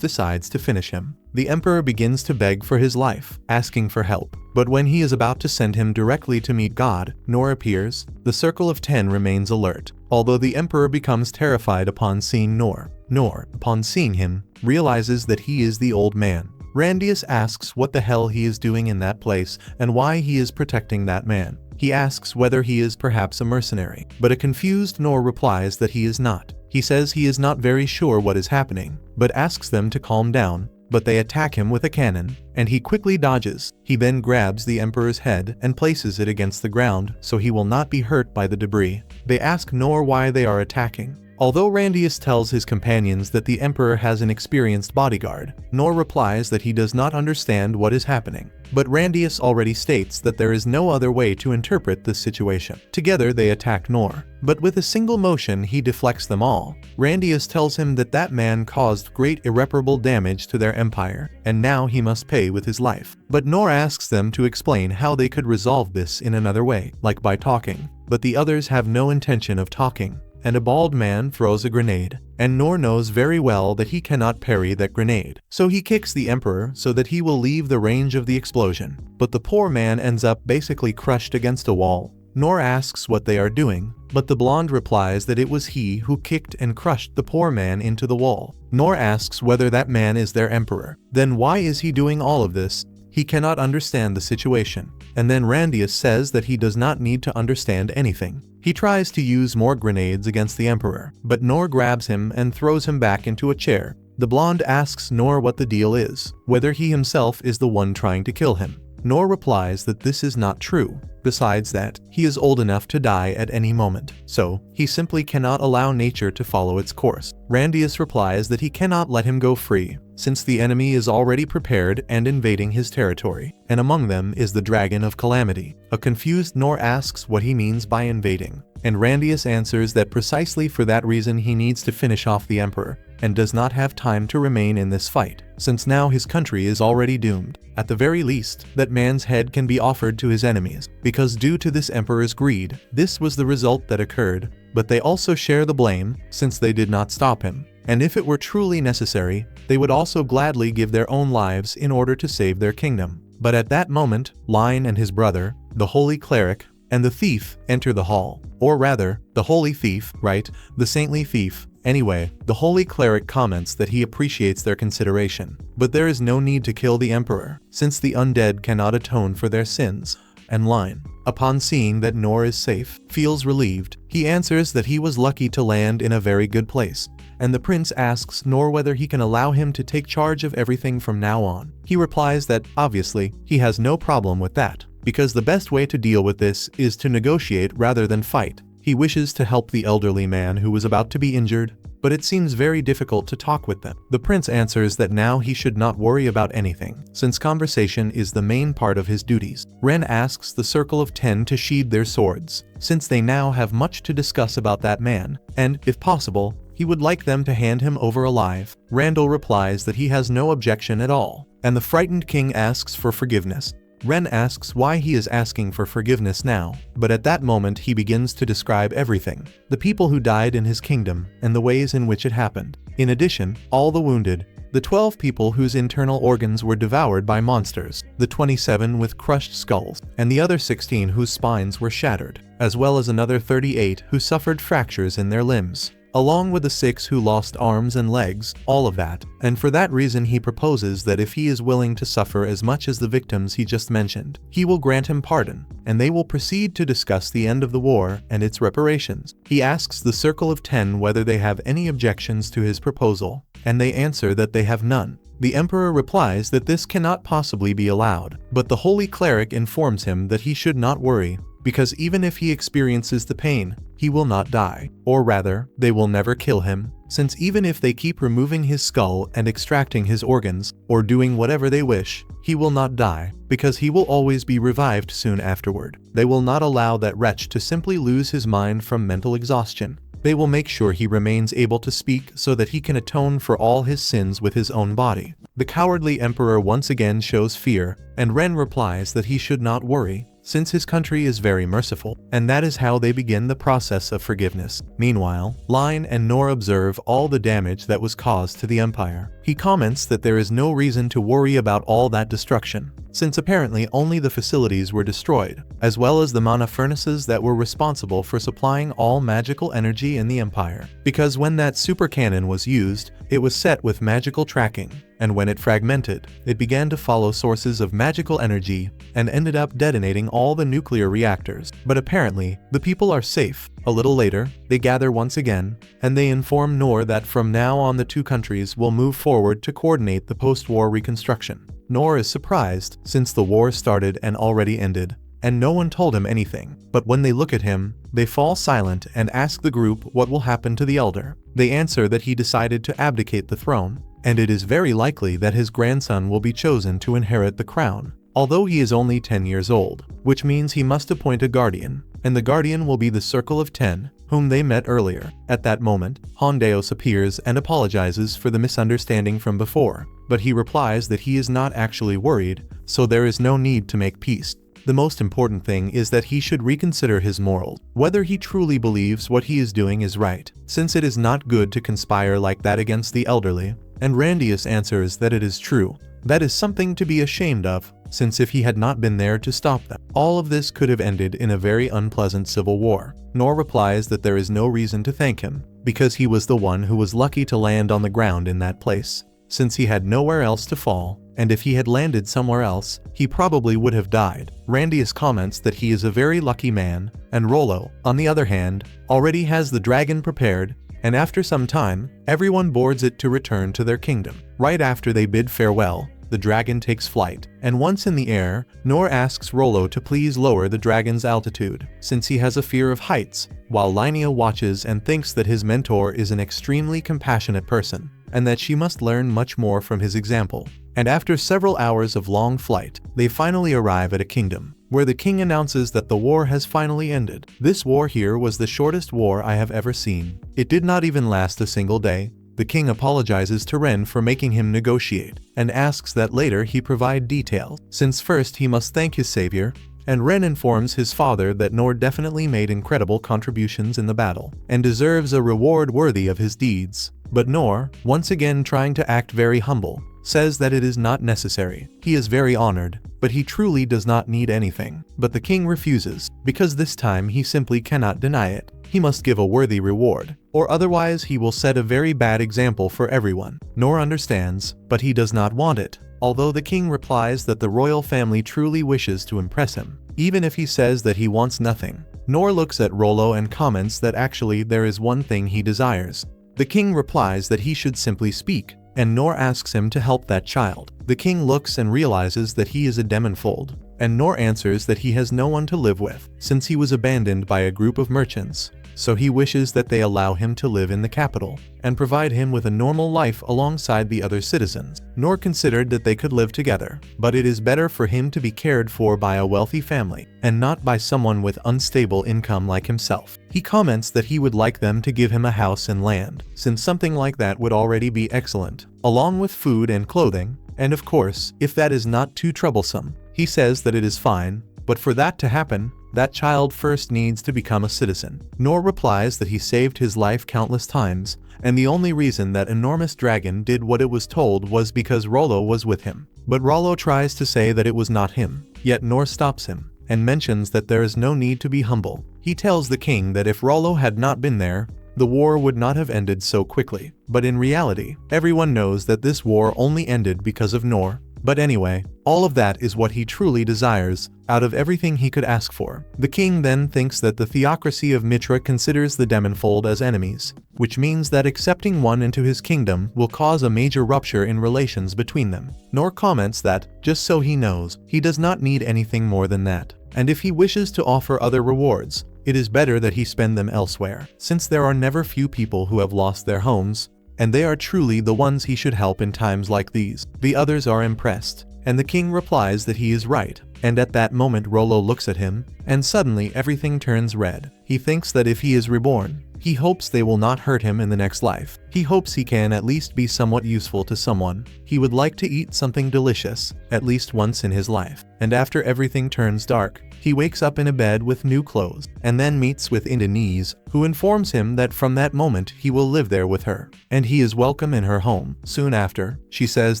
decides to finish him. The emperor begins to beg for his life, asking for help. But when he is about to send him directly to meet God, Noir appears. The Circle of 10 remains alert, although the emperor becomes terrified upon seeing Noir. Noir, upon seeing him, realizes that he is the old man. Randius asks what the hell he is doing in that place and why he is protecting that man. He asks whether he is perhaps a mercenary, but a confused Noir replies that he is not. He says he is not very sure what is happening, but asks them to calm down, but they attack him with a cannon, and he quickly dodges. He then grabs the Emperor's head and places it against the ground so he will not be hurt by the debris. They ask Noir why they are attacking. Although Randius tells his companions that the Emperor has an experienced bodyguard, Noir replies that he does not understand what is happening. But Randius already states that there is no other way to interpret this situation. Together they attack Noir, but with a single motion he deflects them all. Randius tells him that that man caused great irreparable damage to their empire, and now he must pay with his life. But Noir asks them to explain how they could resolve this in another way, like by talking. But the others have no intention of talking, and a bald man throws a grenade, and Noir knows very well that he cannot parry that grenade. So he kicks the Emperor so that he will leave the range of the explosion, but the poor man ends up basically crushed against a wall. Noir asks what they are doing, but the blonde replies that it was he who kicked and crushed the poor man into the wall. Noir asks whether that man is their Emperor. Then why is he doing all of this? He cannot understand the situation. And then Randius says that he does not need to understand anything. He tries to use more grenades against the Emperor, but Noir grabs him and throws him back into a chair. The blonde asks Noir what the deal is, whether he himself is the one trying to kill him. Noir replies that this is not true. Besides that, he is old enough to die at any moment, so he simply cannot allow nature to follow its course. Randius replies that he cannot let him go free, since the enemy is already prepared and invading his territory, and among them is the Dragon of Calamity. A confused Noir asks what he means by invading, and Randius answers that precisely for that reason he needs to finish off the Emperor, and does not have time to remain in this fight, since now his country is already doomed. At the very least, that man's head can be offered to his enemies, because due to this Emperor's greed, this was the result that occurred, but they also share the blame, since they did not stop him. And if it were truly necessary, they would also gladly give their own lives in order to save their kingdom. But at that moment, Line and his brother, the Holy Cleric, and the thief enter the hall. Or rather, the Holy Thief, right? The Saintly Thief. Anyway, the Holy Cleric comments that he appreciates their consideration, but there is no need to kill the Emperor, since the undead cannot atone for their sins. And Line, upon seeing that Noir is safe, feels relieved. He answers that he was lucky to land in a very good place, and the prince asks Noir whether he can allow him to take charge of everything from now on. He replies that, obviously, he has no problem with that, because the best way to deal with this is to negotiate rather than fight. He wishes to help the elderly man who was about to be injured, but it seems very difficult to talk with them. The prince answers that now he should not worry about anything, since conversation is the main part of his duties. Ren asks the Circle of 10 to sheathe their swords, since they now have much to discuss about that man, and, if possible, he would like them to hand him over alive. Randall replies that he has no objection at all, and the frightened king asks for forgiveness. Ren asks why he is asking for forgiveness now, but at that moment he begins to describe everything, the people who died in his kingdom, and the ways in which it happened. In addition, all the wounded, the 12 people whose internal organs were devoured by monsters, the 27 with crushed skulls, and the other 16 whose spines were shattered, as well as another 38 who suffered fractures in their limbs, along with the 6 who lost arms and legs, all of that. And for that reason he proposes that if he is willing to suffer as much as the victims he just mentioned, he will grant him pardon, and they will proceed to discuss the end of the war and its reparations. He asks the Circle of 10 whether they have any objections to his proposal, and they answer that they have none. The Emperor replies that this cannot possibly be allowed, but the Holy Cleric informs him that he should not worry, because even if he experiences the pain, he will not die. Or rather, they will never kill him, since even if they keep removing his skull and extracting his organs, or doing whatever they wish, he will not die, because he will always be revived soon afterward. They will not allow that wretch to simply lose his mind from mental exhaustion. They will make sure he remains able to speak so that he can atone for all his sins with his own body. The cowardly Emperor once again shows fear, and Ren replies that he should not worry, since his country is very merciful, and that is how they begin the process of forgiveness. Meanwhile, Line and Noir observe all the damage that was caused to the Empire. He comments that there is no reason to worry about all that destruction, since apparently only the facilities were destroyed, as well as the mana furnaces that were responsible for supplying all magical energy in the Empire. Because when that super cannon was used, it was set with magical tracking, and when it fragmented, it began to follow sources of magical energy and ended up detonating all the nuclear reactors. But apparently, the people are safe. A little later, they gather once again, and they inform Noir that from now on the two countries will move forward to coordinate the post-war reconstruction. Noir is surprised, since the war started and already ended, and no one told him anything. But when they look at him, they fall silent and ask the group what will happen to the elder. They answer that he decided to abdicate the throne, and it is very likely that his grandson will be chosen to inherit the crown, although he is only 10 years old, which means he must appoint a guardian, and the guardian will be the Circle of 10, whom they met earlier. At that moment, Hondeos appears and apologizes for the misunderstanding from before, but he replies that he is not actually worried, so there is no need to make peace. The most important thing is that he should reconsider his morals, whether he truly believes what he is doing is right, since it is not good to conspire like that against the elderly, and Randius answers that it is true. That is something to be ashamed of, since if he had not been there to stop them, all of this could have ended in a very unpleasant civil war. Noir replies that there is no reason to thank him, because he was the one who was lucky to land on the ground in that place, since he had nowhere else to fall, and if he had landed somewhere else, he probably would have died. Randius comments that he is a very lucky man, and Rollo, on the other hand, already has the dragon prepared, and after some time, everyone boards it to return to their kingdom. Right after they bid farewell, the dragon takes flight, and once in the air, Noir asks Rollo to please lower the dragon's altitude, since he has a fear of heights, while Linnea watches and thinks that his mentor is an extremely compassionate person, and that she must learn much more from his example. And after several hours of long flight, they finally arrive at a kingdom, where the king announces that the war has finally ended. This war here was the shortest war I have ever seen. It did not even last a single day. The king apologizes to Ren for making him negotiate, and asks that later he provide details, since first he must thank his savior, and Ren informs his father that Noir definitely made incredible contributions in the battle, and deserves a reward worthy of his deeds. But Noir, once again trying to act very humble, says that it is not necessary. He is very honored, but he truly does not need anything. But the king refuses, because this time he simply cannot deny it. He must give a worthy reward, or otherwise he will set a very bad example for everyone. Noir understands, but he does not want it, although the king replies that the royal family truly wishes to impress him, even if he says that he wants nothing. Noir looks at Rollo and comments that actually there is one thing he desires. The king replies that he should simply speak, and Noir asks him to help that child. The king looks and realizes that he is a demonfold, and Noir answers that he has no one to live with, since he was abandoned by a group of merchants, so he wishes that they allow him to live in the capital, and provide him with a normal life alongside the other citizens. Noir considered that they could live together, but it is better for him to be cared for by a wealthy family, and not by someone with unstable income like himself. He comments that he would like them to give him a house and land, since something like that would already be excellent, along with food and clothing, and of course, if that is not too troublesome. He says that it is fine, but for that to happen, that child first needs to become a citizen. Noir replies that he saved his life countless times, and the only reason that enormous dragon did what it was told was because Rollo was with him. But Rollo tries to say that it was not him, yet Noir stops him, and mentions that there is no need to be humble. He tells the king that if Rollo had not been there, the war would not have ended so quickly. But in reality, everyone knows that this war only ended because of Noir. But anyway, all of that is what he truly desires, out of everything he could ask for. The king then thinks that the theocracy of Mitra considers the Demonfold as enemies, which means that accepting one into his kingdom will cause a major rupture in relations between them. Noir comments that, just so he knows, he does not need anything more than that, and if he wishes to offer other rewards, it is better that he spend them elsewhere, since there are never few people who have lost their homes, and they are truly the ones he should help in times like these. The others are impressed, and the king replies that he is right, and at that moment Rollo looks at him, and suddenly everything turns red. He thinks that if he is reborn, he hopes they will not hurt him in the next life. He hopes he can at least be somewhat useful to someone. He would like to eat something delicious, at least once in his life. And after everything turns dark, he wakes up in a bed with new clothes, and then meets with Indonesia, who informs him that from that moment he will live there with her, and he is welcome in her home. Soon after, she says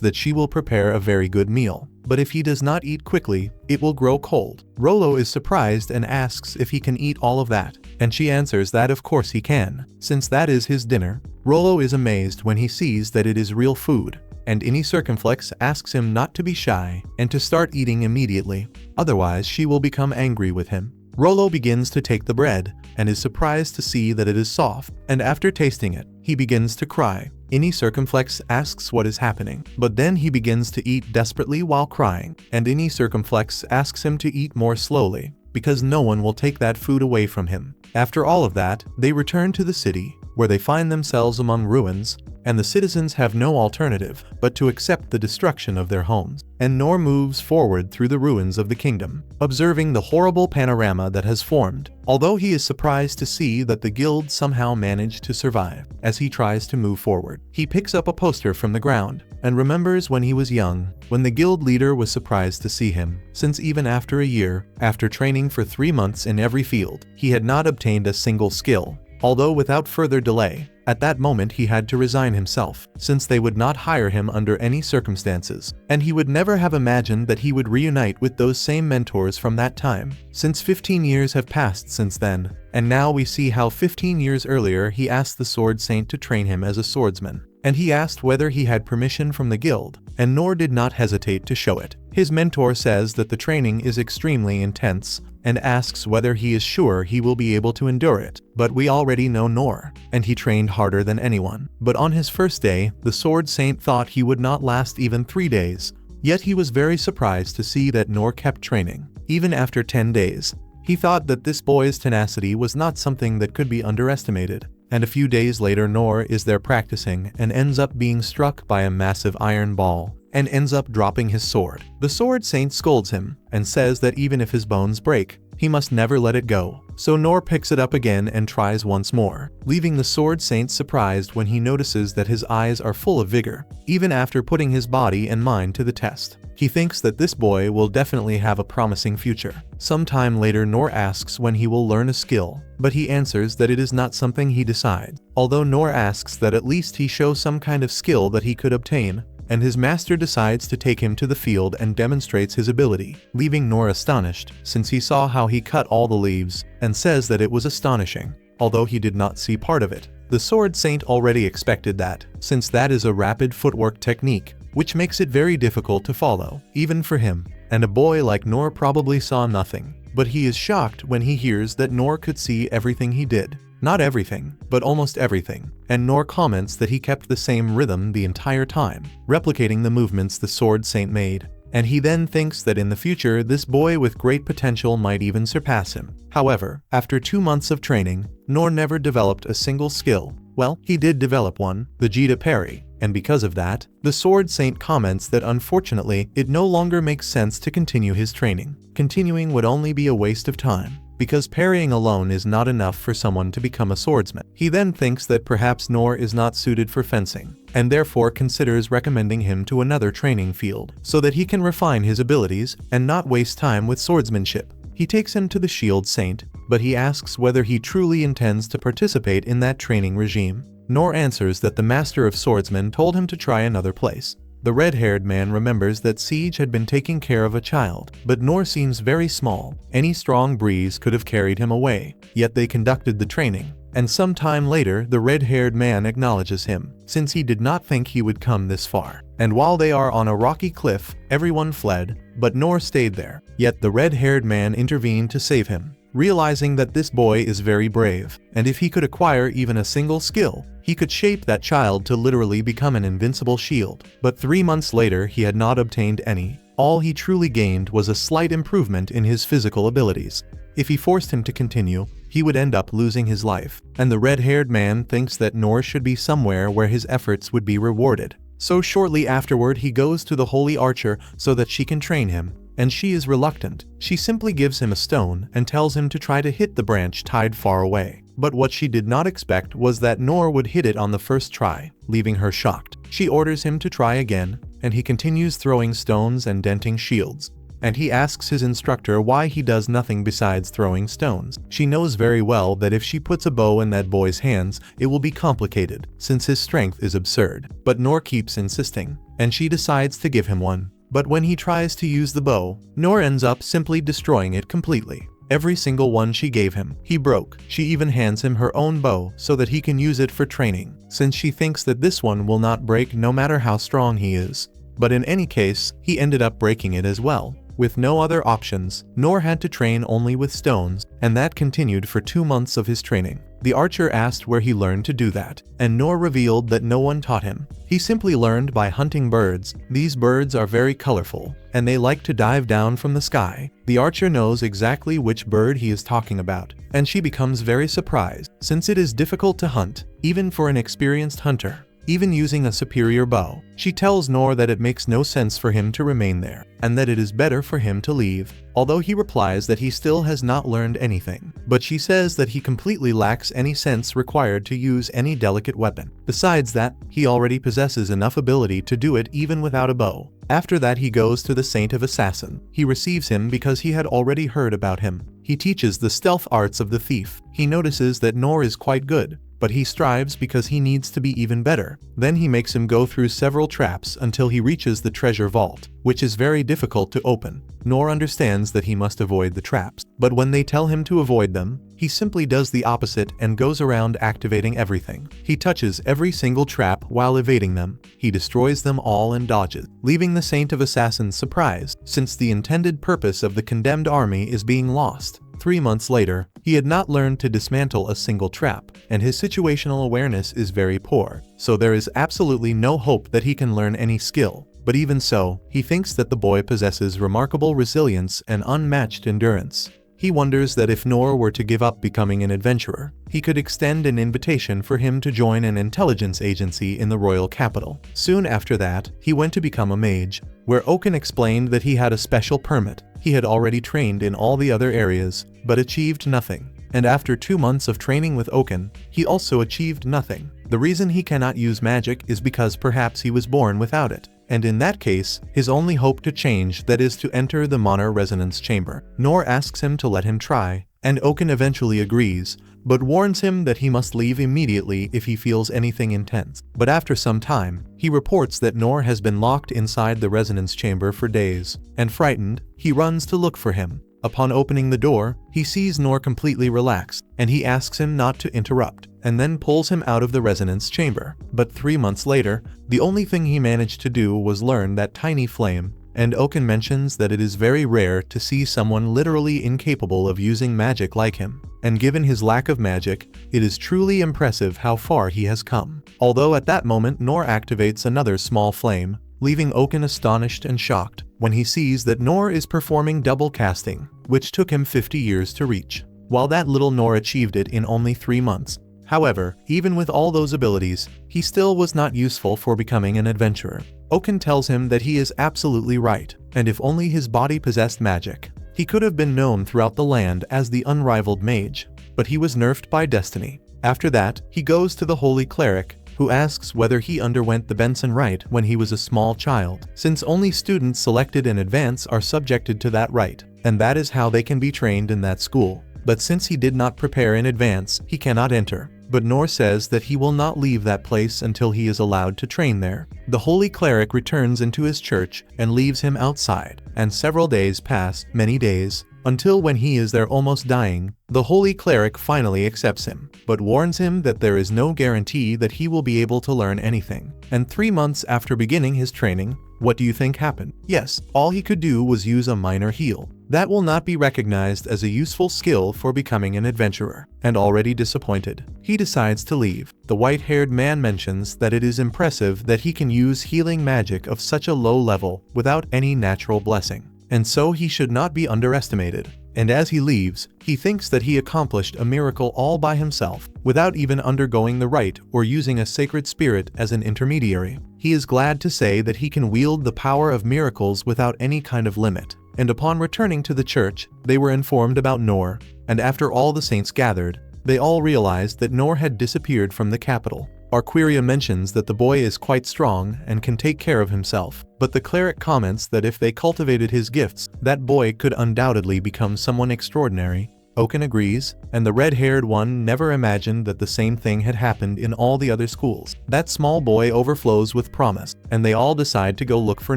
that she will prepare a very good meal, but if he does not eat quickly, it will grow cold. Rollo is surprised and asks if he can eat all of that, and she answers that of course he can, since that is his dinner. Rollo is amazed when he sees that it is real food, and any circumflex asks him not to be shy and to start eating immediately, otherwise she will become angry with him. Rollo begins to take the bread and is surprised to see that it is soft, and after tasting it, he begins to cry. Any circumflex asks what is happening, but then he begins to eat desperately while crying, and any circumflex asks him to eat more slowly, because no one will take that food away from him. After all of that, they return to the city, where they find themselves among ruins, and the citizens have no alternative but to accept the destruction of their homes. And Noir moves forward through the ruins of the kingdom, observing the horrible panorama that has formed, although he is surprised to see that the guild somehow managed to survive. As he tries to move forward, he picks up a poster from the ground, and remembers when he was young, when the guild leader was surprised to see him, since even after a year, after training for 3 months in every field, he had not obtained a single skill. Although without further delay, at that moment he had to resign himself, since they would not hire him under any circumstances, and he would never have imagined that he would reunite with those same mentors from that time, since 15 years have passed since then, and now we see how 15 years earlier he asked the Sword Saint to train him as a swordsman, and he asked whether he had permission from the guild, and Noir did not hesitate to show it. His mentor says that the training is extremely intense, and asks whether he is sure he will be able to endure it. But we already know Noir, and he trained harder than anyone. But on his first day, the Sword Saint thought he would not last even 3 days. Yet he was very surprised to see that Noir kept training, even after 10 days. He thought that this boy's tenacity was not something that could be underestimated. And a few days later Noir is there practicing and ends up being struck by a massive iron ball, and ends up dropping his sword. The Sword Saint scolds him, and says that even if his bones break, he must never let it go. So Noir picks it up again and tries once more, leaving the Sword Saint surprised when he notices that his eyes are full of vigor, even after putting his body and mind to the test. He thinks that this boy will definitely have a promising future. Sometime later Noir asks when he will learn a skill, but he answers that it is not something he decides, although Noir asks that at least he show some kind of skill that he could obtain, and his master decides to take him to the field and demonstrates his ability, leaving Noir astonished, since he saw how he cut all the leaves, and says that it was astonishing, although he did not see part of it. The Sword Saint already expected that, since that is a rapid footwork technique, which makes it very difficult to follow, even for him, and a boy like Noir probably saw nothing. But he is shocked when he hears that Noir could see everything he did. Not everything, but almost everything, and Noir comments that he kept the same rhythm the entire time, replicating the movements the Sword Saint made, and he then thinks that in the future this boy with great potential might even surpass him. However, after 2 months of training, Noir never developed a single skill. Well, he did develop one, the Parry, and because of that, the Sword Saint comments that unfortunately it no longer makes sense to continue his training. Continuing would only be a waste of time, because parrying alone is not enough for someone to become a swordsman. He then thinks that perhaps Noir is not suited for fencing, and therefore considers recommending him to another training field, so that he can refine his abilities and not waste time with swordsmanship. He takes him to the Shield Saint, but he asks whether he truly intends to participate in that training regime. Noir answers that the Master of Swordsmen told him to try another place. The red-haired man remembers that Siege had been taking care of a child, but Noir seems very small. Any strong breeze could have carried him away, yet they conducted the training. And some time later the red-haired man acknowledges him, since he did not think he would come this far. And while they are on a rocky cliff, everyone fled, but Noir stayed there. Yet the red-haired man intervened to save him, realizing that this boy is very brave, and if he could acquire even a single skill, he could shape that child to literally become an invincible shield. But 3 months later he had not obtained any. All he truly gained was a slight improvement in his physical abilities. If he forced him to continue, he would end up losing his life, and the red-haired man thinks that Noir should be somewhere where his efforts would be rewarded. So shortly afterward he goes to the Holy Archer so that she can train him, and she is reluctant. She simply gives him a stone and tells him to try to hit the branch tied far away. But what she did not expect was that Noir would hit it on the first try, leaving her shocked. She orders him to try again, and he continues throwing stones and denting shields. And he asks his instructor why he does nothing besides throwing stones. She knows very well that if she puts a bow in that boy's hands, it will be complicated, since his strength is absurd. But Noir keeps insisting, and she decides to give him one. But when he tries to use the bow, Noir ends up simply destroying it completely. Every single one she gave him, he broke. She even hands him her own bow so that he can use it for training, since she thinks that this one will not break no matter how strong he is. But in any case, he ended up breaking it as well. With no other options, Noir had to train only with stones, and that continued for 2 months of his training. The archer asked where he learned to do that, and Noir revealed that no one taught him. He simply learned by hunting birds. These birds are very colorful, and they like to dive down from the sky. The archer knows exactly which bird he is talking about, and she becomes very surprised, since it is difficult to hunt, even for an experienced hunter. Even using a superior bow, she tells Noir that it makes no sense for him to remain there, and that it is better for him to leave, although he replies that he still has not learned anything. But she says that he completely lacks any sense required to use any delicate weapon. Besides that, he already possesses enough ability to do it even without a bow. After that, he goes to the Saint of Assassin. He receives him because he had already heard about him. He teaches the stealth arts of the thief. He notices that Noir is quite good, but he strives because he needs to be even better. Then he makes him go through several traps until he reaches the treasure vault, which is very difficult to open. Noir understands that he must avoid the traps, but when they tell him to avoid them, he simply does the opposite and goes around activating everything. He touches every single trap while evading them. He destroys them all and dodges, leaving the Saint of Assassins surprised, since the intended purpose of the condemned army is being lost. 3 months later, he had not learned to dismantle a single trap, and his situational awareness is very poor, so there is absolutely no hope that he can learn any skill. But even so, he thinks that the boy possesses remarkable resilience and unmatched endurance. He wonders that if Noir were to give up becoming an adventurer, he could extend an invitation for him to join an intelligence agency in the royal capital. Soon after that, he went to become a mage, where Oaken explained that he had a special permit. He had already trained in all the other areas, but achieved nothing. And after 2 months of training with Oaken, he also achieved nothing. The reason he cannot use magic is because perhaps he was born without it. And in that case, his only hope to change that is to enter the Minotaur resonance chamber. Noir asks him to let him try, and Oaken eventually agrees, but warns him that he must leave immediately if he feels anything intense. But after some time, he reports that Noir has been locked inside the resonance chamber for days, and frightened, he runs to look for him. Upon opening the door, he sees Noir completely relaxed, and he asks him not to interrupt, and then pulls him out of the resonance chamber. But 3 months later, the only thing he managed to do was learn that tiny flame, and Oaken mentions that it is very rare to see someone literally incapable of using magic like him. And given his lack of magic, it is truly impressive how far he has come. Although at that moment Noir activates another small flame, leaving Oaken astonished and shocked when he sees that Noir is performing double casting, which took him 50 years to reach, while that little Noir achieved it in only 3 months. However, even with all those abilities, he still was not useful for becoming an adventurer. Oaken tells him that he is absolutely right, and if only his body possessed magic, he could have been known throughout the land as the unrivaled mage, but he was nerfed by destiny. After that, he goes to the Holy Cleric, who asks whether he underwent the Benson rite when he was a small child, since only students selected in advance are subjected to that rite, and that is how they can be trained in that school. But since he did not prepare in advance, he cannot enter. But Noir says that he will not leave that place until he is allowed to train there. The Holy Cleric returns into his church and leaves him outside, and several days pass, many days, until when he is there almost dying, the Holy Cleric finally accepts him, but warns him that there is no guarantee that he will be able to learn anything. And 3 months after beginning his training, what do you think happened? Yes, all he could do was use a minor heal. That will not be recognized as a useful skill for becoming an adventurer. And already disappointed, he decides to leave. The white-haired man mentions that it is impressive that he can use healing magic of such a low level without any natural blessing, and so he should not be underestimated. And as he leaves, he thinks that he accomplished a miracle all by himself, without even undergoing the rite or using a sacred spirit as an intermediary. He is glad to say that he can wield the power of miracles without any kind of limit. And upon returning to the church, they were informed about Noir, and after all the saints gathered, they all realized that Noir had disappeared from the capital. Arquiria mentions that the boy is quite strong and can take care of himself, but the cleric comments that if they cultivated his gifts, that boy could undoubtedly become someone extraordinary. Oaken agrees, and the red-haired one never imagined that the same thing had happened in all the other schools. That small boy overflows with promise, and they all decide to go look for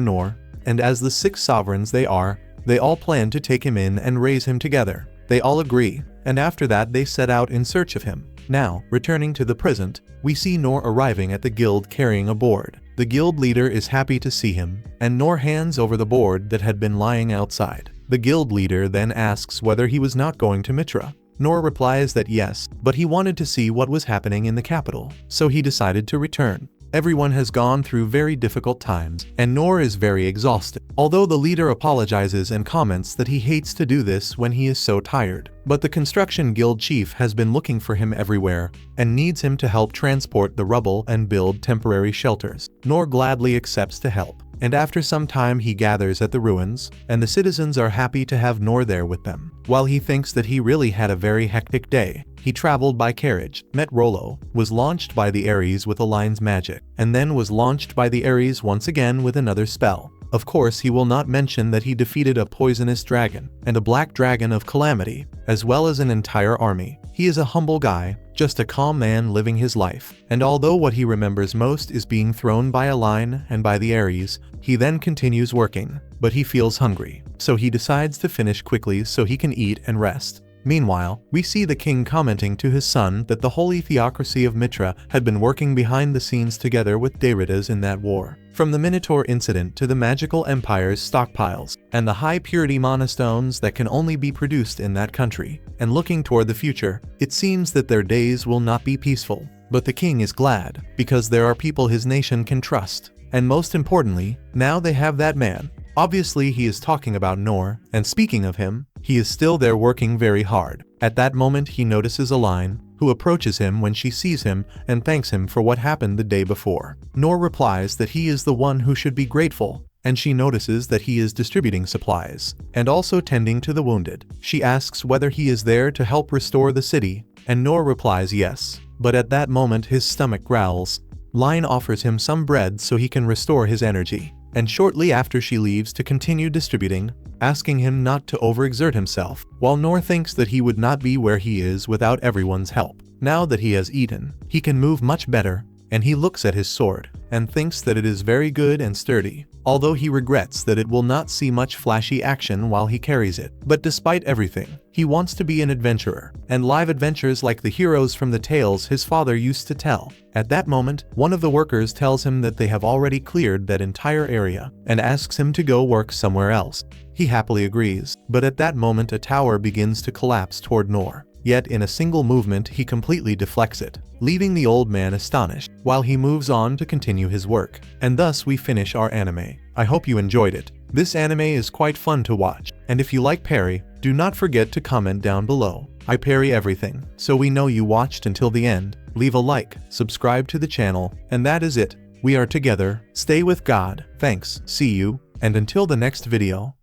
Noir, and as the 6 sovereigns they all plan to take him in and raise him together. They all agree, and after that they set out in search of him. Now, returning to the present, we see Noir arriving at the guild carrying a board. The guild leader is happy to see him, and Noir hands over the board that had been lying outside. The guild leader then asks whether he was not going to Mitra. Noir replies that yes, but he wanted to see what was happening in the capital, so he decided to return. Everyone has gone through very difficult times, and Noir is very exhausted. Although the leader apologizes and comments that he hates to do this when he is so tired. But the construction guild chief has been looking for him everywhere, and needs him to help transport the rubble and build temporary shelters. Noir gladly accepts to help, and after some time he gathers at the ruins, and the citizens are happy to have Noir there with them. While he thinks that he really had a very hectic day, he traveled by carriage, met Rollo, was launched by the Ares with Align's magic, and then was launched by the Ares once again with another spell. Of course, he will not mention that he defeated a poisonous dragon, and a black dragon of calamity, as well as an entire army. He is a humble guy, just a calm man living his life, and although what he remembers most is being thrown by Align and by the Ares, he then continues working, but he feels hungry, so he decides to finish quickly so he can eat and rest. Meanwhile, we see the king commenting to his son that the holy theocracy of Mitra had been working behind the scenes together with Deridas in that war. From the Minotaur incident to the magical empire's stockpiles, and the high-purity monastones that can only be produced in that country, and looking toward the future, it seems that their days will not be peaceful. But the king is glad, because there are people his nation can trust. And most importantly, now they have that man. Obviously he is talking about Noir, and speaking of him, he is still there working very hard. At that moment he notices Align, who approaches him when she sees him and thanks him for what happened the day before. Noir replies that he is the one who should be grateful, and she notices that he is distributing supplies, and also tending to the wounded. She asks whether he is there to help restore the city, and Noir replies yes. But at that moment his stomach growls. Line offers him some bread so he can restore his energy, and shortly after she leaves to continue distributing, asking him not to overexert himself, while Noir thinks that he would not be where he is without everyone's help. Now that he has eaten, he can move much better, and he looks at his sword, and thinks that it is very good and sturdy, although he regrets that it will not see much flashy action while he carries it. But despite everything, he wants to be an adventurer, and live adventures like the heroes from the tales his father used to tell. At that moment, one of the workers tells him that they have already cleared that entire area, and asks him to go work somewhere else. He happily agrees, but at that moment a tower begins to collapse toward Noir. Yet in a single movement he completely deflects it, leaving the old man astonished, while he moves on to continue his work. And thus we finish our anime. I hope you enjoyed it. This anime is quite fun to watch, and if you like Parry, do not forget to comment down below. I parry everything, so we know you watched until the end. Leave a like, subscribe to the channel, and that is it. We are together. Stay with God. Thanks, see you, and until the next video.